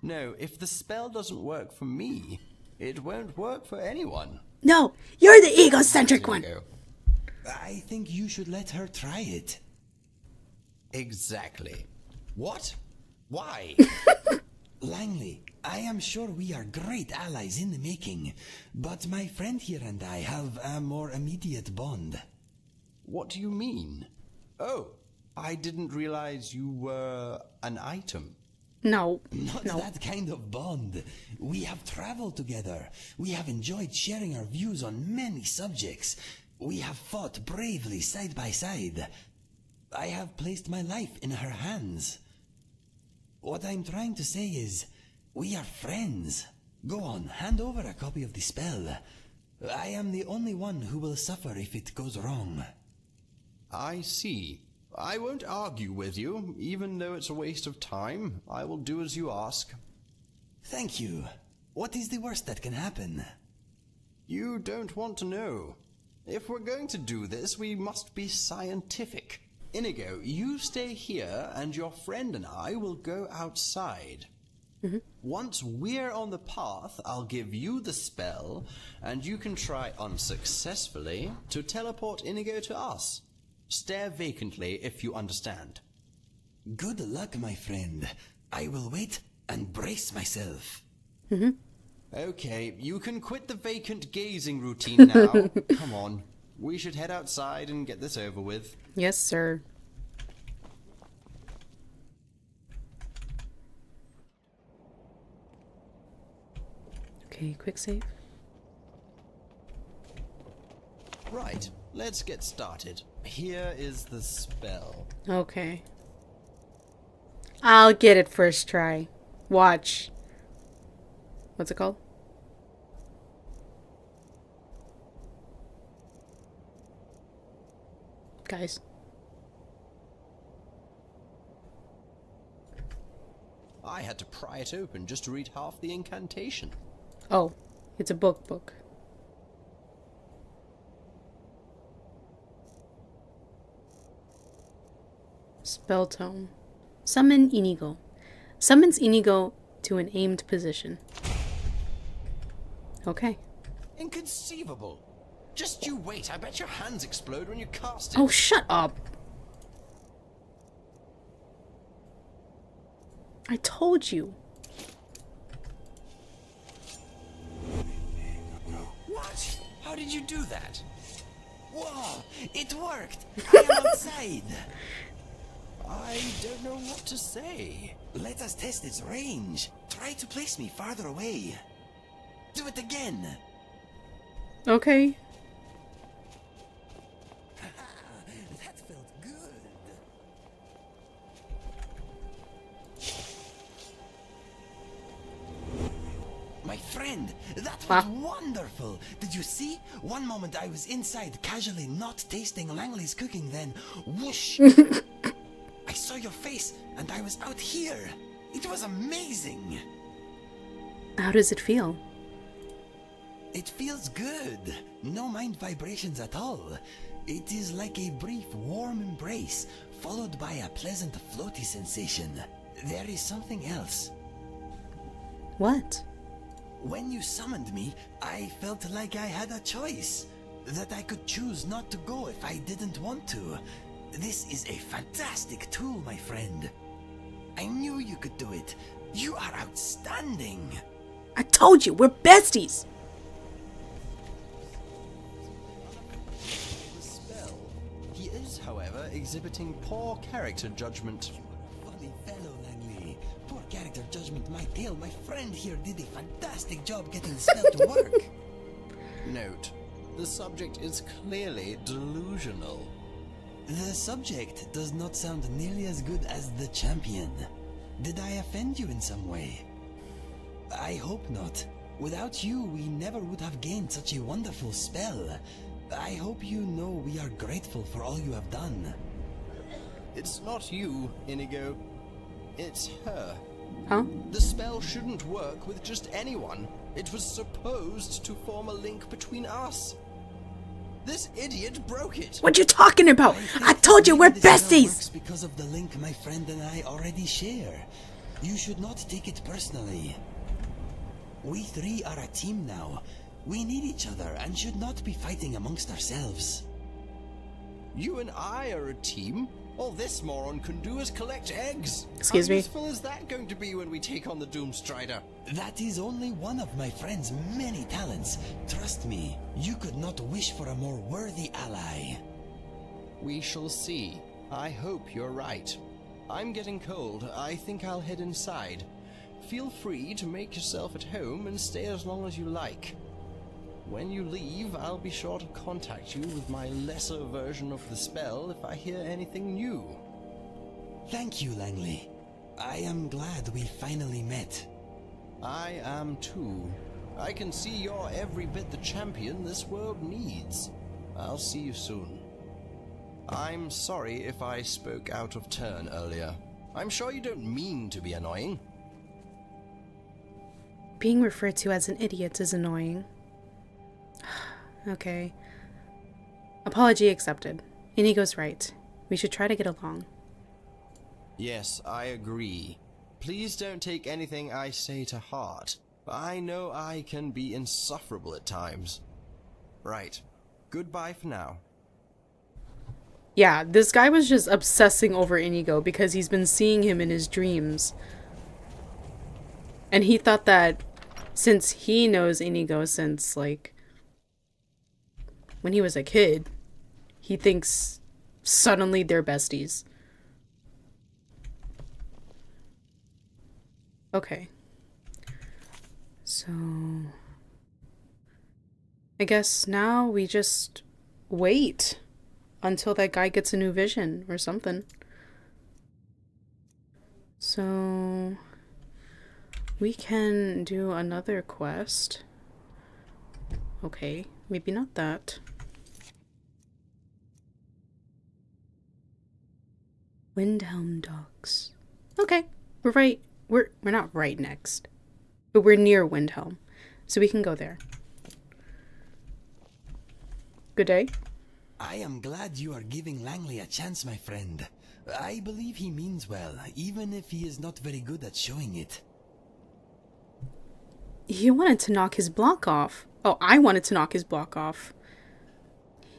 No, if the spell doesn't work for me, it won't work for anyone. No, you're the egocentric one. Inigo. I think you should let her try it. Exactly. What? Why? Langley, I am sure we are great allies in the making, but my friend here and I have a more immediate bond. What do you mean? Oh, I didn't realize you were an item. No. Not that kind of bond. We have traveled together. We have enjoyed sharing our views on many subjects. We have fought bravely side by side. I have placed my life in her hands. What I'm trying to say is, we are friends. Go on, hand over a copy of the spell. I am the only one who will suffer if it goes wrong. I see. I won't argue with you, even though it's a waste of time. I will do as you ask. Thank you. What is the worst that can happen? You don't want to know. If we're going to do this, we must be scientific. Inigo, you stay here, and your friend and I will go outside. Once we're on the path, I'll give you the spell, and you can try unsuccessfully to teleport Inigo to us. Stare vacantly if you understand. Good luck, my friend. I will wait and brace myself. Okay, you can quit the vacant gazing routine now. Come on. We should head outside and get this over with. Yes, sir. Okay, quick save. Right, let's get started. Here is the spell. Okay. I'll get it first try. Watch. What's it called? Guys. I had to pry it open just to read half the incantation. Oh, it's a book. Spell tome. Summon Inigo. Summons Inigo to an aimed position. Okay. Inconceivable. Just you wait. I bet your hands explode when you cast it. Oh, shut up. I told you. What? How did you do that? Whoa! It worked! I am outside! I don't know what to say. Let us test its range. Try to place me farther away. Do it again! Okay. That felt good. My friend, that was wonderful! Did you see? One moment I was inside, casually not tasting Langley's cooking, then whoosh! I saw your face, and I was out here! It was amazing! How does it feel? It feels good. No mind vibrations at all. It is like a brief, warm embrace, followed by a pleasant, floaty sensation. There is something else. What? When you summoned me, I felt like I had a choice. That I could choose not to go if I didn't want to. This is a fantastic tool, my friend. I knew you could do it. You are outstanding. I told you, we're besties! The spell. He is, however, exhibiting poor character judgment. Funny fellow, Langley. Poor character judgment might ail. My friend here did a fantastic job getting the spell to work. Note, The subject is clearly delusional. The subject does not sound nearly as good as the champion. Did I offend you in some way? I hope not. Without you, we never would have gained such a wonderful spell. I hope you know we are grateful for all you have done. It's not you, Inigo. It's her. Huh? The spell shouldn't work with just anyone. It was supposed to form a link between us. This idiot broke it. What you talking about? I think told you we're maybe this spell besties! works because of the link my friend and I already share. You should not take it personally. We three are a team now. We need each other and should not be fighting amongst ourselves. You and I are a team. All this moron can do is collect eggs. Excuse me? How useful is that going to be when we take on the Doomstrider? That is only one of my friend's many talents. Trust me, you could not wish for a more worthy ally. We shall see. I hope you're right. I'm getting cold. I think I'll head inside. Feel free to make yourself at home and stay as long as you like. When you leave, I'll be sure to contact you with my lesser version of the spell if I hear anything new. Thank you, Langley. I am glad we finally met. I am too. I can see you're every bit the champion this world needs. I'll see you soon. I'm sorry if I spoke out of turn earlier. I'm sure you don't mean to be annoying. Being referred to as an idiot is annoying. Okay. Apology accepted. Inigo's right. We should try to get along. Yes, I agree. Please don't take anything I say to heart. I know I can be insufferable at times. Right. Goodbye for now. Yeah, this guy was just obsessing over Inigo because he's been seeing him in his dreams. And he thought that since he knows Inigo since, like, when he was a kid, he thinks suddenly they're besties. Okay. So I guess now we just wait until that guy gets a new vision or something. So we can do another quest. Okay, maybe not that. Windhelm Docks. Okay, we're right. We're not right next, but we're near Windhelm, so we can go there. Good day. I am glad you are giving Langley a chance, my friend. I believe he means well, even if he is not very good at showing it. You wanted to knock his block off. Oh, I wanted to knock his block off.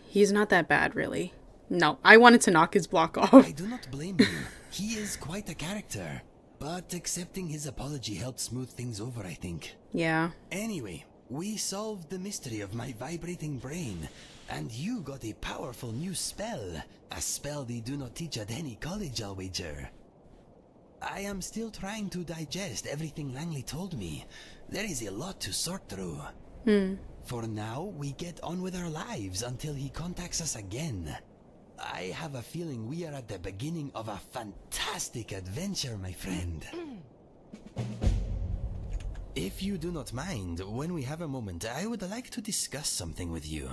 He's not that bad, really. No, I wanted to knock his block off. I do not blame you. He is quite a character. But accepting his apology helped smooth things over, I think. Yeah. Anyway, we solved the mystery of my vibrating brain, and you got a powerful new spell. A spell they do not teach at any college, I'll wager. I am still trying to digest everything Langley told me. There is a lot to sort through. For now, we get on with our lives until he contacts us again. I have a feeling we are at the beginning of a fantastic adventure, my friend. If you do not mind, when we have a moment, I would like to discuss something with you.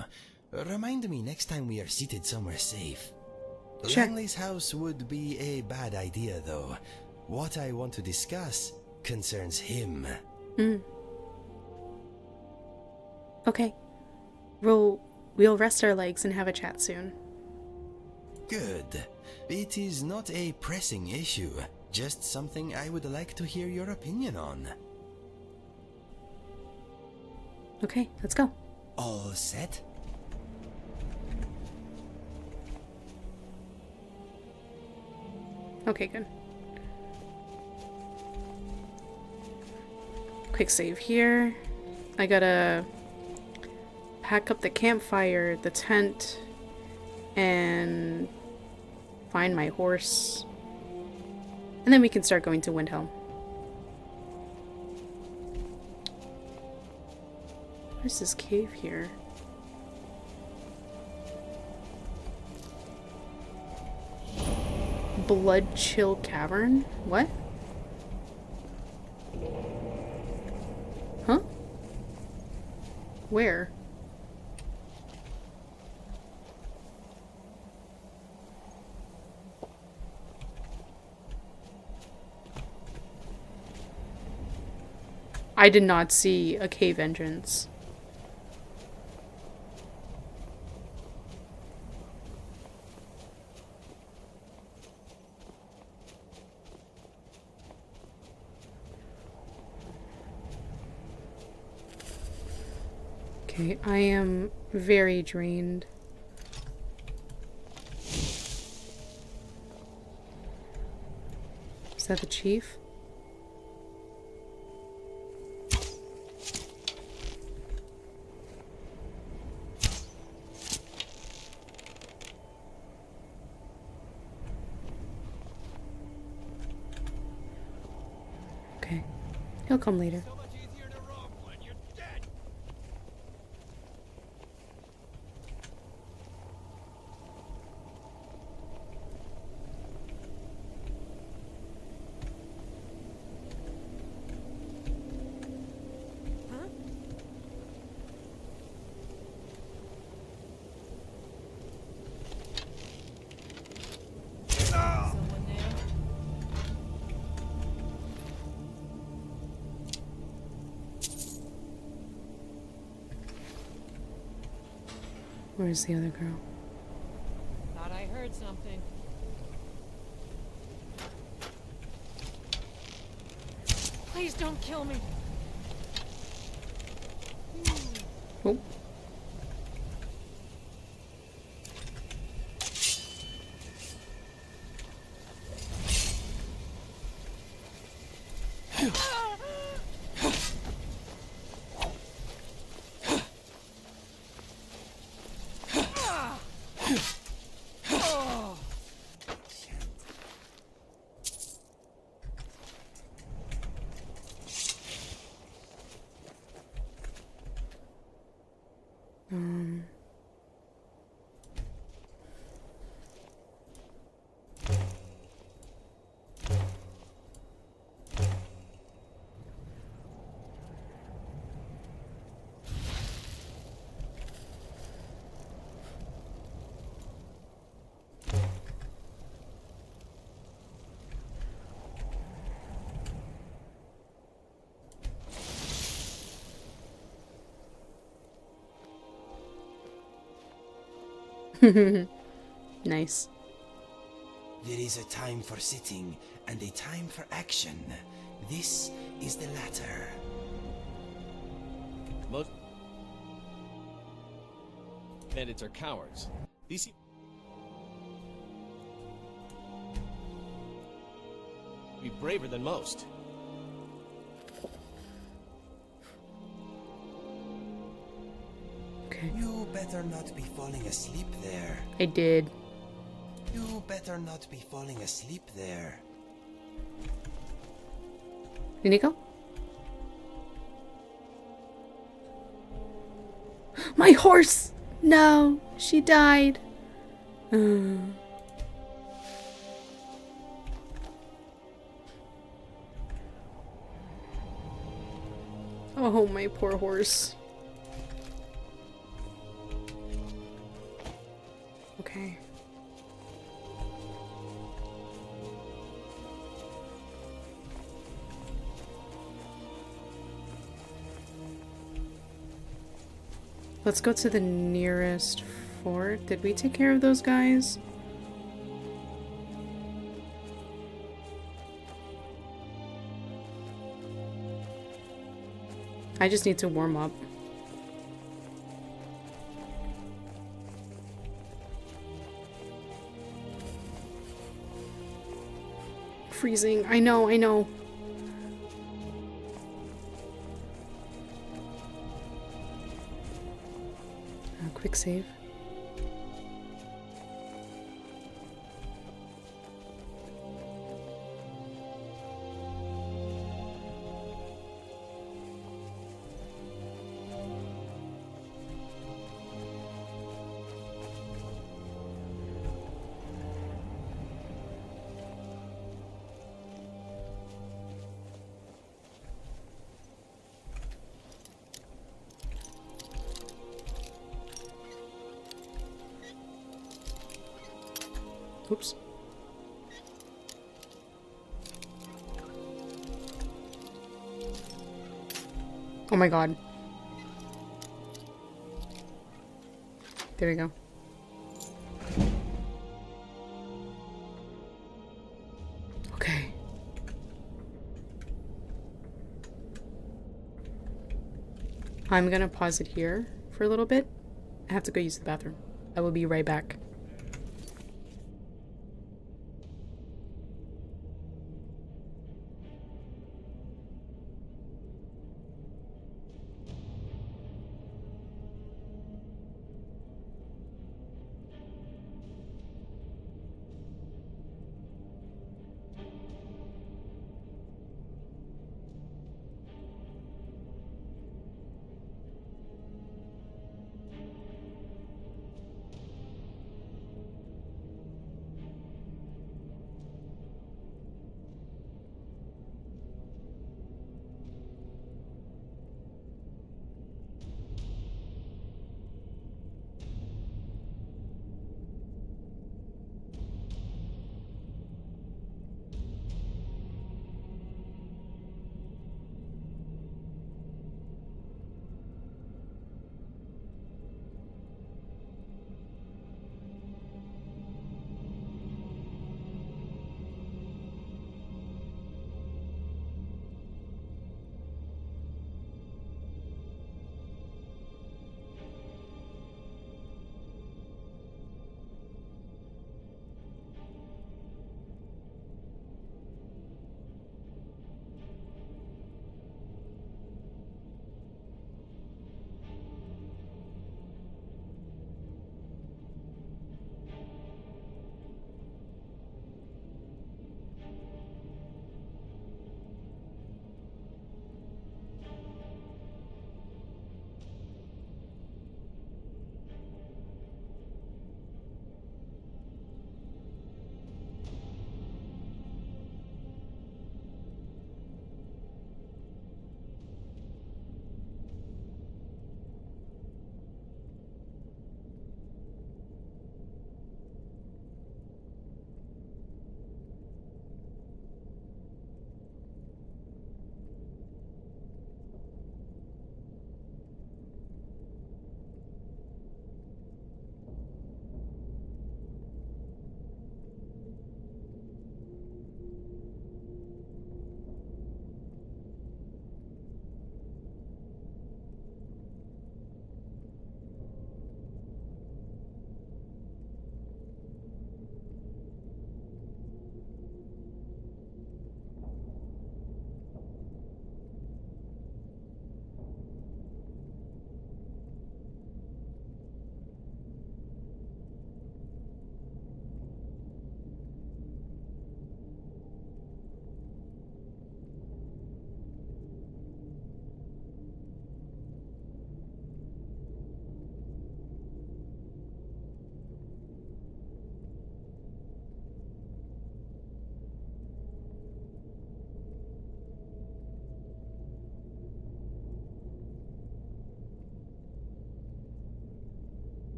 Remind me next time we are seated somewhere safe. Sure. Langley's house would be a bad idea, though. What I want to discuss concerns him. Okay. We'll rest our legs and have a chat soon. Good. It is not a pressing issue, just something I would like to hear your opinion on. Okay, let's go. All set? Okay, good. Quick save here. I gotta pack up the campfire, the tent, and find my horse. And then we can start going to Windhelm. Where's this cave here? Blood Chill Cavern? What? Huh? Where? I did not see a cave entrance. Okay, I am very drained. Is that the chief? Okay, he'll come later. So much easier to rob when you're dead. Someone there? Where's the other girl? Thought I heard something. Please don't kill me. Oh. Nice. There is a time for sitting and a time for action. This is the latter. Most bandits are cowards. These be braver than most. Okay. You better not be falling asleep there. I did. You better not be falling asleep there. Inigo? My horse! No, she died. Oh, my poor horse. Okay. Let's go to the nearest fort. Did we take care of those guys? I just need to warm up. Freezing. I know, I know. Quick save. Oops. Oh my god. There we go. Okay. I'm gonna pause it here for a little bit. I have to go use the bathroom. I will be right back.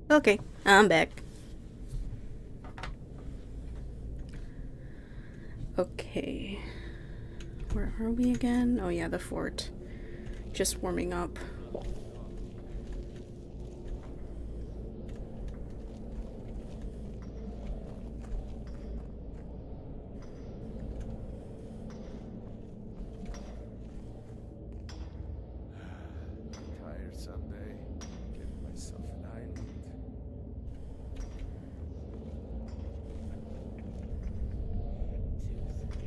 Okay, I'm back. Okay. Where are we again? Oh yeah, the fort. Just warming up. Tired someday. Get myself an island.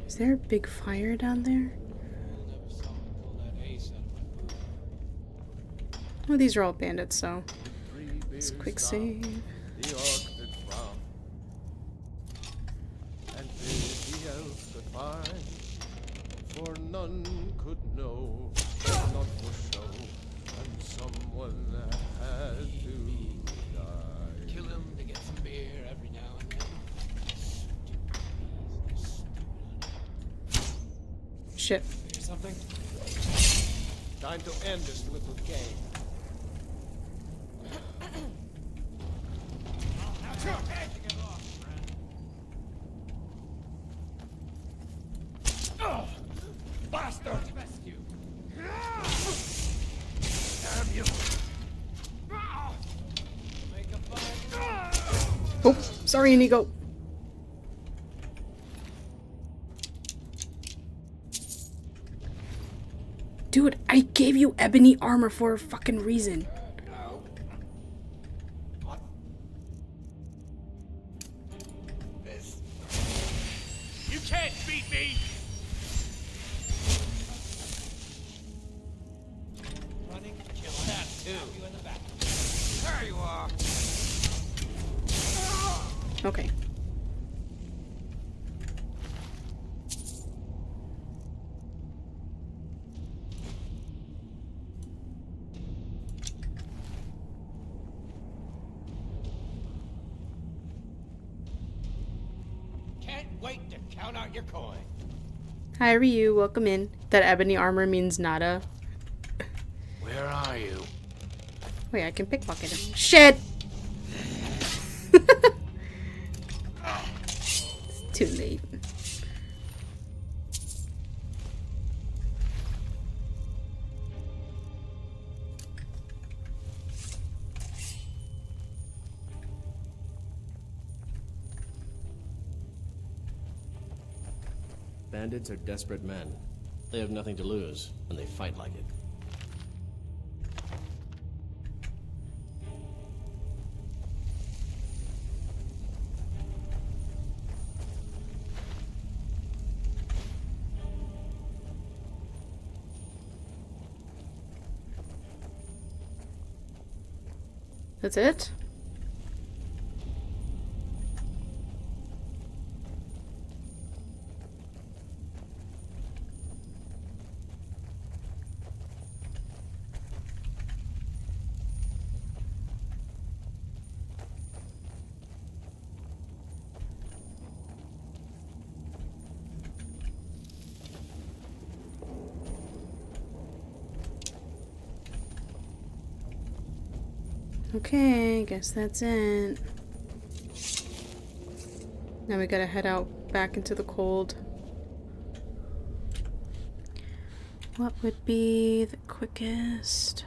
Is there a big fire down there? Oh, these are all bandits, so let's quick save. The orc that frown, and the elf that pine, for none could know, not for show, and someone had to die. kill him to get some beer every now and then. Shit. Hear something? Time to end this little game. How's your head to get lost, friend? Bastard! Rescue. Damn you! Make a fine. Oh, sorry, Inigo. Dude, I gave you ebony armor for a fucking reason. No. What? This. You can't beat me! Running, kill that too. You in the back. There you are. Okay. Can't wait to count out your coin. Hi, Ryu. Welcome in. That ebony armor means nada. Where are you? Wait, I can pickpocket him. Shit! It's too late. Bandits are desperate men. They have nothing to lose, and they fight like it. That's it? Okay, guess that's it. Now we gotta head out back into the cold. What would be the quickest?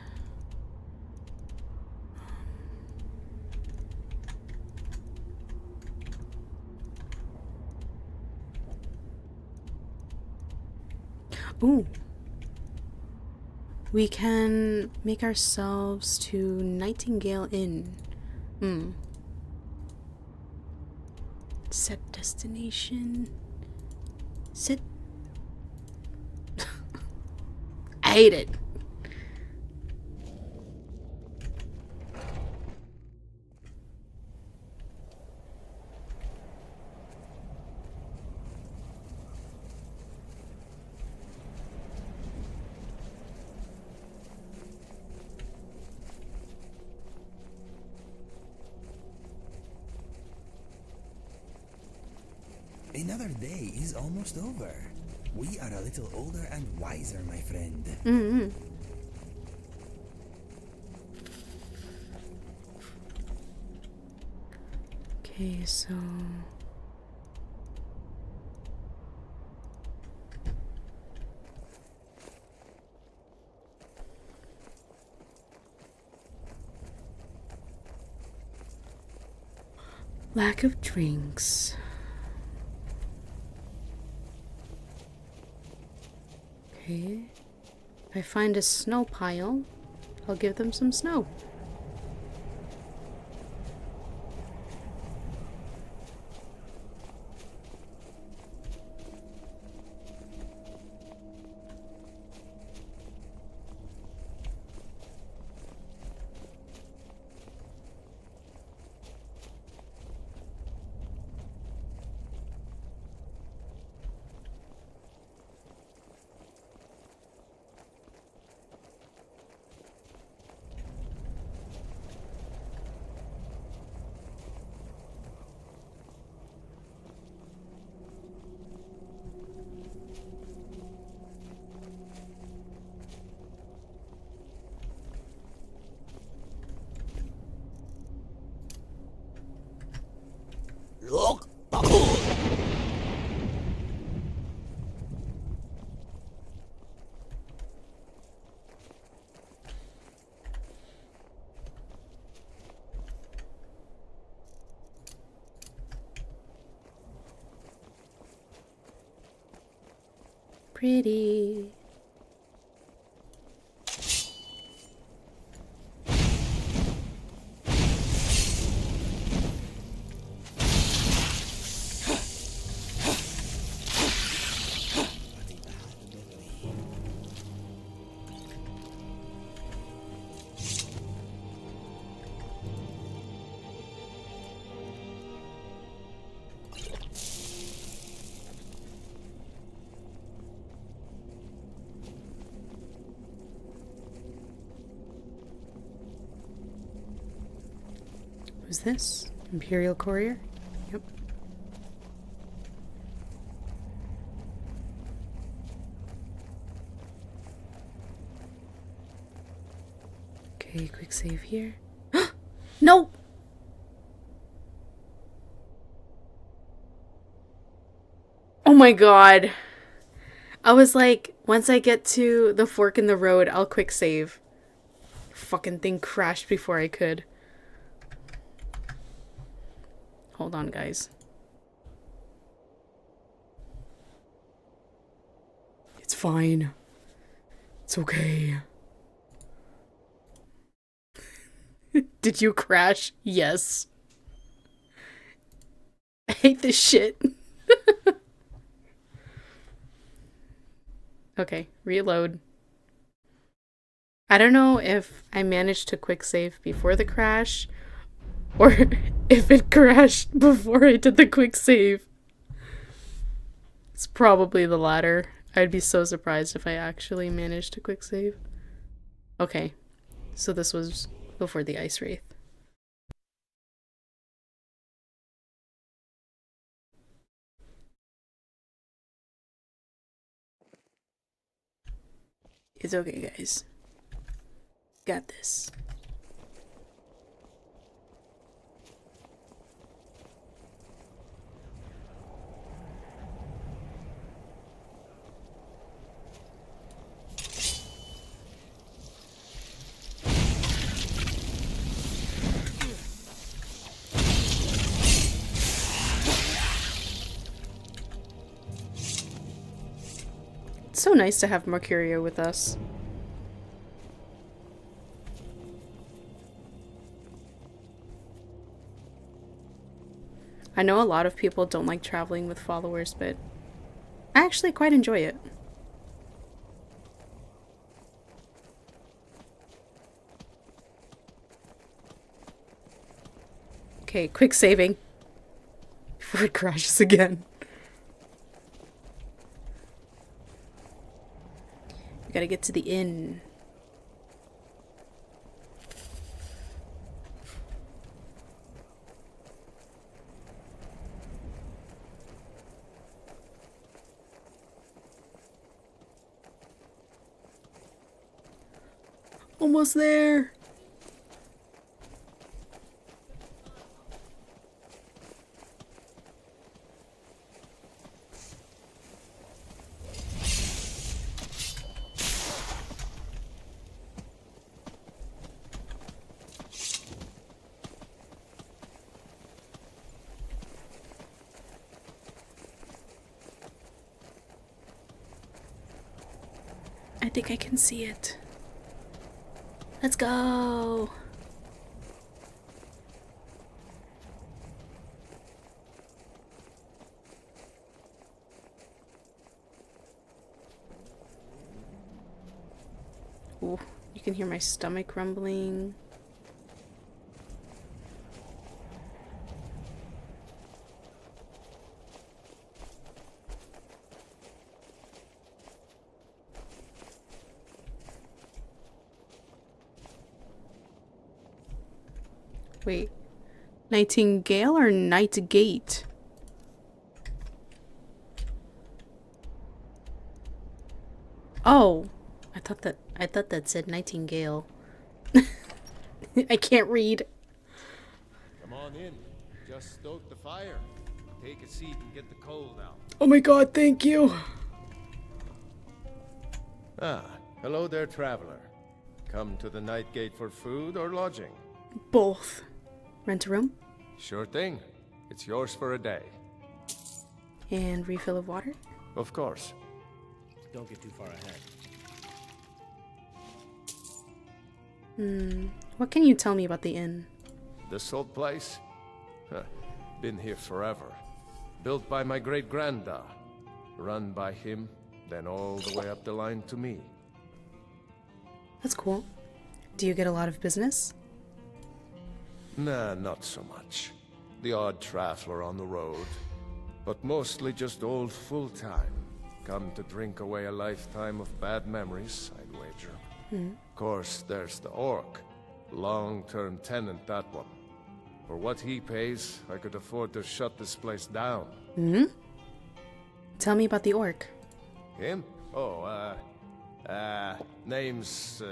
Ooh. We can make ourselves to Nightingale Inn. Set destination. Set. I hate it. Another day is almost over. We are a little older and wiser, my friend. Mm-hmm. Okay, so... lack of drinks. Okay. If I find a snow pile, I'll give them some snow. pretty. Who's this? Imperial Courier? Yep. Okay, quick save here. No! Oh my god. I was like, once I get to the fork in the road, I'll quick save. Fucking thing crashed before I could. Hold on, guys. It's fine. It's okay. Did you crash? Yes. I hate this shit. Okay, reload. I don't know if I managed to quick save before the crash or if it crashed before I did the quick save. It's probably the latter. I'd be so surprised if I actually managed to quick save. Okay, so this was before the ice wraith. It's okay, guys. Got this. It's so nice to have Mercurio with us. I know a lot of people don't like traveling with followers, but I actually quite enjoy it. Okay, quick saving before it crashes again. We gotta get to the inn. Almost there. I think I can see it. Let's go. Ooh, you can hear my stomach rumbling. Wait, Nightingale or Nightgate? Oh, I thought that said Nightingale. I can't read. Come on in. Just stoke the fire. Take a seat and get the coal out. Oh my god, thank you. Ah, hello there, traveler. Come to the Night Gate for food or lodging? Both. Rent a room Sure thing. It's yours for a day. and refill of water. Of course. Don't get too far ahead. What can you tell me about the inn? This old place? Huh. Been here forever. Built by my great-granddad. Run by him, then all the way up the line to me. That's cool. Do you get a lot of business? Nah, not so much. The odd traveler on the road. But mostly just old full-time. Come to drink away a lifetime of bad memories, I'd wager. Of course, there's the orc. Long-term tenant, that one. For what he pays, I could afford to shut this place down. Tell me about the orc. Him? Oh, name's,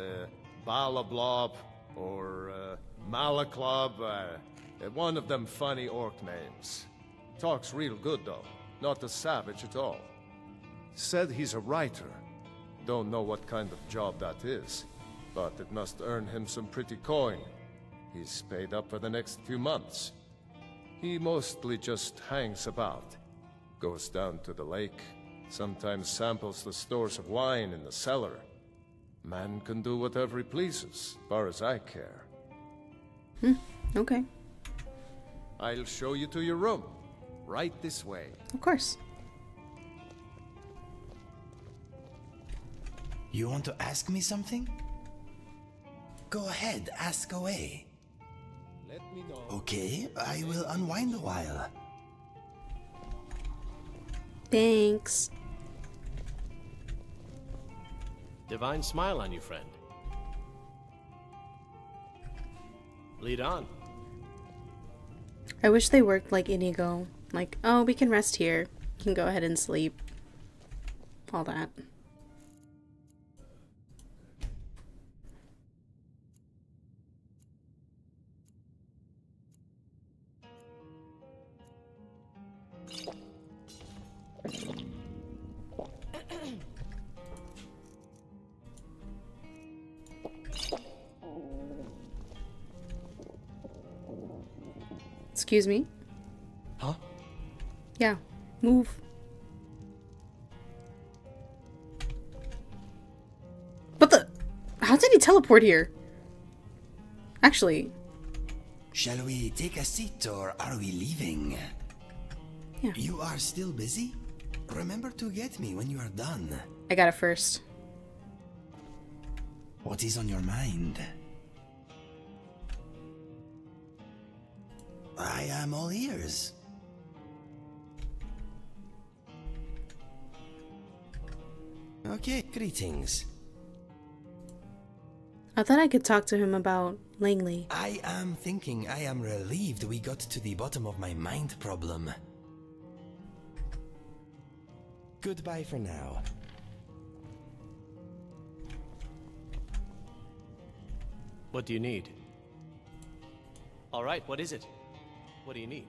Balablob, or, Malaclob, one of them funny orc names. Talks real good, though. Not a savage at all. Said he's a writer. Don't know what kind of job that is, but it must earn him some pretty coin. He's paid up for the next few months. He mostly just hangs about. Goes down to the lake, sometimes samples the stores of wine in the cellar. Man can do whatever he pleases, far as I care. Okay. I'll show you to your room. Right this way. Of course. You want to ask me something? Go ahead, ask away. Let me know. Okay, I will unwind a while. Thanks. Divine smile on you, friend. Lead on. I wish they worked like Inigo. Like, oh, we can rest here. You can go ahead and sleep. All that. Excuse me? Huh? Yeah, move. What the? How did he teleport here? Actually. Shall we take a seat or are we leaving? Yeah. You are still busy? Remember to get me when you are done. I got it first. What is on your mind? I am all ears. Okay, greetings. I thought I could talk to him about Langley. I am relieved we got to the bottom of my mind problem. Goodbye for now. What do you need? All right, what is it? What do you need?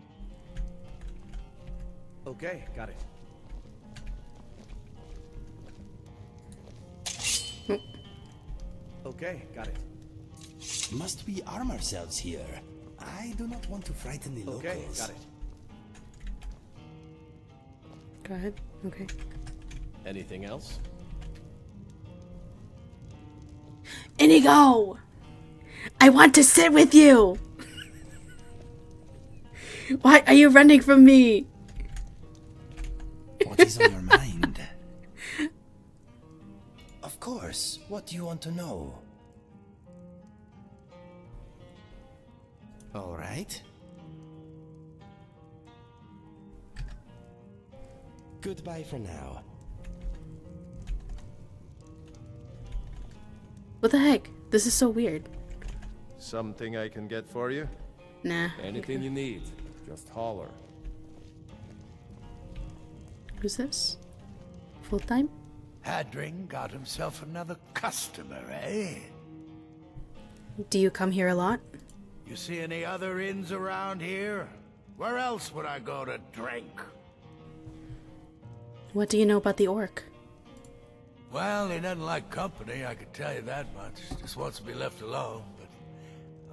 Okay, got it. Okay, got it. Must we arm ourselves here? I do not want to frighten the locals. Okay, got it. Go ahead. Okay. Anything else? Inigo! I want to sit with you! Why are you running from me? What is on your mind? Of course. What do you want to know? All right. Goodbye for now. What the heck? This is so weird. Something I can get for you? Nah. Anything you need, just holler. Who's this? Full time? Hadring got himself another customer, eh? Do you come here a lot? You see any other inns around here? Where else would I go to drink? What do you know about the orc? Well, he doesn't like company, I can tell you that much. Just wants to be left alone, but...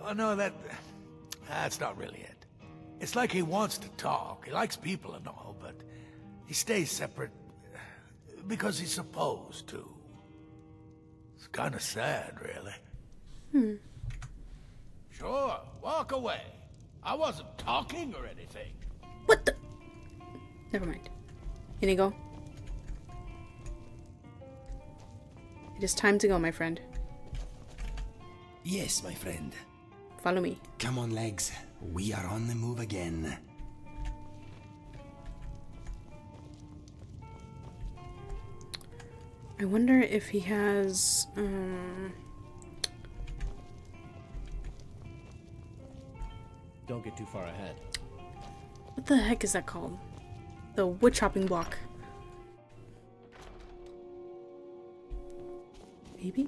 Oh no, that's not really it. It's like he wants to talk. He likes people and all, but he stays separate. because he's supposed to. It's kind of sad, really. Sure, walk away. I wasn't talking or anything. What the? Never mind. Inigo. It is time to go, my friend. Yes, my friend. Follow me. Come on, legs. We are on the move again. I wonder if he has, Don't get too far ahead. what the heck is that called? The wood chopping block. Maybe?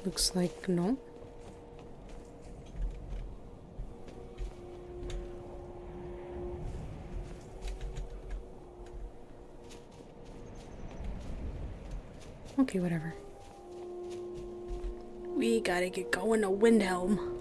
Looks like no. Okay, whatever. We gotta get going to Windhelm.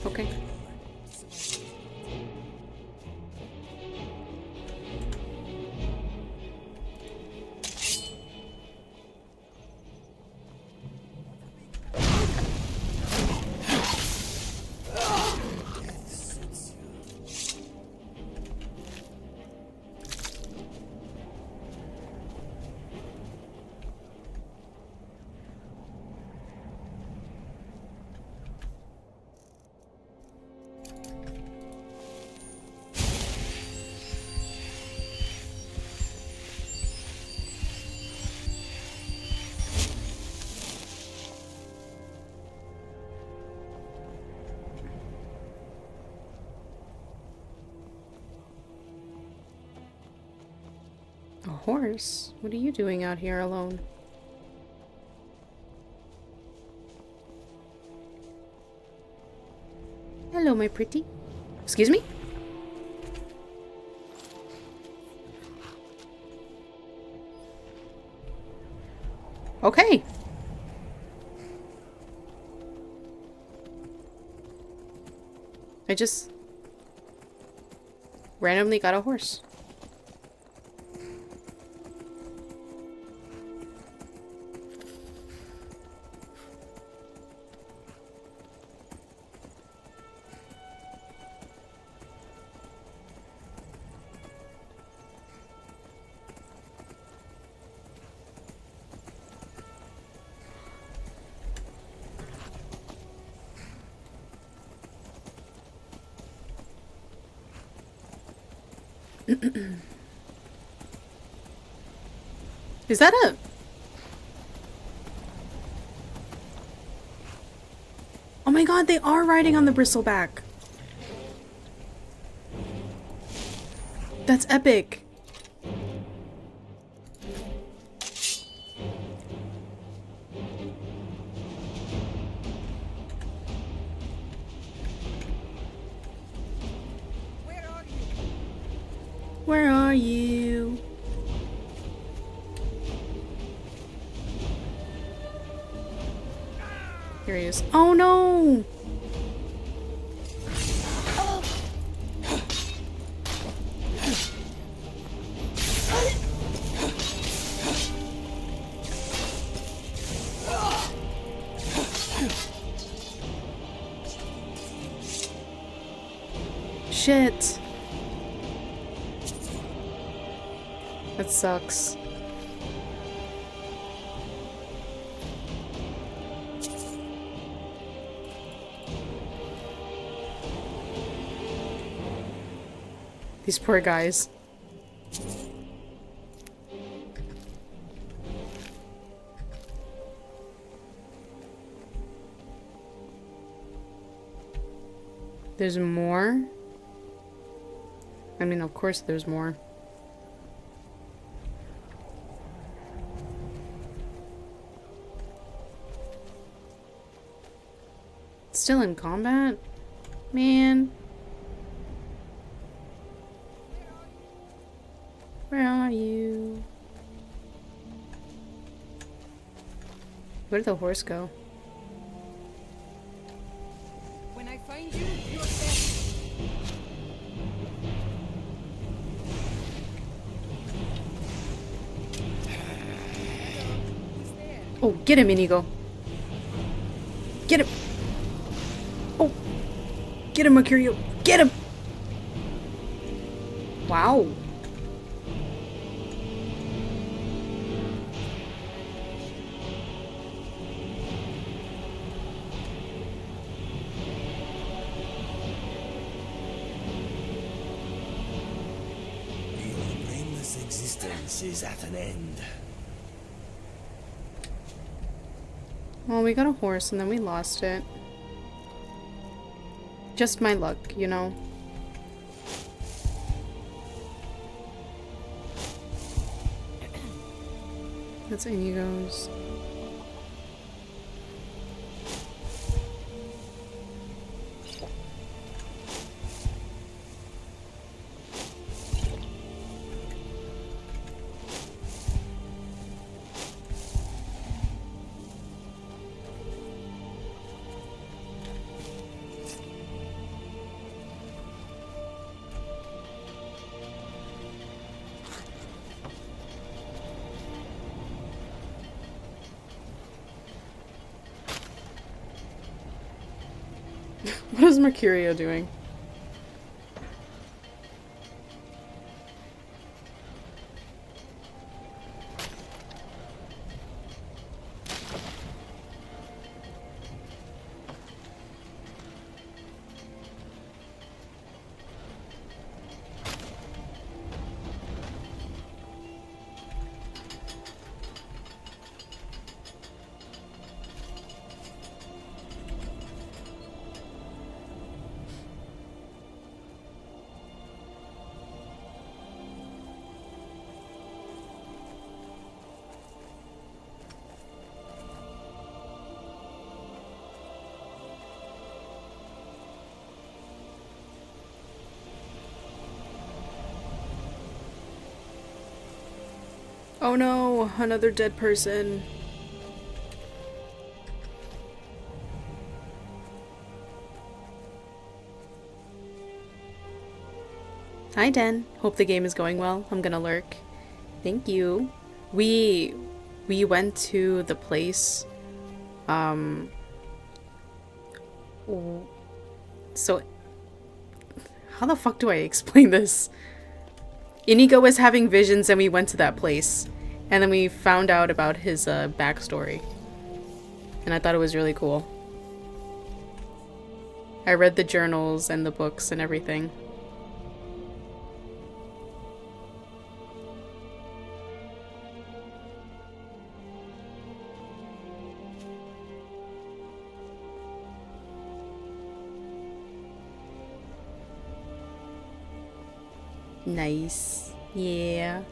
Okay. A horse? What are you doing out here alone? Hello, my pretty. Excuse me? Okay. I just randomly got a horse. Is that a... Oh my god, they are riding on the bristleback. That's epic. Where are you? Here he is. Oh no! Shit. That sucks. These poor guys. There's more? I mean, of course there's more. Still in combat? Man. Where are you? Where did the horse go? When I find you, you're dead. He's there. Oh, get him, Inigo. Get him. Oh. Get him, Mercurio. Get him. Wow. Your brainless existence is at an end. Well, we got a horse and then we lost it. Just my luck, you know. That's Inigo's. What is Mercurio doing? Oh no, another dead person. Hi Den, hope the game is going well. I'm gonna lurk. Thank you. We went to the place. So how the fuck do I explain this? Inigo was having visions and we went to that place. And then we found out about his backstory. And I thought it was really cool. I read the journals and the books and everything. Nice. Yeah.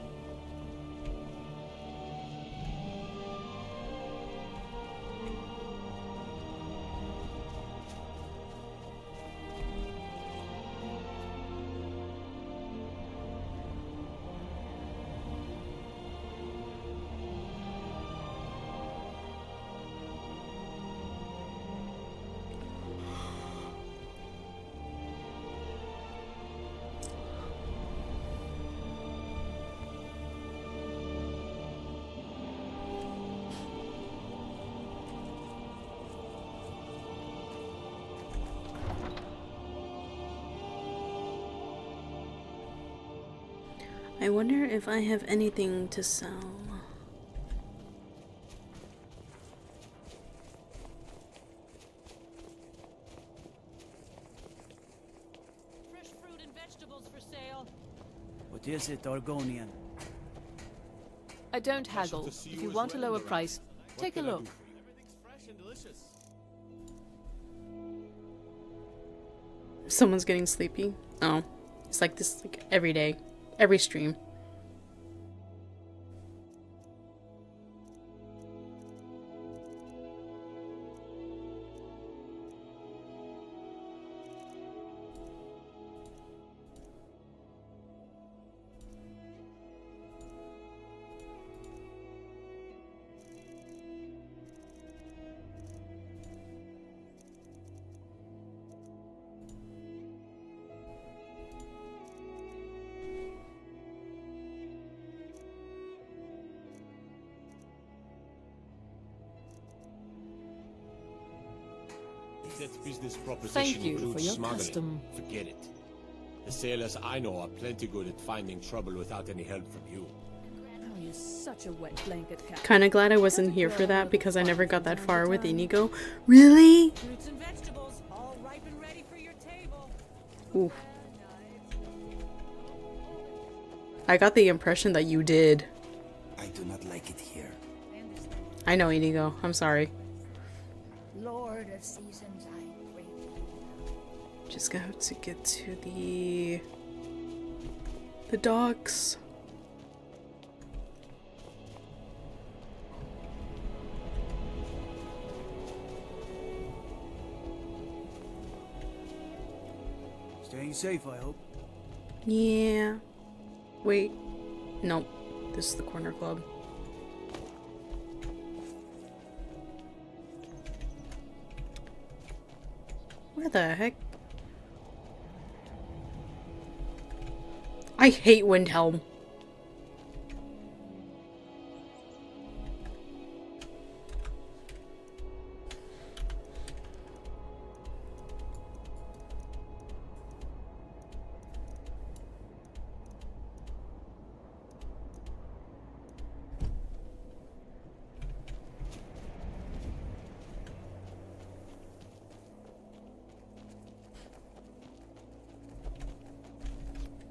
I wonder if I have anything to sell. Fresh fruit and vegetables for sale. is it, Argonian? I don't haggle. If you want a lower price, take a look. Everything's fresh and delicious. Someone's getting sleepy. Oh, it's like this like every day, every stream. That business proposition Thank you includes for your smuggling. custom. Forget it. The sailors I know are plenty good at finding trouble without any help from you. Oh, you're such a wet blanket, Captain. Kinda glad I wasn't here for that because I never got that far with Inigo. Really? Fruits and vegetables, all ripe and ready for your table. Ooh. I got the impression that you did. I do not like it here. I know, Inigo. I'm sorry. Lord of Seasons, I pray thee. Just got to get to the docks. Staying safe, I hope. Yeah. Wait. Nope. This is the corner club. Where the heck? I hate Windhelm.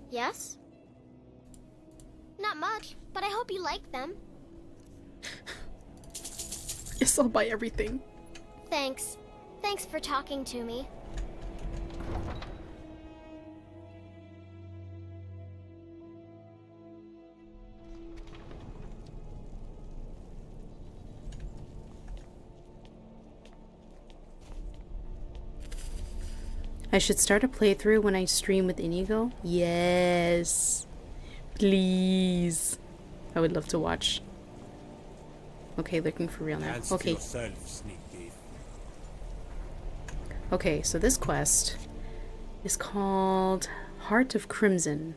Yes? Not much, but I hope you like them. Yes, I'll buy everything. Thanks. Thanks for talking to me. I should start a playthrough when I stream with Inigo? Yes. Please. I would love to watch. Okay, looking for real now. Answer to Okay. yourself, sneak thief. Okay, so this quest is called Heart of Crimson.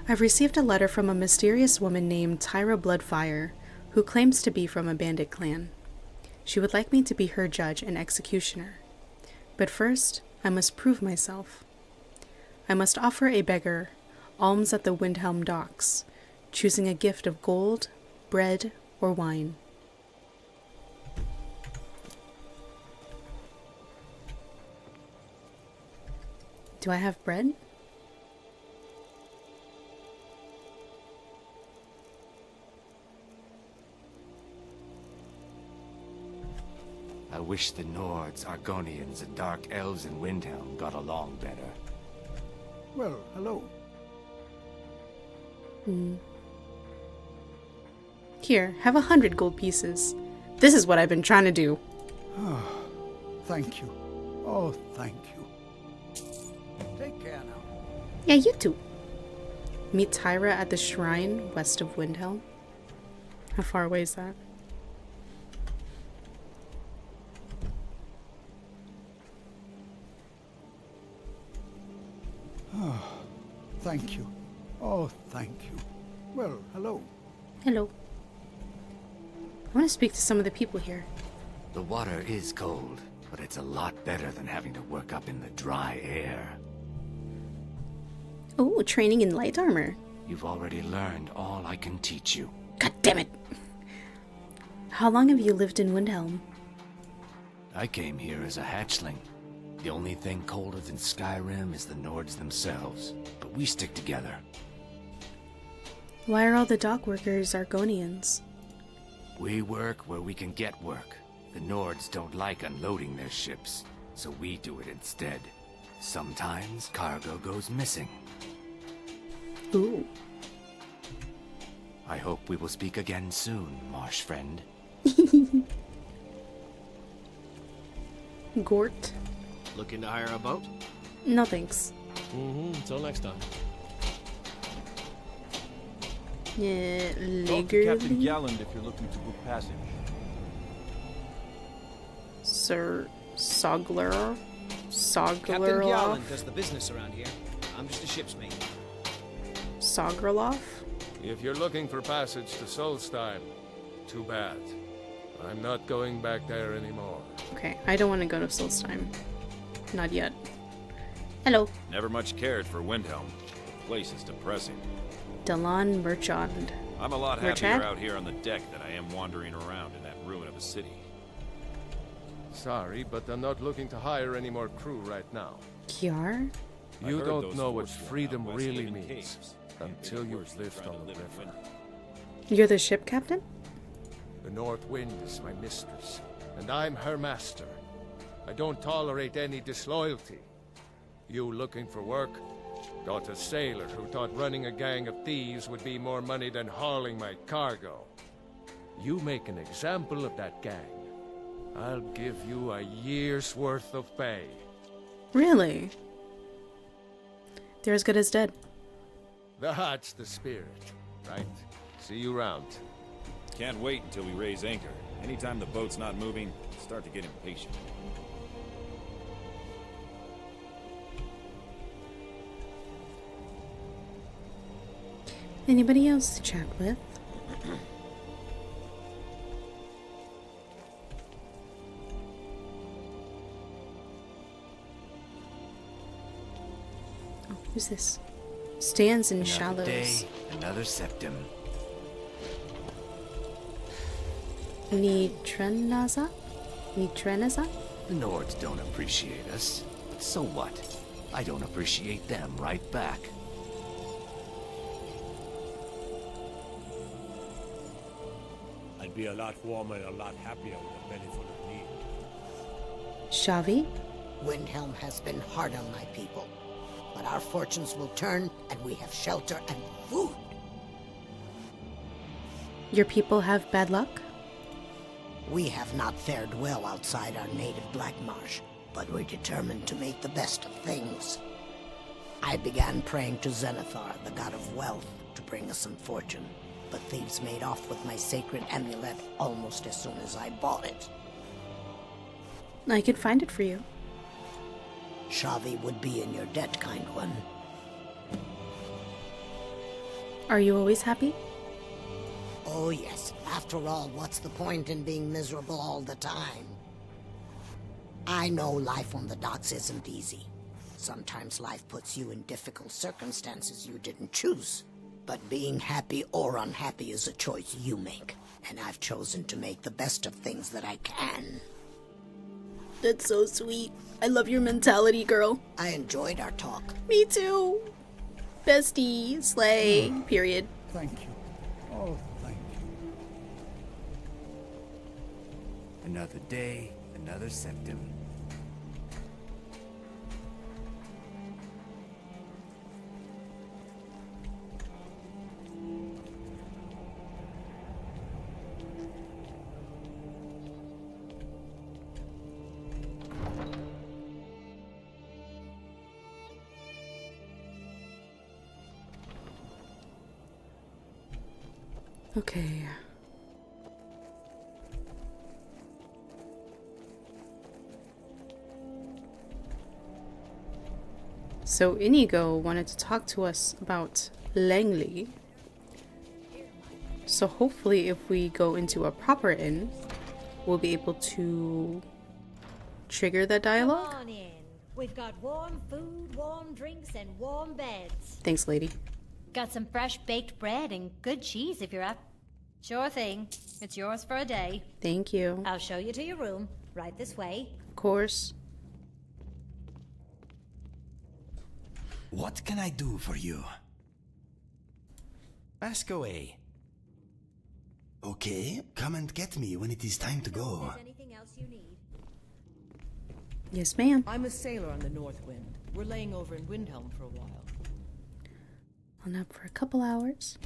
I've received a letter from a mysterious woman named Tyra Bloodfire, who claims to be from a bandit clan. She would like me to be her judge and executioner. But first, I must prove myself. I must offer a beggar alms at the Windhelm docks, choosing a gift of gold, bread, or wine. Do I have bread? I wish the Nords, Argonians, and Dark Elves in Windhelm got along better. Well, hello. Here, have 100 gold pieces. This is what I've been trying to do. Oh, thank you. Oh, thank you. Take care now. Yeah, you too. Meet Tyra at the shrine west of Windhelm. How far away is that? Oh, thank you. Oh, thank you. Well, hello. Hello. I want to speak to some of the people here. The water is cold, but it's a lot better than having to work up in the dry air. Oh, training in light armor. You've already learned all I can teach you. God damn it! How long have you lived in Windhelm? I came here as a hatchling. The only thing colder than Skyrim is the Nords themselves, but we stick together. Why are all the dock workers Argonians? We work where we can get work. The Nords don't like unloading their ships, so we do it instead. Sometimes cargo goes missing. Ooh. I hope we will speak again soon, marsh friend. Gort? Looking to hire a boat? No thanks. Until next time. Yeah, Talk to Captain Liggerly? Galland if you're looking to book passage. Sir Sogler? Captain Soglerloff? Galland does the business around here. I'm just a ship's mate. Sograloff? If you're looking for passage to Solstheim, too bad. I'm not going back there anymore. Okay, I don't want to go to Solstheim. Not yet. Hello. Never much cared for Windhelm. The place is depressing. Delon Merchand. I'm a lot Merchand? happier out here on the deck than I am wandering around in that ruin of a city. Sorry, but I'm not looking to hire any more crew right now. Kiar? You heard don't those know what forts were freedom out west really live in means caves. until you've lived on the river. You're the ship captain? The North Wind is my mistress, and I'm her master. I don't tolerate any disloyalty. You looking for work? Got a sailor who thought running a gang of thieves would be more money than hauling my cargo. You make an example of that gang, I'll give you a year's worth of pay. Really? They're as good as dead. That's the spirit, right? See you round. Can't wait until we raise anchor. Anytime the boat's not moving, I start to get impatient. Anybody else to chat with? Oh, who's this? Stands in Another shallows. day, another septum. Nitrenaza? Nitrenaza? The Nords don't appreciate us. So what? I don't appreciate them right back. I'd be a lot warmer and a lot happier with a belly full of meat. Shavi? Windhelm has been hard on my people, but our fortunes will turn and we have shelter and food. Your people have bad luck? We have not fared well outside our native Black Marsh, but we're determined to make the best of things. I began praying to Zenithar, the god of wealth, to bring us some fortune, but thieves made off with my sacred amulet almost as soon as I bought it. I could find it for you. Shavi would be in your debt, kind one. Are you always happy? Oh yes, after all, what's the point in being miserable all the time? I know life on the docks isn't easy. Sometimes life puts you in difficult circumstances you didn't choose. But being happy or unhappy is a choice you make. And I've chosen to make the best of things that I can. That's so sweet. I love your mentality, girl. I enjoyed our talk. Me too. Bestie, slay, period. Thank you. Oh, thank you. Another day, another septum. Okay. So Inigo wanted to talk to us about Langley. So hopefully if we go into a proper inn, we'll be able to trigger that dialogue. Come on in. We've got warm food, warm drinks, and warm beds. Thanks, lady. Got some fresh baked bread and good cheese if you're up. Sure thing. It's yours for a day. Thank you. I'll show you to your room. Right this way. Of course. What can I do for you? Ask away. Okay, come and get me when it is time to go. Anything else you need? Yes, ma'am. I'm a sailor on the North Wind. We're laying over in Windhelm for a while. On up for a couple hours.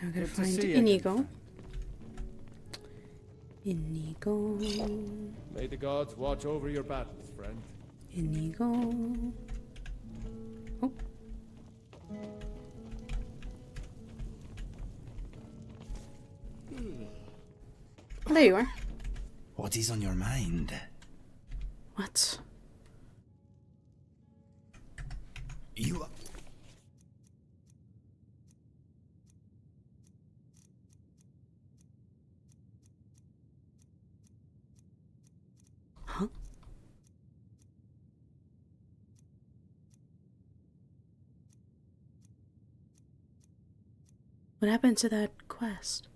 Now I gotta find Inigo. Inigo. May the gods watch over your battles, friend. Inigo. Oh. There you are. What is on your mind? What? You... Huh? What happened to that quest?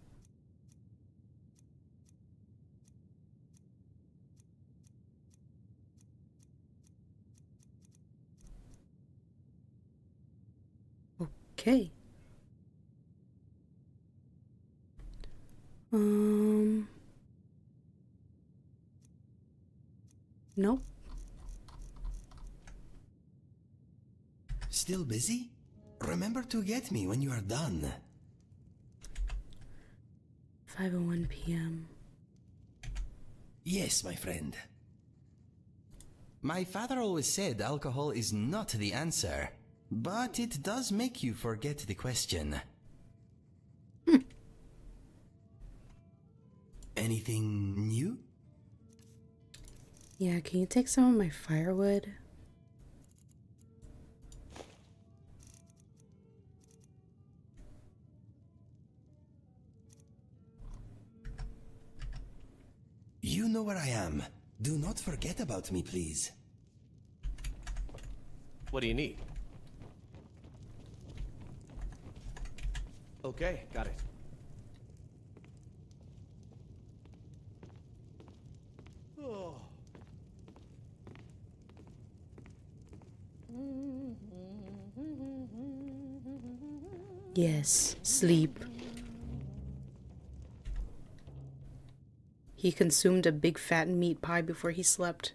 Okay. Nope. Still busy? Remember to get me when you are done. 5:01 p.m. Yes, my friend. My father always said alcohol is not the answer, but it does make you forget the question. Anything new? Yeah, can you take some of my firewood? You know where I am. Do not forget about me, please. What do you need? Okay, got it. Oh. Yes, sleep. He consumed a big fat meat pie before he slept.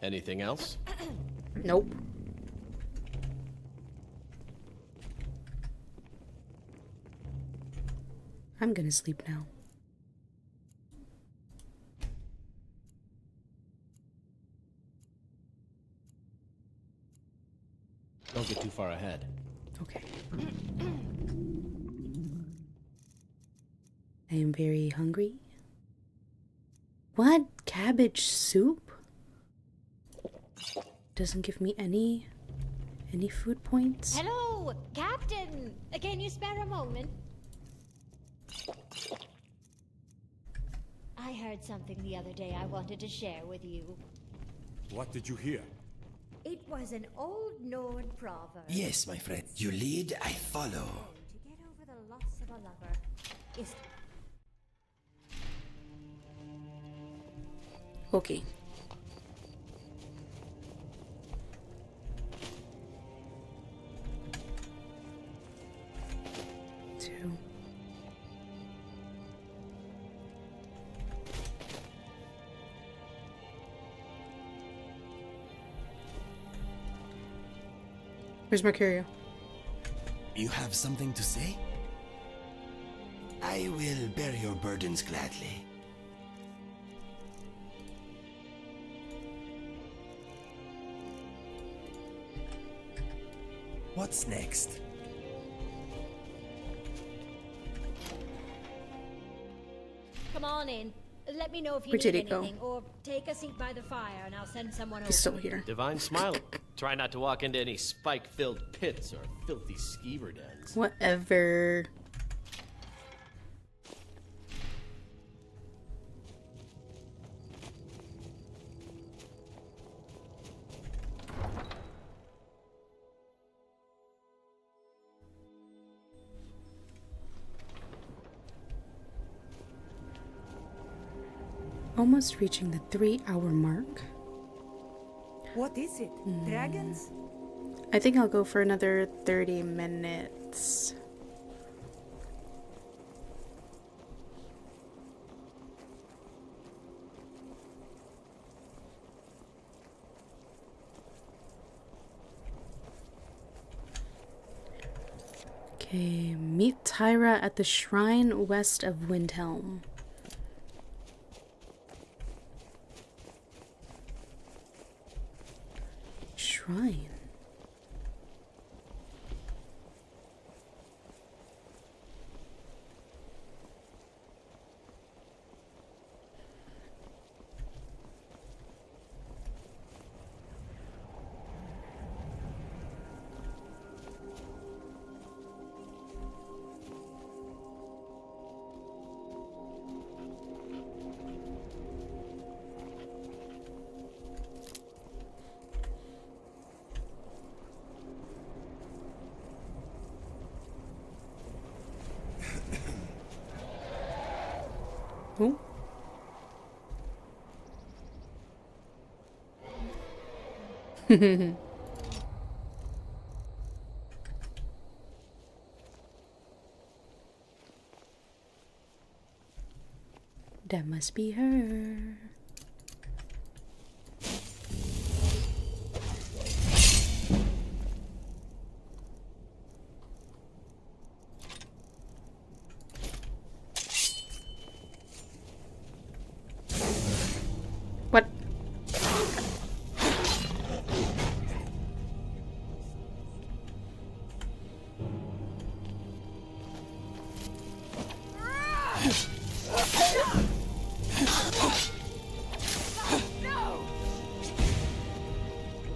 Anything else? Nope. I'm gonna sleep now. Don't get too far ahead. Okay. I am very hungry. What? Cabbage soup? Doesn't give me any food points. Hello, Captain. Can you spare a moment? I heard something the other day I wanted to share with you. What did you hear? It was an old Nord proverb. Yes, my friend. You lead, I follow. To get over the loss of a lover is... Okay. Two. Where's Mercurio? You have something to say? I will bear your burdens gladly. What's next? Come on in. Let me know if you Where need did it go? anything, or take a seat by the fire and I'll send someone over. He's still here. Divine smile. Try not to walk into any spike-filled pits or filthy skeever dens. Whatever. Almost reaching the 3-hour mark. What is it? Dragons? I think I'll go for another 30 minutes. Okay, meet Tyra at the shrine west of Windhelm. Shrine. Oh. That must be her. What? No!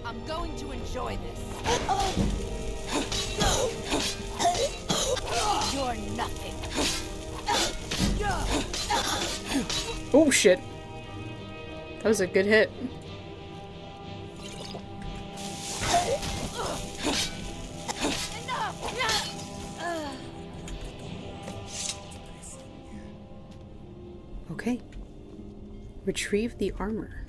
I'm going to enjoy this. You're nothing. Oh shit. That was a good hit. Okay. Retrieve the armor.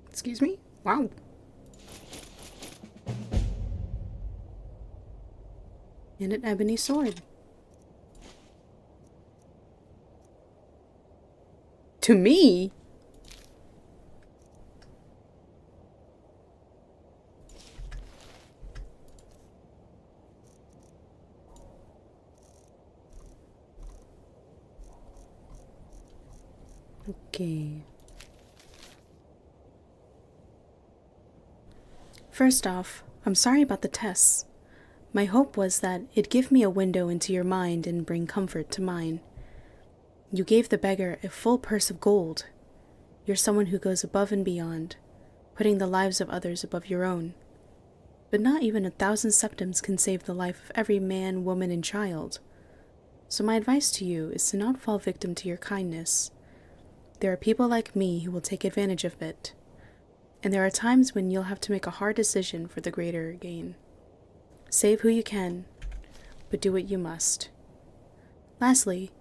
Excuse me? Wow. And an ebony sword. To me? Okay. First off, I'm sorry about the tests. My hope was that it'd give me a window into your mind and bring comfort to mine. You gave the beggar a full purse of gold. You're someone who goes above and beyond, putting the lives of others above your own. But not even 1,000 septims can save the life of every man, woman, and child. So my advice to you is to not fall victim to your kindness. There are people like me who will take advantage of it, and there are times when you'll have to make a hard decision for the greater gain. Save who you can, but do what you must. Lastly,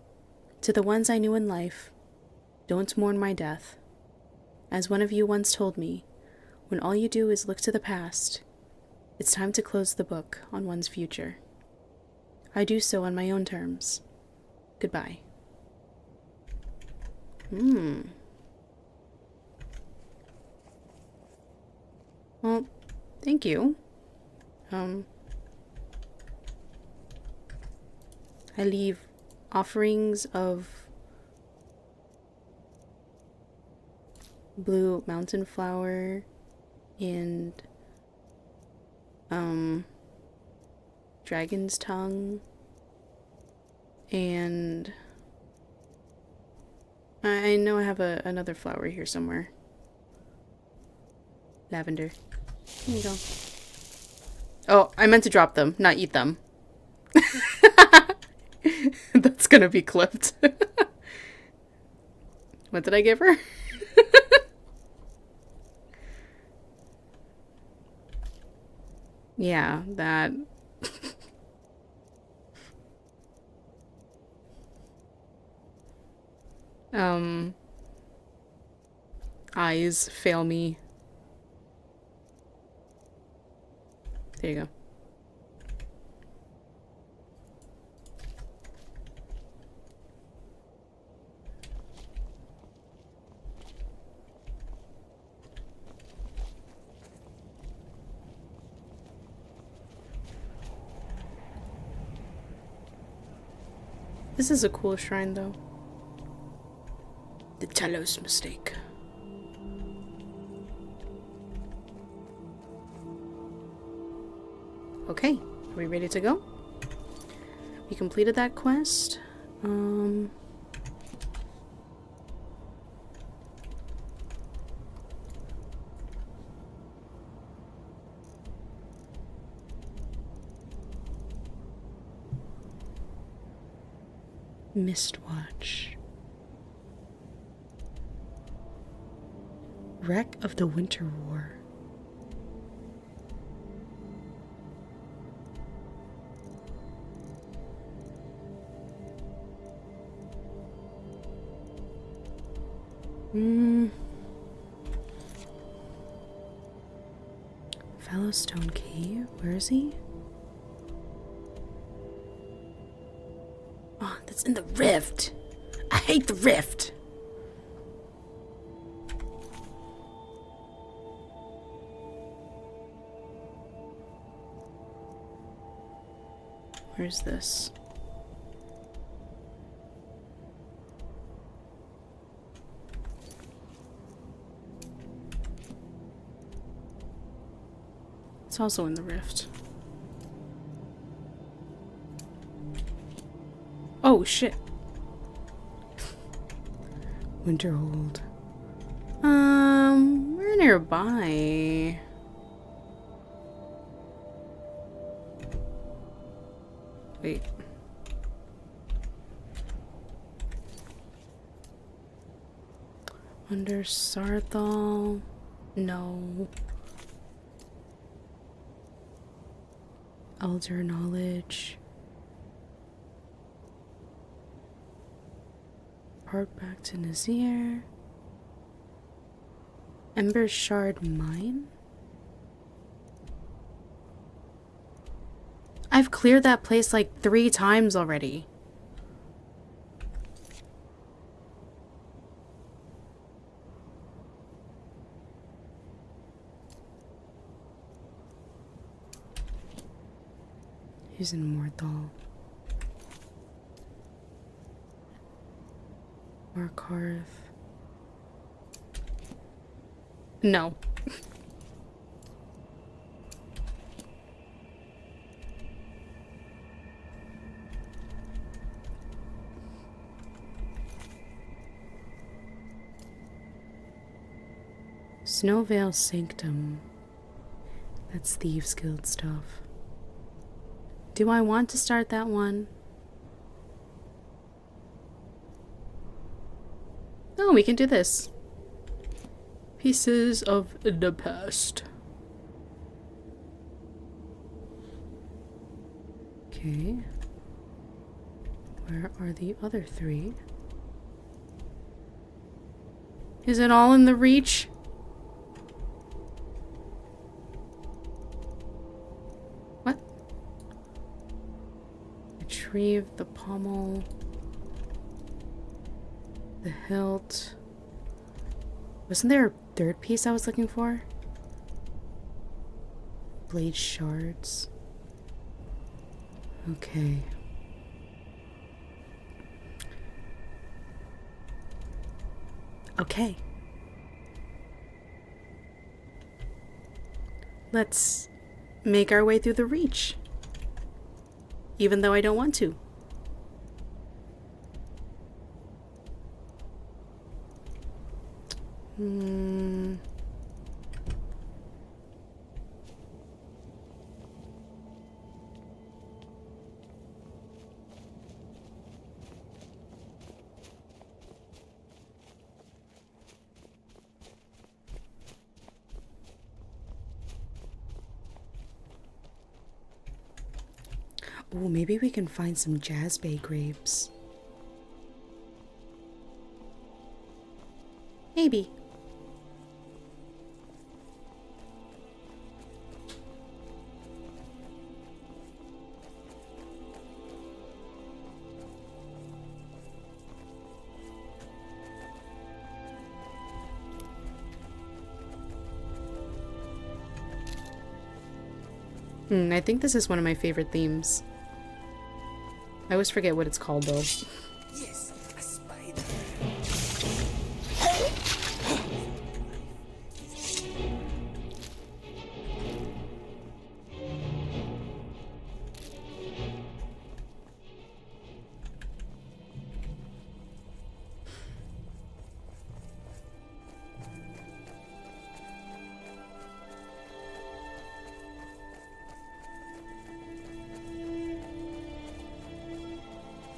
to the ones I knew in life, don't mourn my death. As one of you once told me, when all you do is look to the past, it's time to close the book on one's future. I do so on my own terms. Goodbye. Well, thank you. I leave offerings of blue mountain flower and dragon's tongue, and I know I have another flower here somewhere. Lavender. Here you go. Oh, I meant to drop them, not eat them. That's gonna be clipped. What did I give her? Yeah, that. Eyes fail me. There you go. This is a cool shrine, though. The Talos mistake. Okay, are we ready to go? We completed that quest. Mistwatch. Wreck of the Winter War. Fellowstone Cave? Where is he? Oh, that's in the rift. I hate the rift. Where's this? It's also in the rift. Oh shit. Winterhold. We're nearby. Wait. Under Sarthal? No. Elder Knowledge. Park back to Nazir. Ember Shard Mine? I've cleared that place like 3 times already. He's in Morthal. Markarth. No. Snowveil Sanctum. That's Thieves Guild stuff. Do I want to start that one? Oh, we can do this. Pieces of the past. Okay. Where are the other 3? Is it all in the reach? What? Retrieve the pommel. The hilt. Wasn't there a 3rd piece I was looking for? Blade shards. Okay. Okay. Let's make our way through the reach. Even though I don't want to. Oh, maybe we can find some Jazzbay grapes. Maybe. I think this is one of my favorite themes. I always forget what it's called though. Yes, a spider.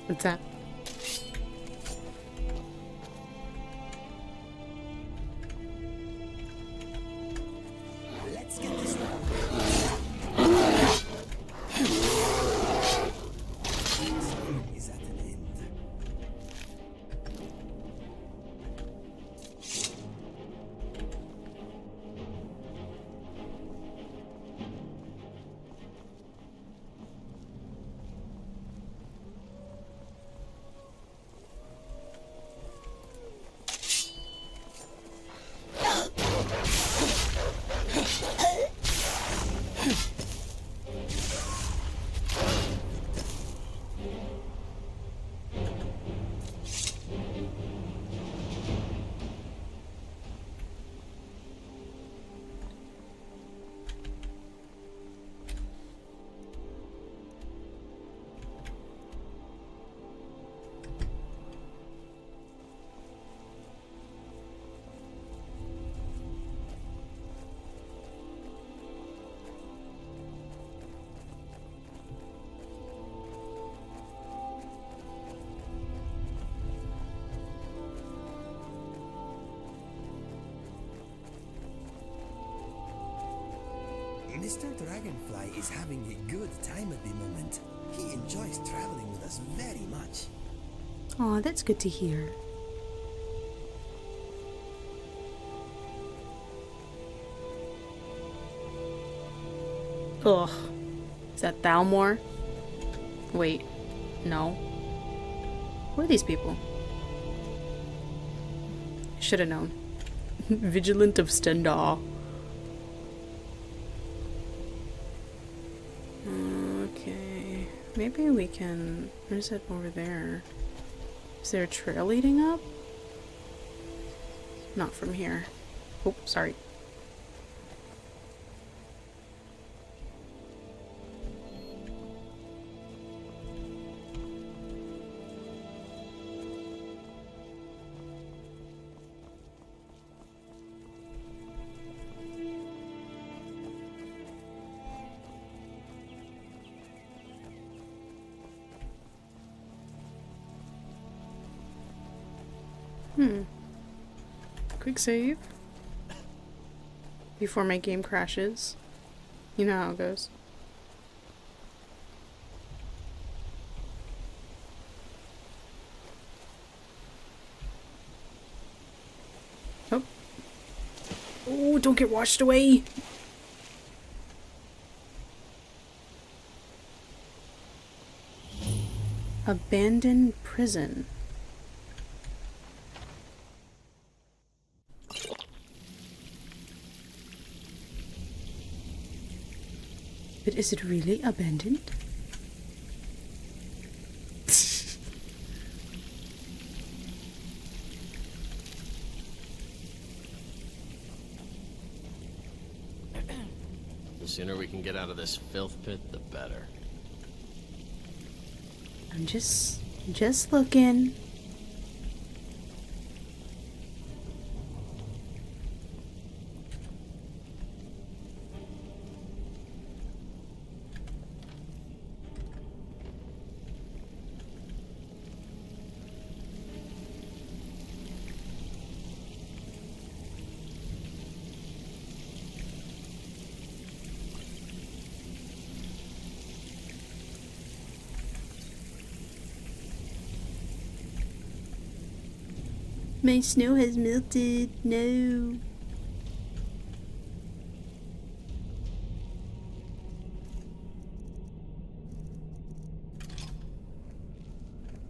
What's that? Let's get this one. Is at an end. Mr. Dragonfly is having a good time at the moment. He enjoys traveling with us very much. Aw, that's good to hear. Ugh. Is that Thalmor? Wait. No. Who are these people? Should have known. Vigilant of Stendar. Okay. Maybe we can... Where's it over there? Is there a trail leading up? Not from here. Oh, sorry. Quick save. Before my game crashes. You know how it goes. Oh. Oh, don't get washed away. Abandoned prison. But is it really abandoned? The sooner we can get out of this filth pit, the better. I'm just looking. My snow has melted. No.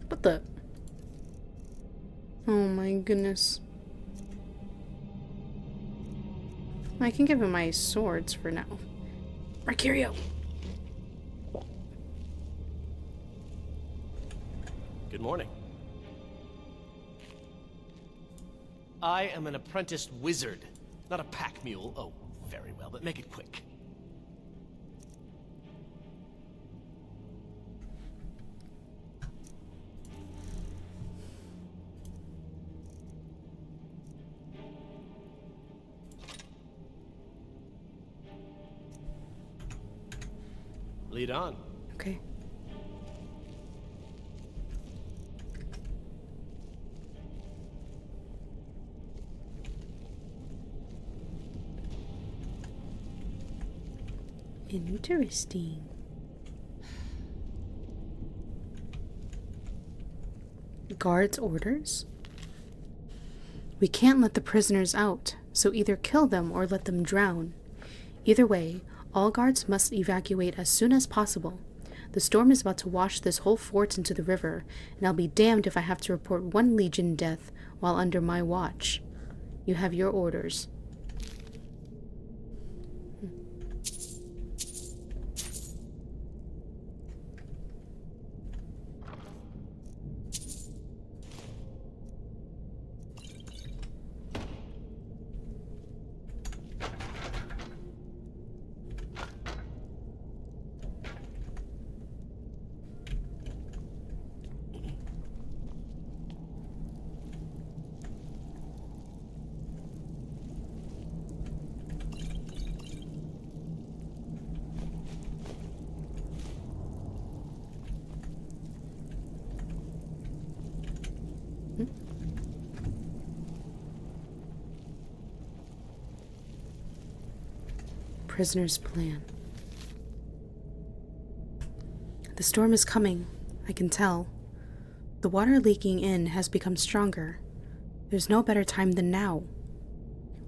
What the? Oh my goodness. I can give him my swords for now. Mercurio! Good morning. I am an apprenticed wizard, not a pack mule. Oh, very well, but make it quick. Lead on. Okay. Interesting. Guards' orders? We can't let the prisoners out, so either kill them or let them drown. Either way, all guards must evacuate as soon as possible. The storm is about to wash this whole fort into the river, and I'll be damned if I have to report one legion death while under my watch. You have your orders. Prisoner's plan. The storm is coming, I can tell. The water leaking in has become stronger. There's no better time than now.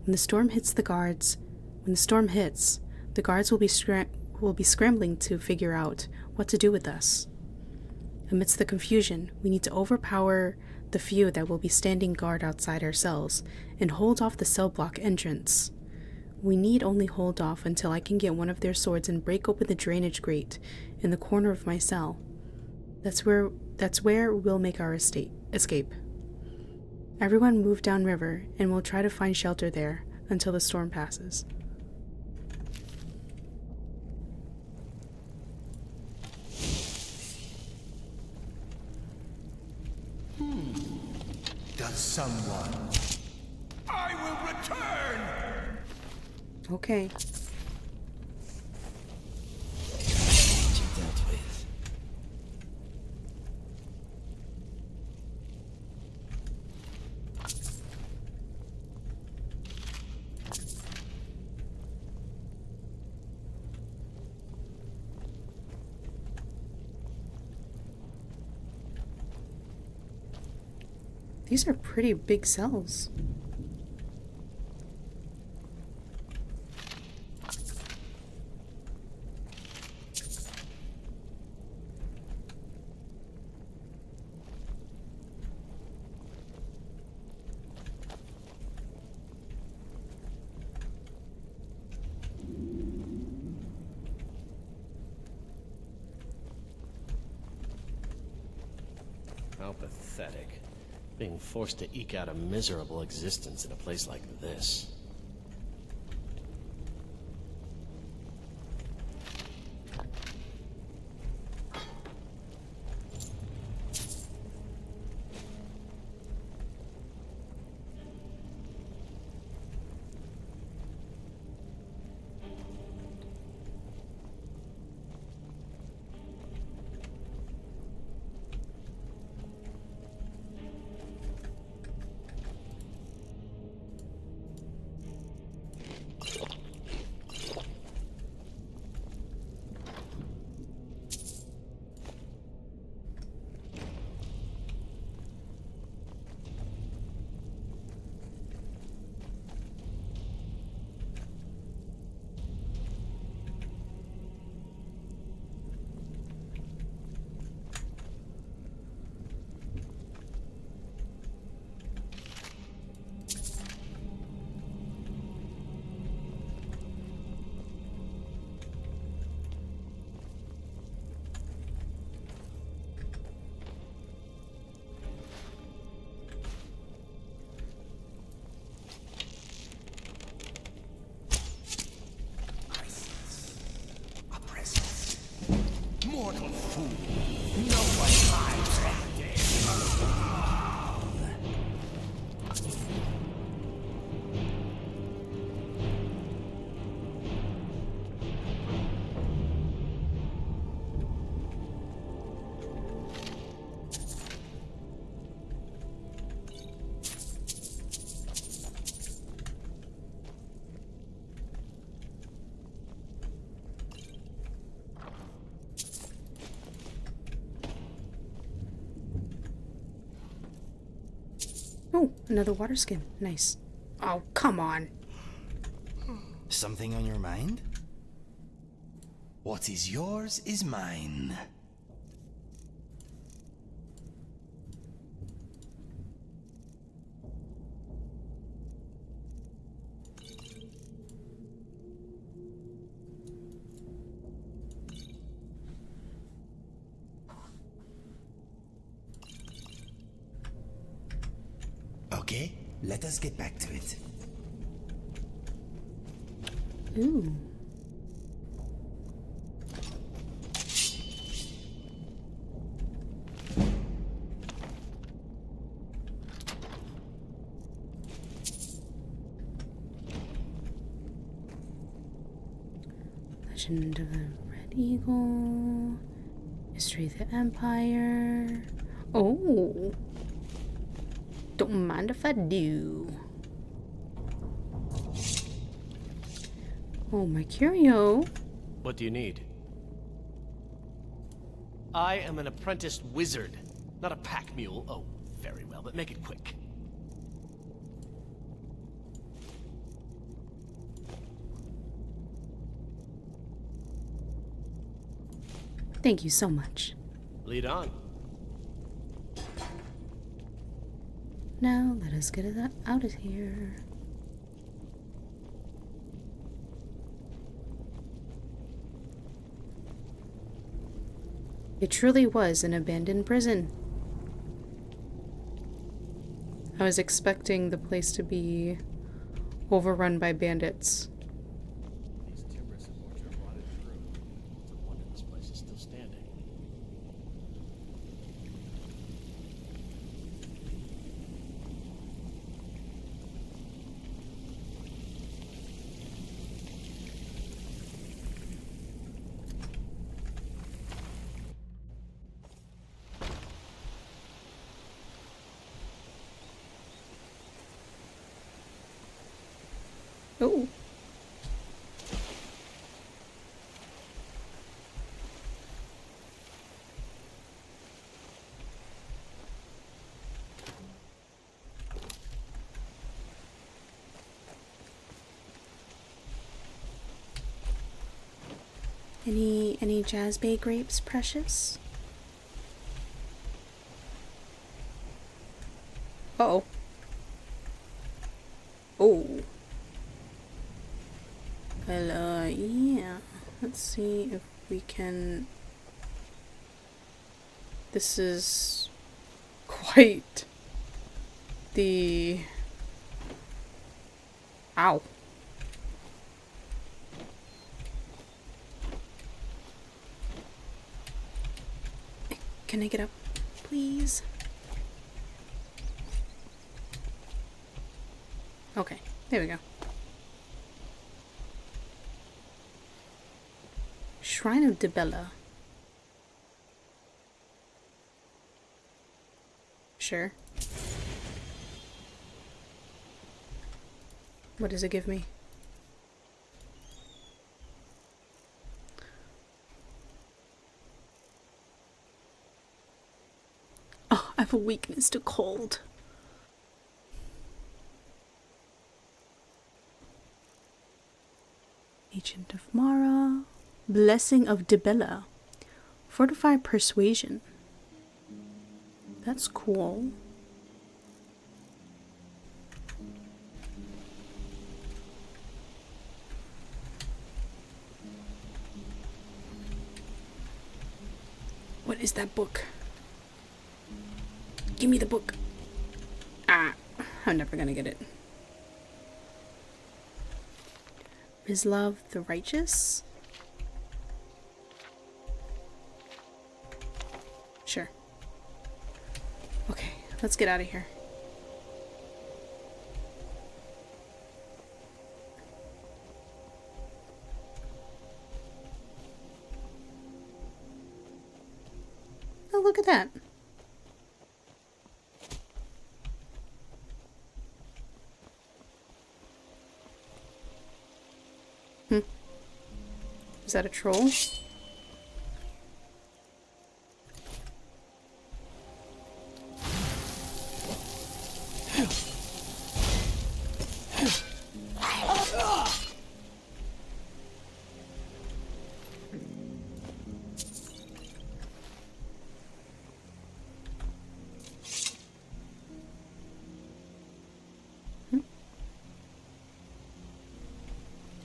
When the storm hits, the guards will be scrambling to figure out what to do with us. Amidst the confusion, we need to overpower the few that will be standing guard outside our cells and hold off the cell block entrance. We need only hold off until I can get one of their swords and break open the drainage grate in the corner of my cell. That's where we'll make our escape. Everyone move downriver, and we'll try to find shelter there until the storm passes. Does someone? I will return! Okay. Dealt with. These are pretty big cells. How pathetic. Being forced to eke out a miserable existence in a place like this. little fool. Nobody hides from the dead. Oh, another water skin. Nice. Oh, come on. Something on your mind? What is yours is mine. Okay, let us get back to it. Ooh. Legend of the Red Eagle. History of the Empire. Oh. Don't mind if I do. Oh, my curio. What do you need? I am an apprenticed wizard, not a pack mule. Oh, very well, but make it quick. Thank you so much. Lead on. Now, let us get it out of here. It truly was an abandoned prison. I was expecting the place to be overrun by bandits. These timbers have more to rotted through. It's a wonder this place is still standing. Oh. Any Jazz Bay grapes, precious? Uh-oh. Oh. Well, yeah. Let's see if we can... This is quite the... Ow. Can I get up, please? Okay, there we go. Shrine of Dibella. Sure. What does it give me? Oh, I have a weakness to cold. Agent of Mara. Blessing of Dibella. Fortify Persuasion. That's cool. What is that book? Give me the book. Ah, I'm never gonna get it. Rizlav the Righteous? let's get out of here. Oh, look at that. Is that a troll?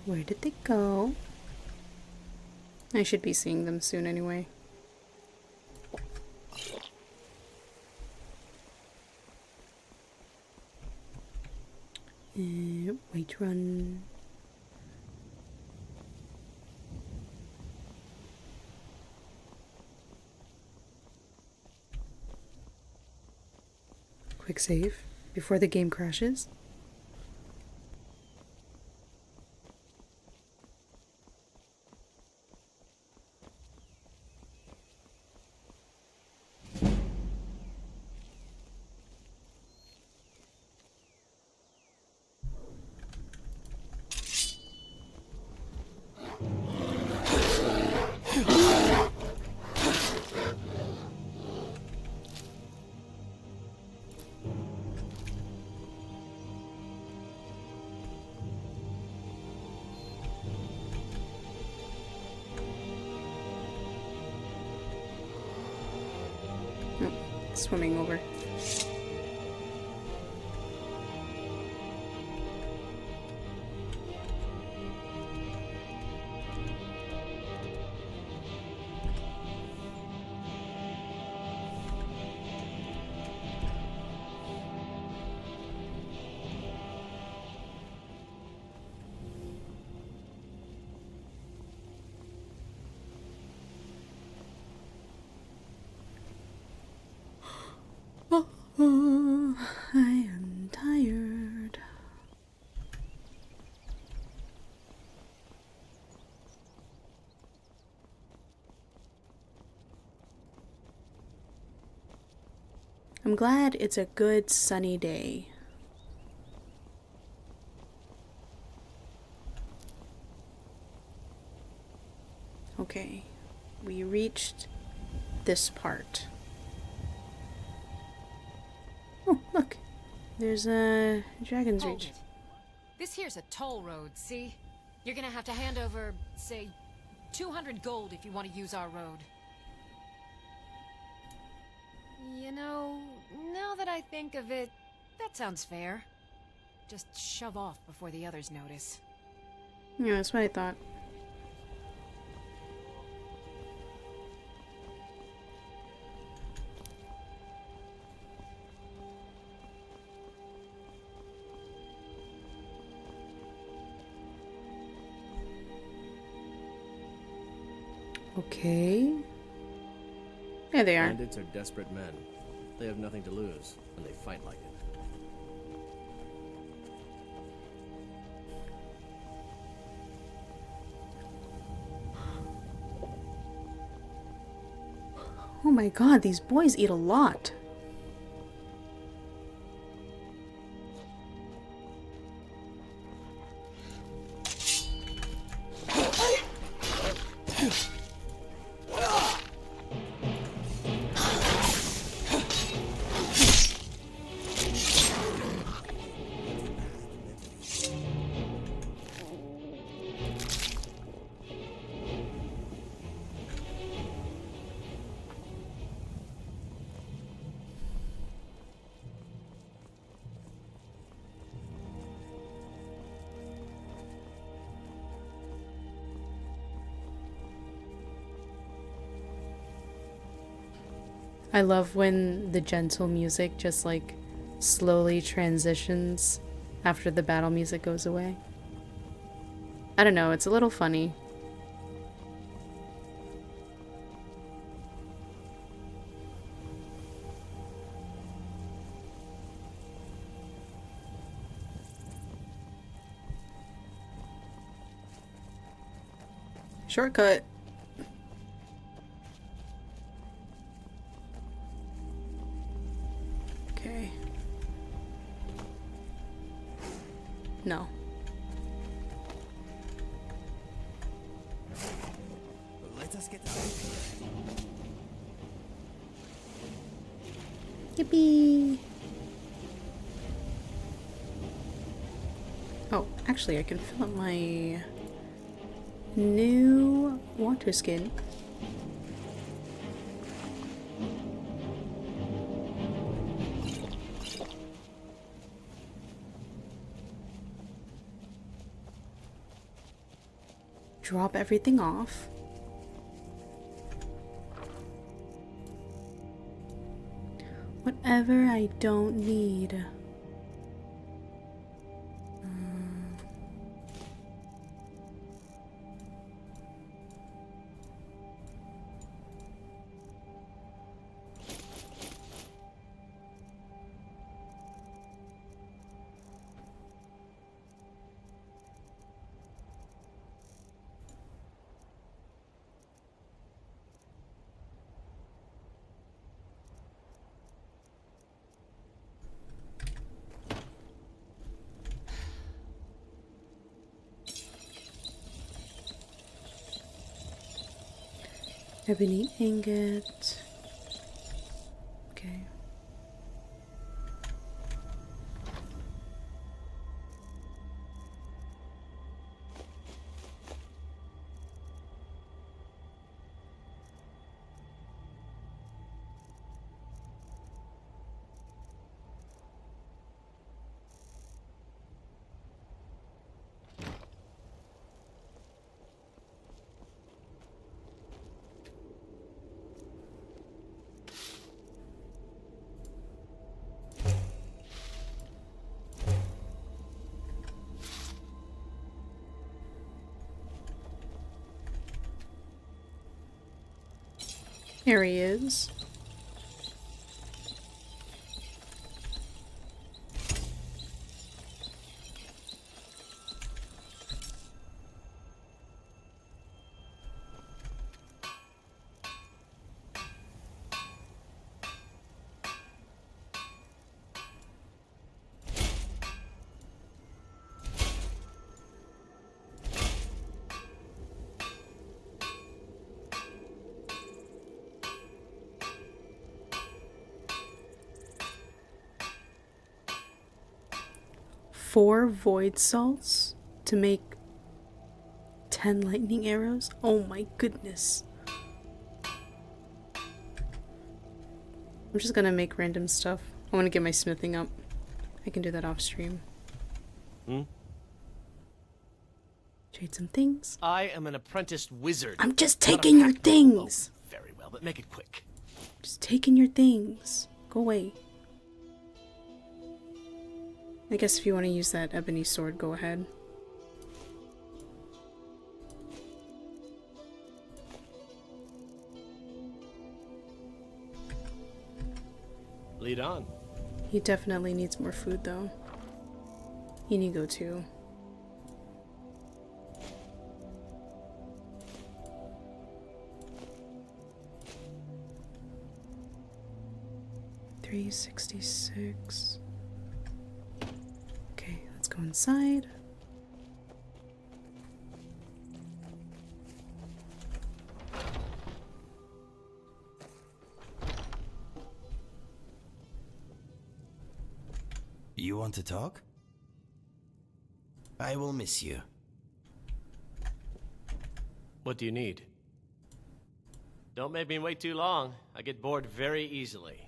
Where did they go? I should be seeing them soon anyway. Wait, run. Quick save before the game crashes. Swimming over. Oh, I am tired. I'm glad it's a good sunny day. Okay, we reached this part. Oh, look. There's a Dragon's Hold Reach. it. This here's a toll road, see? You're gonna have to hand over, say, 200 gold if you want to use our road. You know, now that I think of it, that sounds fair. Just shove off before the others notice. Yeah, that's what I thought. Okay. There they are. Bandits are desperate men. They have nothing to lose, and they fight like it. Oh my god, these boys eat a lot. I love when the gentle music just like slowly transitions after the battle music goes away. I don't know, it's a little funny. Shortcut. Okay. No. Let us get out of here. Yippee! Oh, actually, I can fill up my new water skin. Drop everything off. Whatever I don't need. Ebony ingot. Okay. Here he is. Four void salts to make 10 lightning arrows? Oh my goodness. I'm just gonna make random stuff. I want to get my smithing up. I can do that off stream. Trade some things. I am an apprenticed wizard. I'm just taking your things. Oh, very well, but make it quick. Just taking your things. Go away. I guess if you want to use that ebony sword, go ahead. Lead on. He definitely needs more food, though. Inigo, too. $366. Okay, let's go inside. You want to talk? I will miss you. What do you need? Don't make me wait too long. I get bored very easily.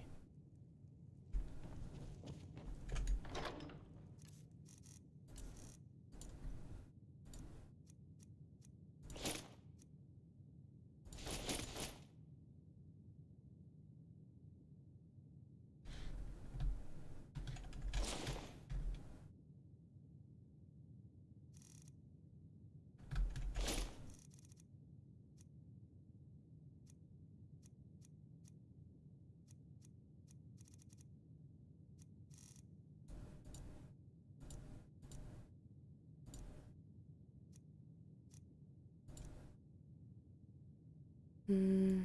Hmm.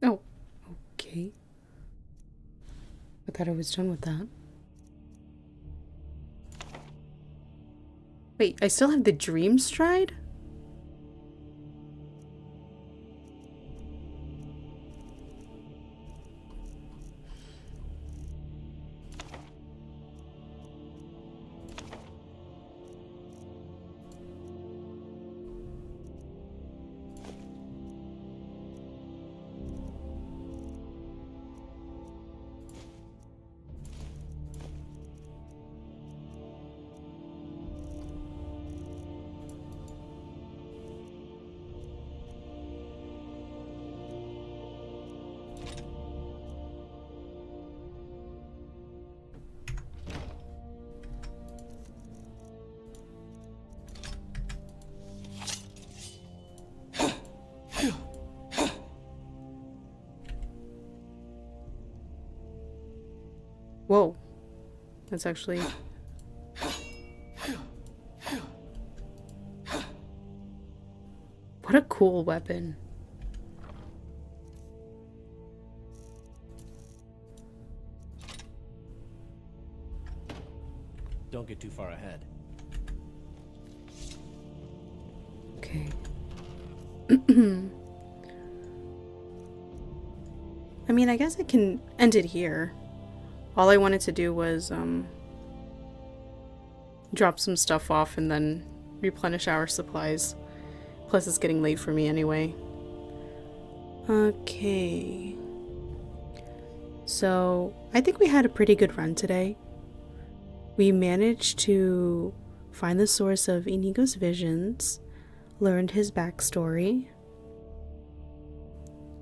Oh, okay. I thought I was done with that. Wait, I still have the dream stride? Whoa. That's actually... What a cool weapon. Don't get too far ahead. Okay. I mean, I guess I can end it here. All I wanted to do was drop some stuff off and then replenish our supplies. Plus it's getting late for me anyway. Okay. So, I think we had a pretty good run today. We managed to find the source of Inigo's visions, learned his backstory,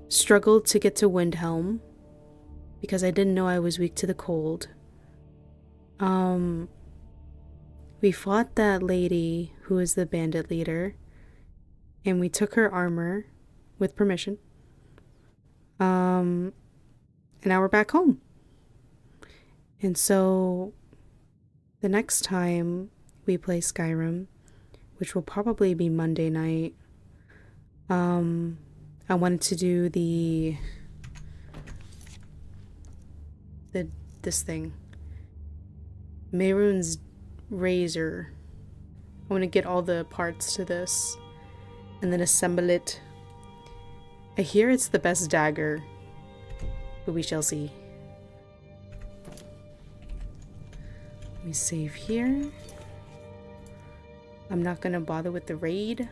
struggled to get to Windhelm, because I didn't know I was weak to the cold. We fought that lady who is the bandit leader, and we took her armor with permission. And now we're back home. And so the next time we play Skyrim, which will probably be Monday night, I wanted to do this thing, Mehrunes razor. I want to get all the parts to this and then assemble it. I hear it's the best dagger, but we shall see. Let me save here. I'm not gonna bother with the raid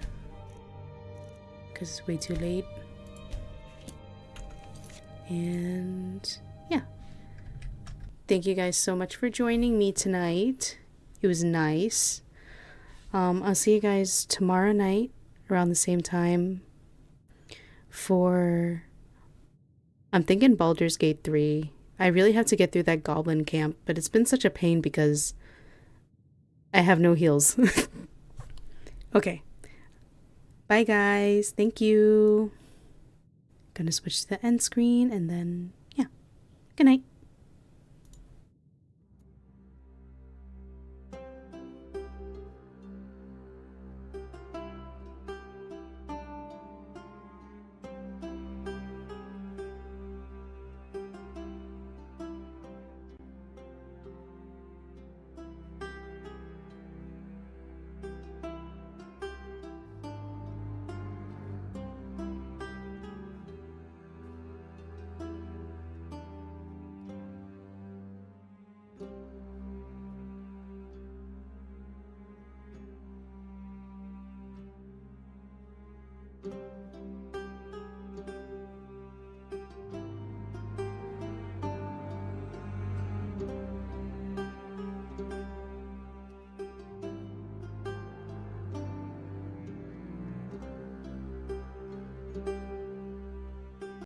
because it's way too late. And yeah. Thank you guys so much for joining me tonight. It was nice. I'll see you guys tomorrow night around the same time for, I'm thinking Baldur's Gate 3. I really have to get through that goblin camp, but it's been such a pain because I have no heals. Okay. Bye guys. Thank you. Gonna switch to the end screen and then, yeah. Good night.